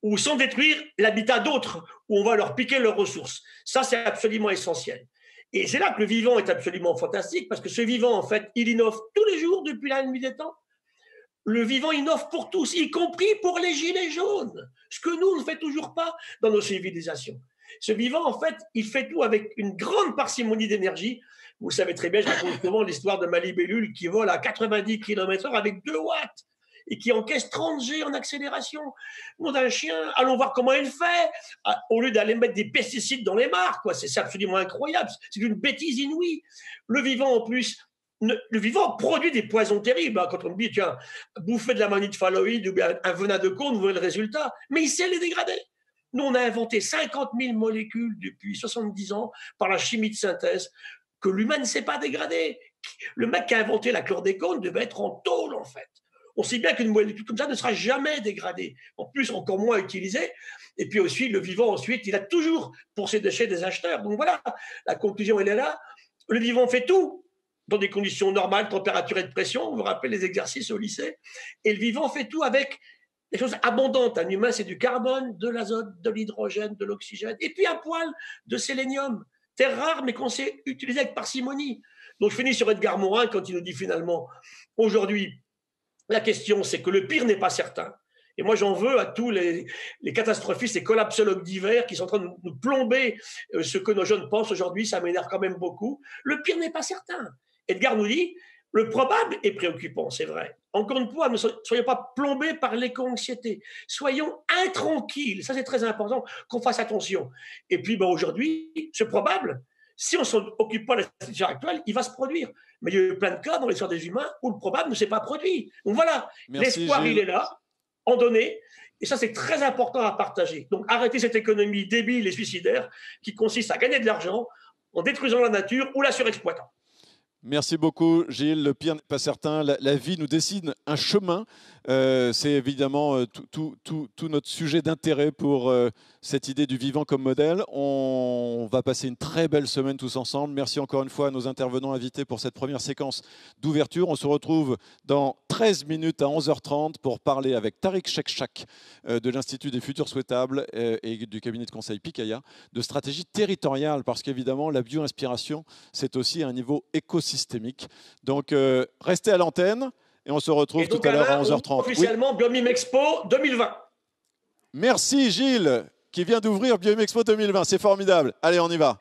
ou sans détruire l'habitat d'autres, où on va leur piquer leurs ressources. Ça, c'est absolument essentiel. Et c'est là que le vivant est absolument fantastique, parce que ce vivant, en fait, il innove tous les jours depuis la nuit des temps. Le vivant innove pour tous, y compris pour les gilets jaunes, ce que nous, on ne fait toujours pas dans nos civilisations. Ce vivant, en fait, il fait tout avec une grande parcimonie d'énergie. Vous savez très bien, je raconte souvent l'histoire de ma libellule qui vole à 90 km/h avec 2 watts et qui encaisse 30 G en accélération. Nom d'un chien, allons voir comment elle fait, au lieu d'aller mettre des pesticides dans les mares, quoi. C'est absolument incroyable, c'est une bêtise inouïe. Le vivant, en plus, le vivant produit des poisons terribles. Quand on me dit, tiens, bouffez de la manite phalloïde ou bien un venin de cône, vous voyez le résultat. Mais il sait les dégrader. Nous, on a inventé 50 000 molécules depuis 70 ans par la chimie de synthèse que l'humain ne sait pas dégrader. Le mec qui a inventé la chlordécone devait être en tôle, en fait. On sait bien qu'une molécule comme ça ne sera jamais dégradée. En plus, encore moins utilisée. Et puis aussi, le vivant, ensuite, il a toujours pour ses déchets des acheteurs. Donc voilà, la conclusion, elle est là. Le vivant fait tout dans des conditions normales, température et de pression. Vous vous rappelez les exercices au lycée. Et le vivant fait tout avec des choses abondantes. Un humain, c'est du carbone, de l'azote, de l'hydrogène, de l'oxygène, et puis un poil de sélénium. Terre rare, mais qu'on sait utiliser avec parcimonie. Donc je finis sur Edgar Morin quand il nous dit finalement, aujourd'hui, la question, c'est que le pire n'est pas certain. Et moi, j'en veux à tous les catastrophistes, les collapsologues divers qui sont en train de nous plomber ce que nos jeunes pensent aujourd'hui. Ça m'énerve quand même beaucoup. Le pire n'est pas certain. Edgar nous dit, le probable est préoccupant, c'est vrai. Encore une fois, ne soyons pas plombés par l'éco-anxiété. Soyons intranquilles. Ça, c'est très important qu'on fasse attention. Et puis, aujourd'hui, ce probable, si on ne s'en occupe pas de la situation actuelle, il va se produire. Mais il y a eu plein de cas dans l'histoire des humains où le probable ne s'est pas produit. Donc voilà, l'espoir, il est là, en donné. Et ça, c'est très important à partager. Donc arrêtez cette économie débile et suicidaire qui consiste à gagner de l'argent en détruisant la nature ou la surexploitant. Merci beaucoup, Gilles. Le pire n'est pas certain. La vie nous dessine un chemin. C'est évidemment tout notre sujet d'intérêt pour cette idée du vivant comme modèle. On va passer une très belle semaine tous ensemble. Merci encore une fois à nos intervenants invités pour cette première séquence d'ouverture. On se retrouve dans 13 minutes à 11h30 pour parler avec Tariq Chekchak de l'Institut des Futurs Souhaitables et du cabinet de conseil Picaya de stratégie territoriale, parce qu'évidemment, la bio-inspiration, c'est aussi un niveau écosystémique. Donc, restez à l'antenne. Et on se retrouve tout à l'heure à 11h30. Officiellement, Biomime Expo 2020. Merci Gilles, qui vient d'ouvrir Biomime Expo 2020. C'est formidable. Allez, on y va.